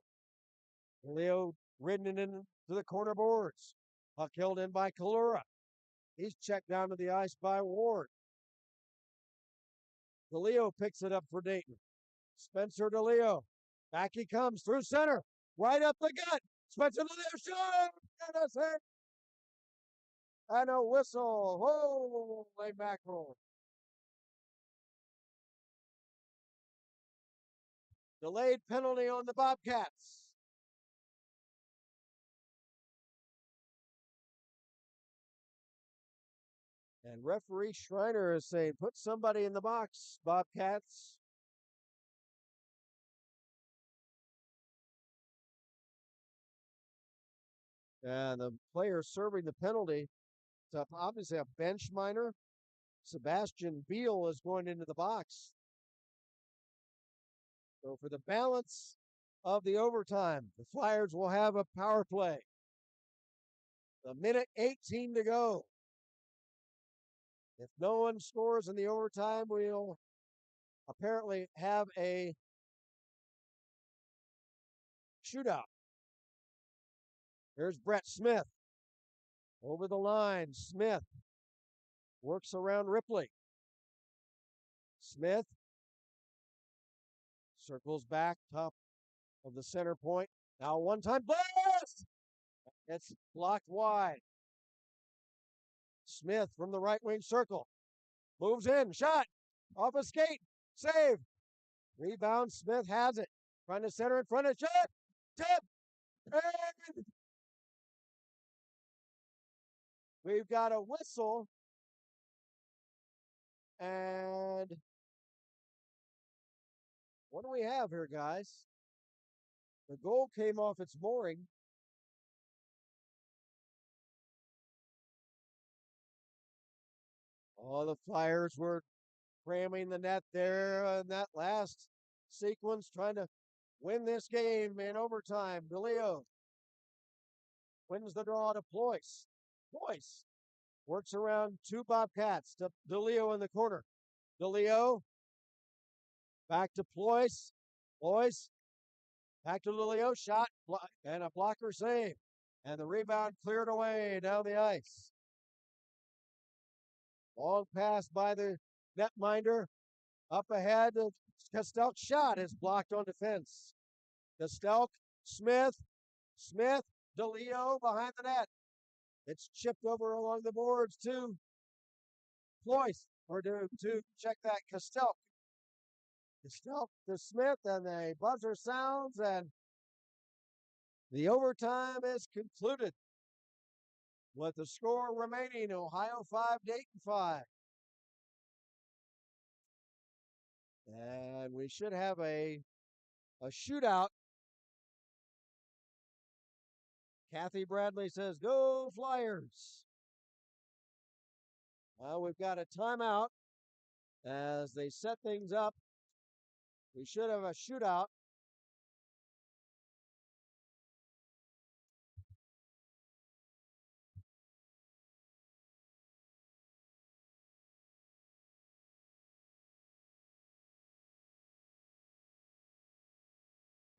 DeLeo ridden into the corner boards. Puck held in by Kalura. He's checked down to the ice by Ward. DeLeo picks it up for Dayton. Spencer DeLeo. Back he comes through center. Right up the gut. Spencer DeLeo shot. And that's it. And a whistle. Holy mackerel. Delayed penalty on the Bobcats. And referee Schreiner is saying, put somebody in the box, Bobcats. And the player serving the penalty, it's obviously a bench minor. Sebastian Beal is going into the box. So for the balance of the overtime, the Flyers will have a power play. 1:18 to go. If no one scores in the overtime, we'll apparently have a shootout. There's Brett Smith. Over the line, Smith works around Ripley. Smith circles back, top of the center point. Now one-time blast! It's blocked wide. Smith from the right wing circle. Moves in, shot, off a skate, save. Rebound, Smith has it. Trying to center in front of shot, tip, and we've got a whistle. And what do we have here, guys? The goal came off its mooring. All the Flyers were cramming the net there in that last sequence, trying to win this game in overtime. DeLeo wins the draw to Ployce. Ployce works around two Bobcats to DeLeo in the corner. DeLeo back to Ployce. Ployce back to DeLeo. Shot and a blocker save. And the rebound cleared away down the ice. Long pass by the netminder. Up ahead, Kostelk's shot is blocked on defense. Kostelk, Smith, DeLeo behind the net. It's chipped over along the boards to Ployce, or to check that, Kostelk. Kostelk to Smith, and the buzzer sounds, and the overtime is concluded. With the score remaining, Ohio 5, Dayton 5. And we should have a shootout. Kathy Bradley says, go Flyers. Well, we've got a timeout as they set things up. We should have a shootout.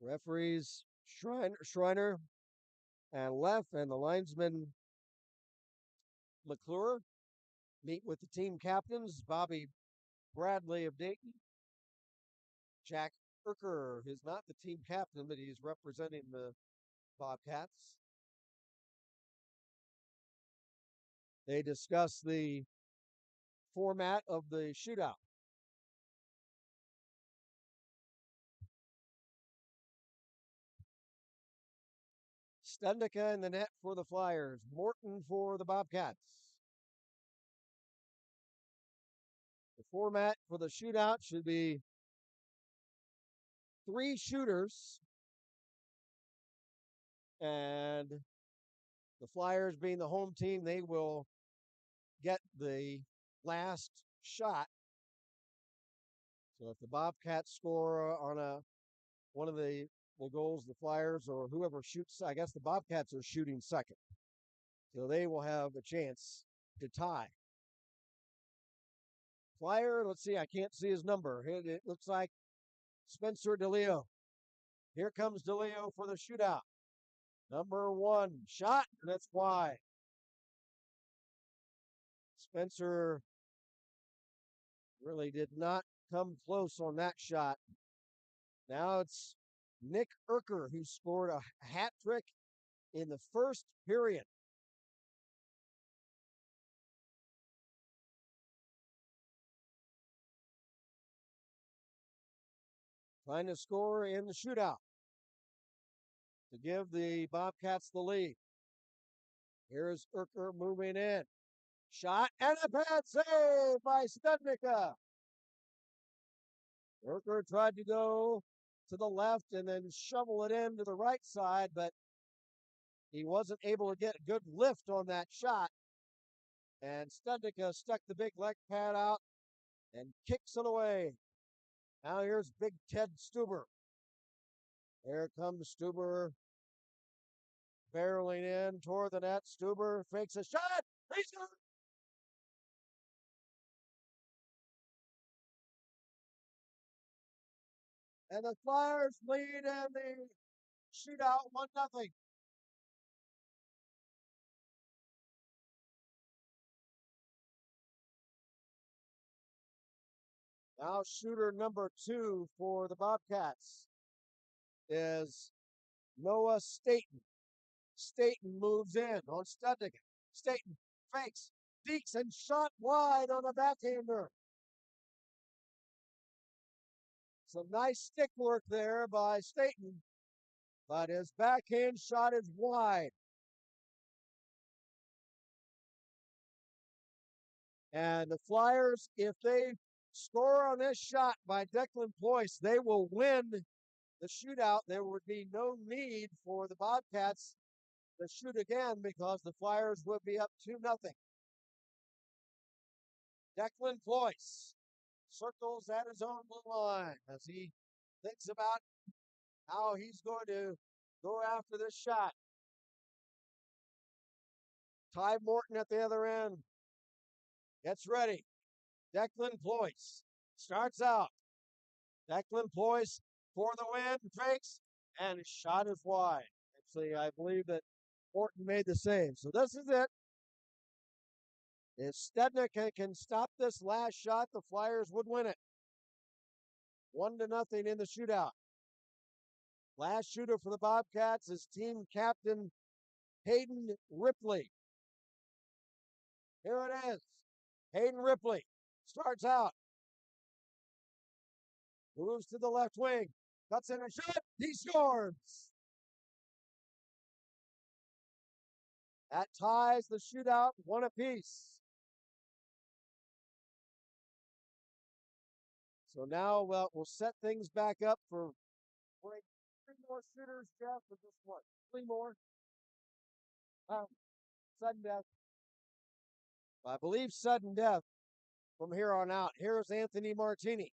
Referees Schreiner and Leff and the linesman McClure meet with the team captains, Bobby Bradley of Dayton, Jack Erker is not the team captain, but he's representing the Bobcats. They discuss the format of the shootout. Stundika in the net for the Flyers, Morton for the Bobcats. The format for the shootout should be 3 shooters, and the Flyers being the home team, they will get the last shot. So if the Bobcats score on one of the goals, the Flyers or whoever shoots, I guess the Bobcats are shooting second. So they will have a chance to tie. Flyer, let's see, I can't see his number. It looks like Spencer DeLeo. Here comes DeLeo for the shootout. Number 1, shot, and that's wide. Spencer really did not come close on that shot. Now it's Nick Erker who scored a hat trick in the first period. Trying to score in the shootout to give the Bobcats the lead. Here's Erker moving in. Shot and a bad save by Studnicka. Erker tried to go to the left and then shovel it in to the right side, but he wasn't able to get a good lift on that shot. And Studnicka stuck the big leg pad out and kicks it away. Now here's Big Ted Stuber. There comes Stuber barreling in toward the net. Stuber fakes a shot. He's got it. And the Flyers lead in the shootout 1-0. Now shooter number 2 for the Bobcats is Noah Staten. Staten moves in on Studnicka. Staten fakes, peeks, and shot wide on a backhander. Some nice stick work there by Staten, but his backhand shot is wide. And the Flyers, if they score on this shot by Declan Ployce, they will win the shootout. There would be no need for the Bobcats to shoot again because the Flyers would be up 2-0. Declan Ployce circles at his own blue line as he thinks about how he's going to go after this shot. Ty Morton at the other end gets ready. Declan Ployce starts out. Declan Ployce for the win, fakes, and his shot is wide. Actually, I believe that Morton made the save. So this is it. If Stednick can stop this last shot, the Flyers would win it. 1-0 in the shootout. Last shooter for the Bobcats is team captain Hayden Ripley. Here it is. Hayden Ripley starts out. Moves to the left wing. Cuts in a shot. He scores. That ties the shootout 1 apiece. So now we'll set things back up for 3 more shooters, Jeff, or just what? 3 more? Sudden death. I believe sudden death from here on out. Here's Anthony Martini.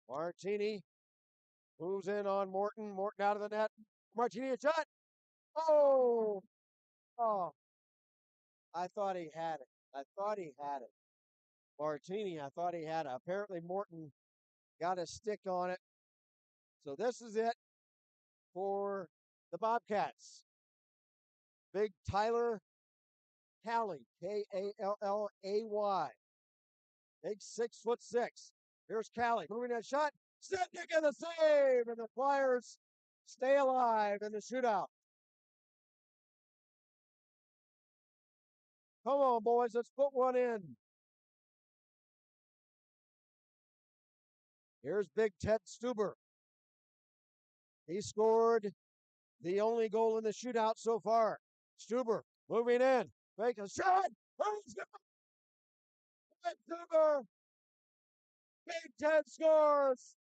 Martini moves in on Morton. Morton out of the net. Martini a shot. Oh! Oh. I thought he had it. Martini, I thought he had it. Apparently Morton got a stick on it. So this is it. for the Bobcats. Big Tyler Calley, Kallay. Big 6'6". Here's Calley moving that shot. Stepnick in the save, and the Flyers stay alive in the shootout. Come on, boys, let's put one in. Here's Big Ted Stuber. He scored the only goal in the shootout so far. Stuber moving in. Make a shot. Stuber. Big Ted scores.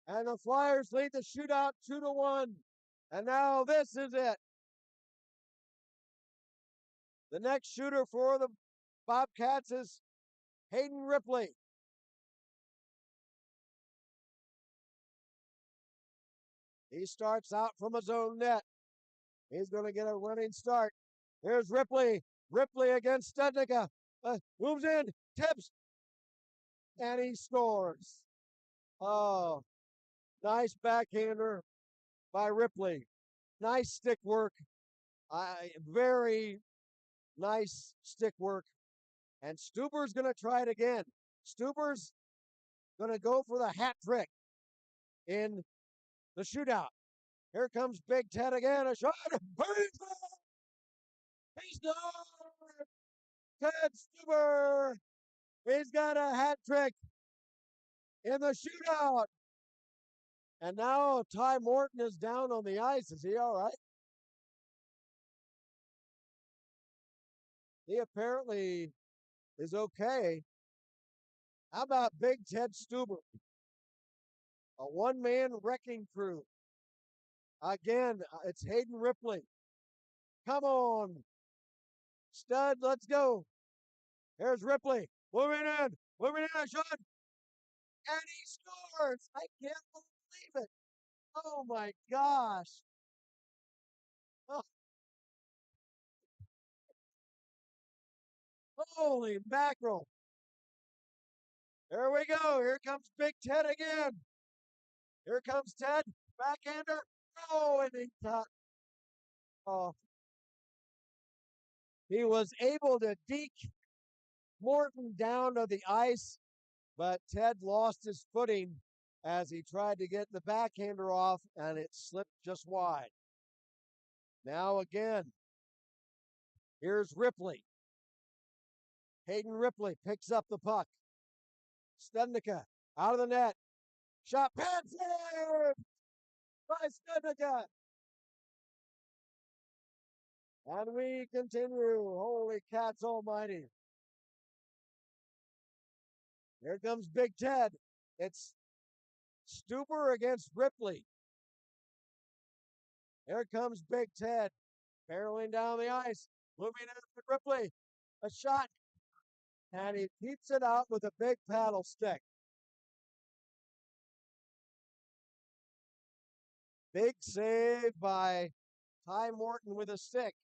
And the Flyers lead the shootout 2-1. And now this is it. The next shooter for the Bobcats is Hayden Ripley. He starts out from his own net. He's going to get a running start. Here's Ripley. Ripley against Studnicka. Moves in, tips, and he scores. Oh, nice backhander by Ripley. Nice stick work. Very nice stick work. And Stuber's going to try it again. Stuber's going to go for the hat trick in the shootout. Here comes Big Ted again. A shot. He's done. Ted Stuber. He's got a hat trick in the shootout. And now Ty Morton is down on the ice. Is he all right? He apparently is okay. How about Big Ted Stuber? A one-man wrecking crew. Again, it's Hayden Ripley. Come on. Stud, let's go. Here's Ripley. Moving in. Moving in. A shot. And he scores. I can't believe it. Oh, my gosh. Oh, holy mackerel. There we go. Here comes Big Ted again. Here comes Ted. Backhander. Oh, and he got. Oh. He was able to deke Morton down to the ice, but Ted lost his footing as he tried to get the backhander off, and it slipped just wide. Now again, here's Ripley. Hayden Ripley picks up the puck. Studnicka out of the net. Shot pad save by Studnicka. And we continue. Holy cats almighty. Here comes Big Ted. It's Stuber against Ripley. Here comes Big Ted, barreling down the ice, moving in with Ripley. A shot, and he keeps it out with a big paddle stick. Big save by Ty Morton with a stick.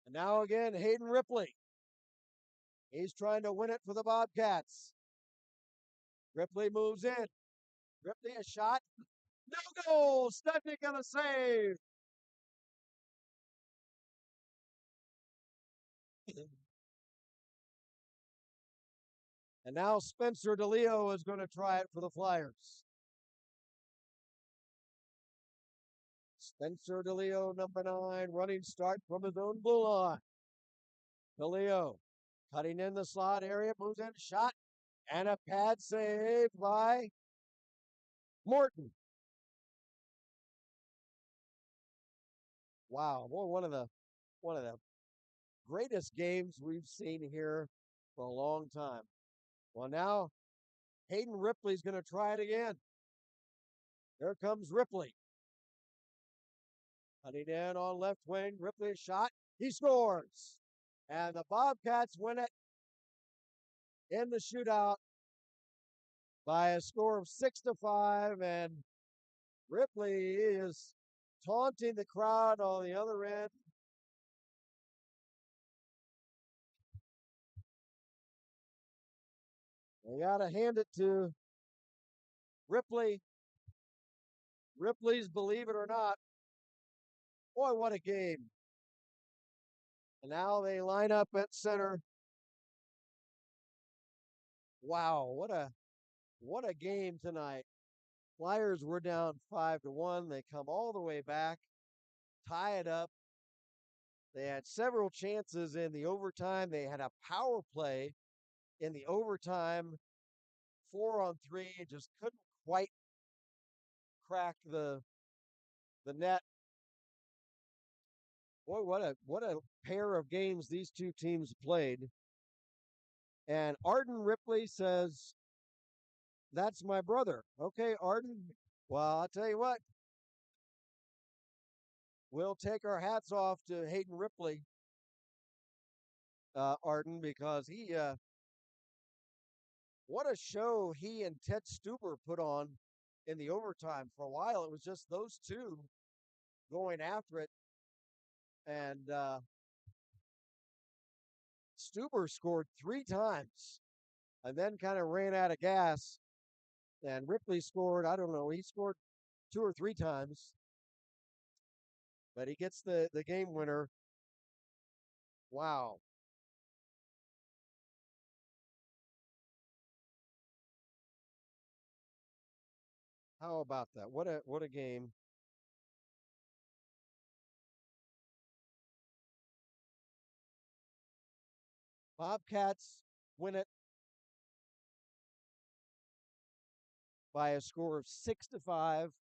And now again, Hayden Ripley. He's trying to win it for the Bobcats. Ripley moves in. Ripley a shot. No goal. Stepnick gonna save. And now Spencer DeLeo is going to try it for the Flyers. Spencer DeLeo, number 9, running start from his own blue line. DeLeo cutting in the slot area, moves in, shot, and a pad save by Morton. Wow, boy, one of the greatest games we've seen here for a long time. Well, now Hayden Ripley's going to try it again. There comes Ripley. Cutting in on left wing. Ripley a shot. He scores. And the Bobcats win it in the shootout by a score of 6-5. And Ripley is taunting the crowd on the other end. They got to hand it to Ripley, Ripley's Believe It or Not. Boy, what a game. And now they line up at center. Wow, what a game tonight. Flyers were down 5-1. They come all the way back, tie it up. They had several chances in the overtime. They had a power play in the overtime, 4-on-3, just couldn't quite crack the net. Boy, what a pair of games these two teams played. And Arden Ripley says, "That's my brother." Okay, Arden. Well, I'll tell you what, we'll take our hats off to Hayden Ripley, Arden, because what a show he and Ted Stuber put on in the overtime. For a while, it was just those two going after it, and Stuber scored 3 times, and then kind of ran out of gas. And Ripley scored, I don't know, he scored 2 or 3 times, but he gets the game winner. Wow. How about that? What a game. Bobcats win it by a score of 6-5.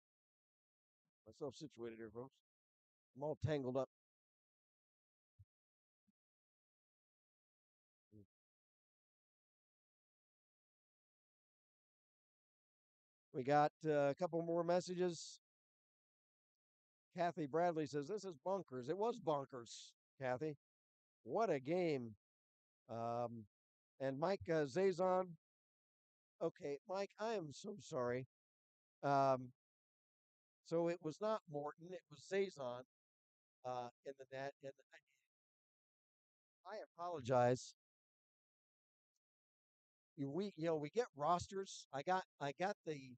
Myself situated here, folks. I'm all tangled up. We got a couple more messages. Kathy Bradley says, "This is bonkers." It was bonkers, Kathy. What a game. Um, and Mike Zazon. Okay, Mike, I am so sorry. Um, so it was not Morton, it was Zazon in the net. And I apologize. We get rosters. I got the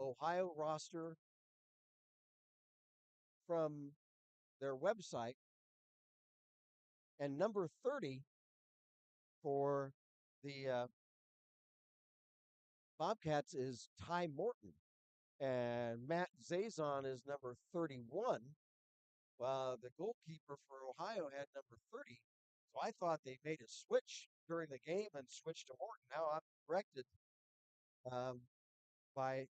Ohio roster from their website, and number 30 for the Bobcats is Ty Morton, and Matt Zazon is number 31. The goalkeeper for Ohio had number 30. So I thought they made a switch during the game and switched to Morton. Now I'm corrected um, by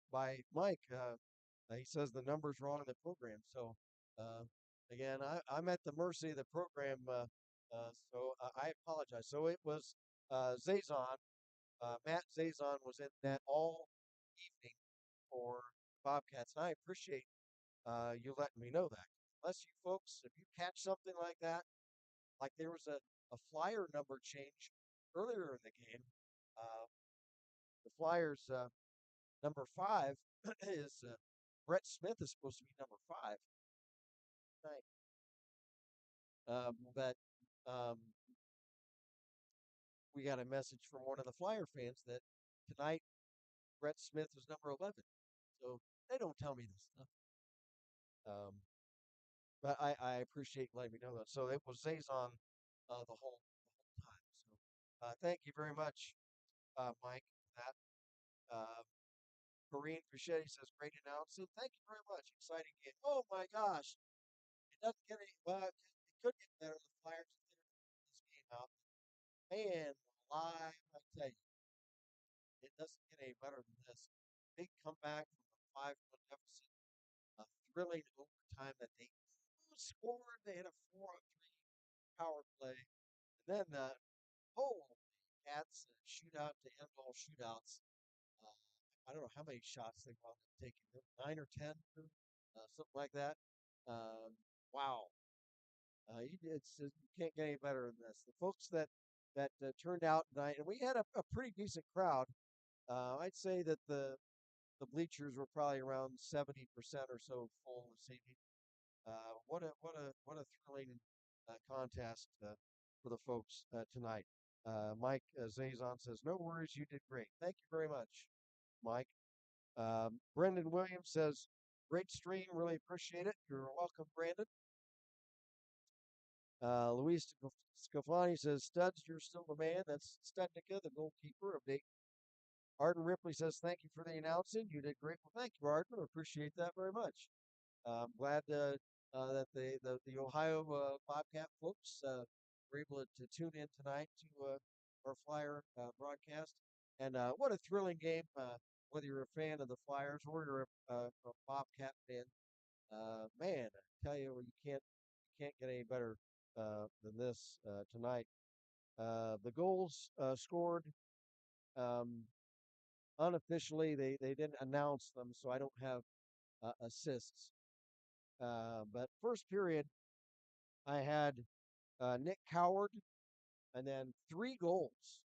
Mike. He says the number's wrong in the program. So uh, again, I'm at the mercy of the program. So I apologize. So it was Zazon. Matt Zazon was in that all evening for Bobcats. And I appreciate you letting me know that. Bless you folks. If you catch something like that, like there was a flyer number change earlier in the game. Uh, the Flyers number 5 is Brett Smith is supposed to be number 5 tonight. But we got a message from one of the Flyer fans that tonight Brett Smith was number 11. So they don't tell me this stuff. Um, but I appreciate letting me know that. So it was Zazon the whole time. So thank you very much, Mike, for that. Uh, Corrine Fischetti says, "Great announcement." Thank you very much. Exciting game. Oh my gosh. It doesn't get any, well, it could get better. The Flyers did this game out. Man, alive, I tell you, it doesn't get any better than this. Big comeback from a 5-1 deficit. A thrilling overtime that they scored. They had a 4-on-3 power play. And then holy cats, shootout to end all shootouts. Uh, I don't know how many shots they wound up taking. 9 or 10, something like that. Wow, you can't get any better than this. The folks that turned out tonight, and we had a pretty decent crowd. I'd say that the bleachers were probably around 70% or so full this evening. What a thrilling contest for the folks tonight. Mike Zazon says, "No worries, you did great." Thank you very much, Mike. Brendan Williams says, great stream, really appreciate it. You're welcome, Brandon. Luis Scafani says, Studs, you're still the man. That's Studnicka, the goalkeeper of Dayton. Arden Ripley says, thank you for the announcing. You did great. Well, thank you, Arden. I appreciate that very much. I'm glad that the Ohio Bobcat folks were able to tune in tonight to our Flyer broadcast. And what a thrilling game! Whether you're a fan of the Flyers or you're a Bobcat fan, man, I tell you, you can't get any better than this tonight. The goals scored um, unofficially; they didn't announce them, so I don't have assists. But first period, I had Nick Coward, and then 3 goals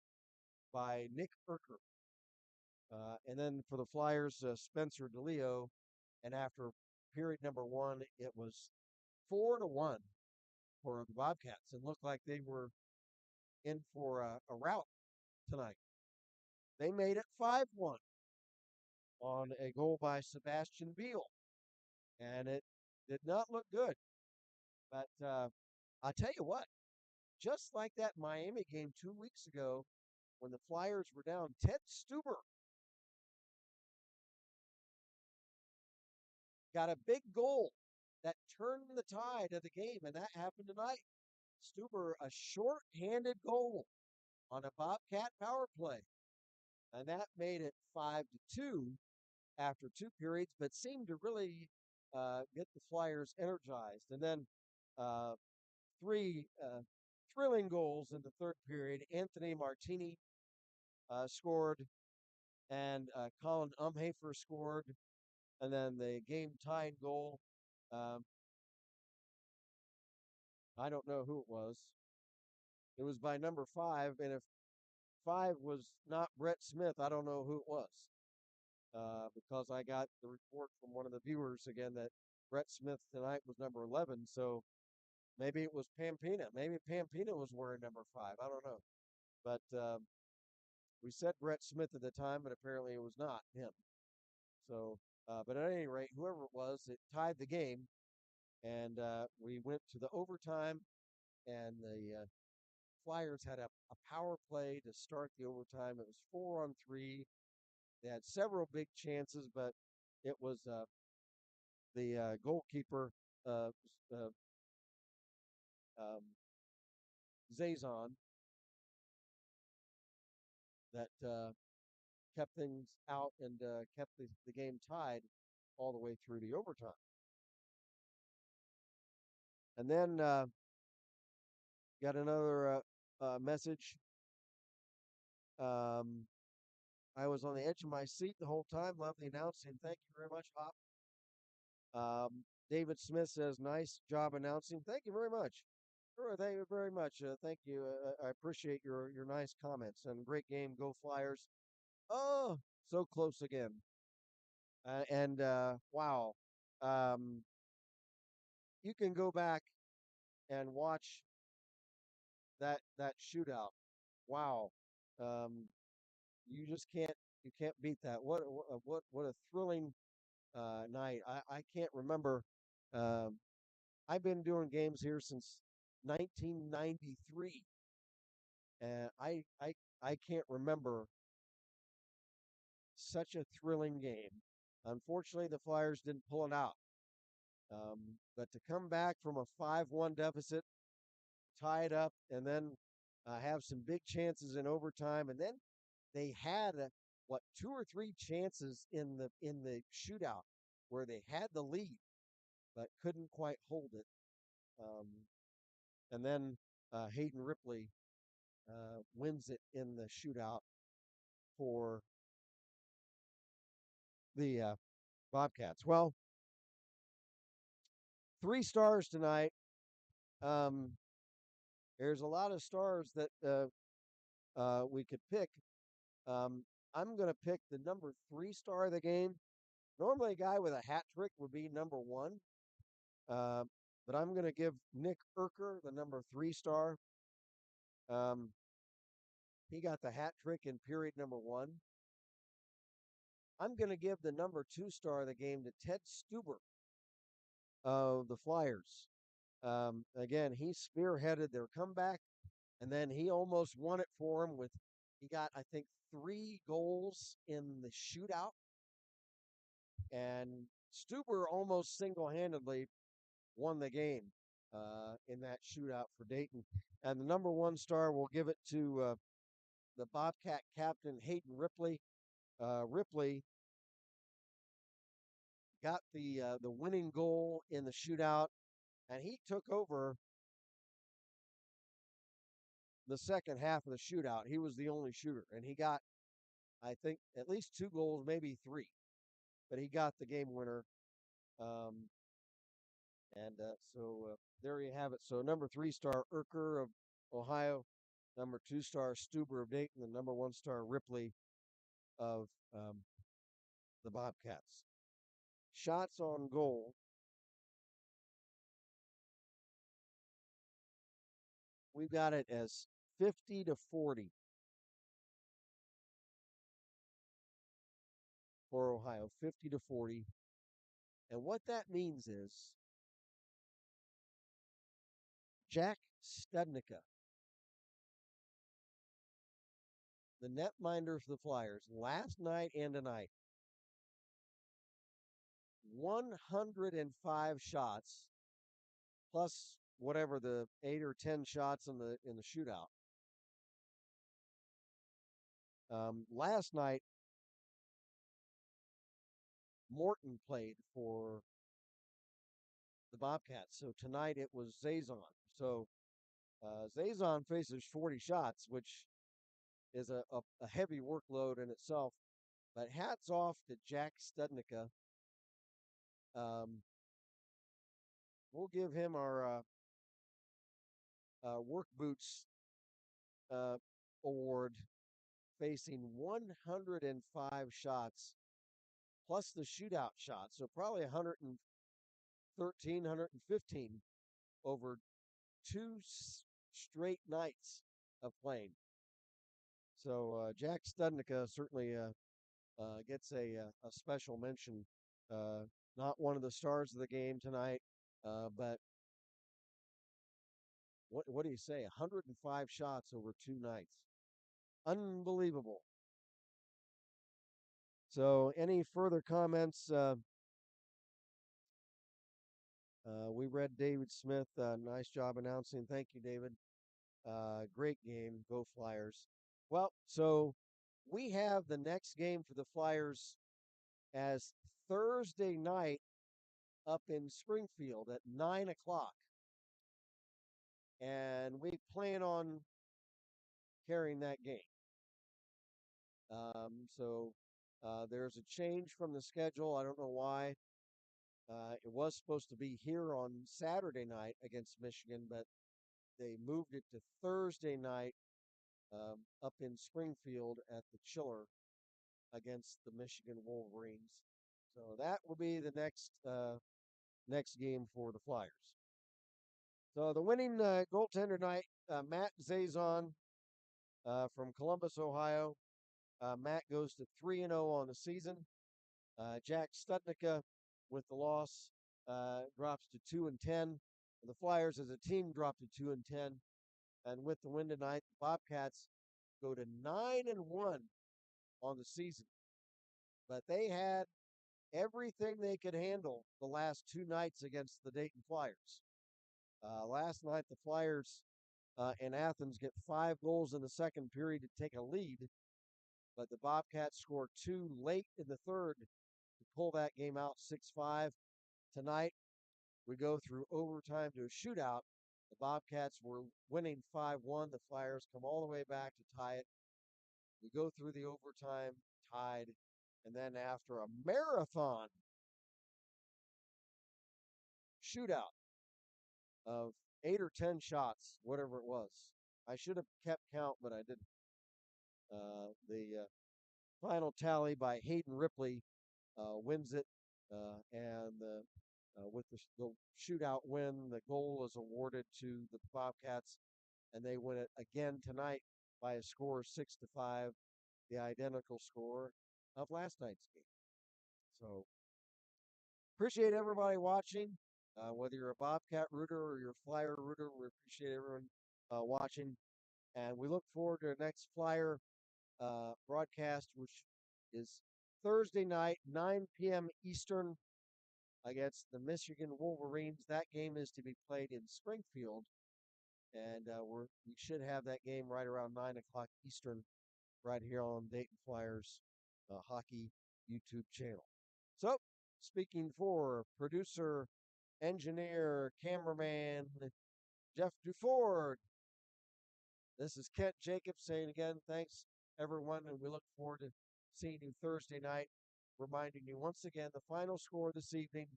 by Nick Urker. And then for the Flyers, Spencer DeLeo. And after period number 1, it was 4-1 for the Bobcats, and looked like they were in for a rout tonight. They made it 5-1 on a goal by Sebastian Beal, and it did not look good. But I'll tell you what, just like that Miami game 2 weeks ago when the Flyers were down, Ted Stuber got a big goal that turned the tide of the game, and that happened tonight. Stuber, a short-handed goal on a Bobcat power play, and that made it 5-2 after 2 periods, but seemed to really get the Flyers energized. And then 3 thrilling goals in the third period. Anthony Martini scored, and Colin Umhafer scored, and then the game tying goal. Um, I don't know who it was. It was by number 5, and if 5 was not Brett Smith, I don't know who it was. Because I got the report from one of the viewers again that Brett Smith tonight was number 11. So maybe it was Pampina. Maybe Pampina was wearing number 5. I don't know. But we said Brett Smith at the time, but apparently it was not him. So, but at any rate, whoever it was, it tied the game, and we went to the overtime, and the Flyers had a power play to start the overtime. It was 4-on-3. They had several big chances, but it was the goalkeeper, uh, uh, um, Zazon, that kept things out and kept the game tied all the way through the overtime. And then got another message. I was on the edge of my seat the whole time. Love the announcing. Thank you very much, Hop. David Smith says, nice job announcing. Thank you very much. Sure, thank you very much. Thank you. I appreciate your nice comments, and great game. Go Flyers. Oh, so close again. And wow. Um, you can go back and watch that shootout. Wow. Um, you just can't beat that. What a thrilling night. I can't remember. Um, I've been doing games here since 1993, and I can't remember such a thrilling game. Unfortunately, the Flyers didn't pull it out. But to come back from a 5-1 deficit, tie it up, and then have some big chances in overtime, and then they had what 2 or 3 chances in the shootout where they had the lead but couldn't quite hold it. Um, and then Hayden Ripley wins it in the shootout for the Bobcats. Well, 3 stars tonight. Um, there's a lot of stars that we could pick. Um, I'm going to pick the number 3 star of the game. Normally, a guy with a hat trick would be number 1, uh, but I'm going to give Nick Urker the number 3 star. He got the hat trick in period number 1. I'm going to give the number 2 star of the game to Ted Stuber of the Flyers. Again, he spearheaded their comeback, and then he almost won it for him with he got I think 3 goals in the shootout, and Stuber almost single-handedly won the game in that shootout for Dayton. And the number 1 star, we'll give it to the Bobcat captain Hayden Ripley. Ripley got the winning goal in the shootout, and he took over the second half of the shootout. He was the only shooter, and he got I think at least 2 goals, maybe 3, but he got the game winner. Um, and there you have it. So number 3 star Urker of Ohio, number 2 star Stuber of Dayton, and number 1 star Ripley of um, the Bobcats. Shots on goal. We've got it as 50-40 for Ohio, 50-40. And what that means is Jack Studnicka, the netminder for the Flyers, last night and tonight, 105 shots plus whatever the 8 or 10 shots in the shootout. Last night, Morton played for the Bobcats, so tonight it was Zazon. So Zazon faces 40 shots, which is a heavy workload in itself. But hats off to Jack Studnicka. We'll give him our work boots uh, award, facing 105 shots plus the shootout shots. So probably 113, 115 over two straight nights of playing. So Jack Studnicka certainly gets a special mention. Not one of the stars of the game tonight, but what do you say? 105 shots over 2 nights. Unbelievable. So, any further comments? We read David Smith. Nice job announcing. Thank you, David. Great game. Go Flyers. Well, so we have the next game for the Flyers as Thursday night up in Springfield at 9 o'clock. And we plan on carrying that game. So there's a change from the schedule. I don't know why. It was supposed to be here on Saturday night against Michigan, but they moved it to Thursday night up in Springfield at the Chiller against the Michigan Wolverines. So that will be the next game for the Flyers. So the winning goaltender tonight, Matt Zazon from Columbus, Ohio. Matt goes to 3-0 on the season. Jack Studnicka with the loss drops to 2-10. The Flyers as a team drop to 2-10. And with the win tonight, the Bobcats go to 9-1 on the season. But they had everything they could handle the last 2 nights against the Dayton Flyers. Last night, the Flyers in Athens get 5 goals in the second period to take a lead, but the Bobcats score 2 late in the third to pull that game out 6-5. Tonight, we go through overtime to a shootout. The Bobcats were winning 5-1. The Flyers come all the way back to tie it. We go through the overtime, tied, and then after a marathon shootout of 8 or 10 shots, whatever it was. I should have kept count, but I didn't. The final tally by Hayden Ripley wins it, and with the shootout win, the goal is awarded to the Bobcats, and they win it again tonight by a score of 6-5, the identical score. of last night's game. So appreciate everybody watching, whether you're a Bobcat rooter or you're a Flyer rooter. We appreciate everyone watching, and we look forward to the next Flyer broadcast, which is Thursday night, 9 p.m. Eastern, against the Michigan Wolverines. That game is to be played in Springfield, and we should have that game right around 9 o'clock Eastern, right here on Dayton Flyers hockey YouTube channel. So, speaking for producer, engineer, cameraman Jeff Duford, this is Kent Jacobs saying again, thanks everyone, and we look forward to seeing you Thursday night. Reminding you once again the final score this evening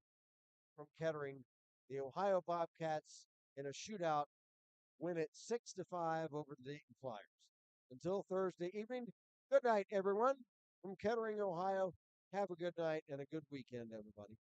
from Kettering, the Ohio Bobcats in a shootout win it 6-5 over the Dayton Flyers. Until Thursday evening, good night, everyone. From Kettering, Ohio, have a good night and a good weekend, everybody.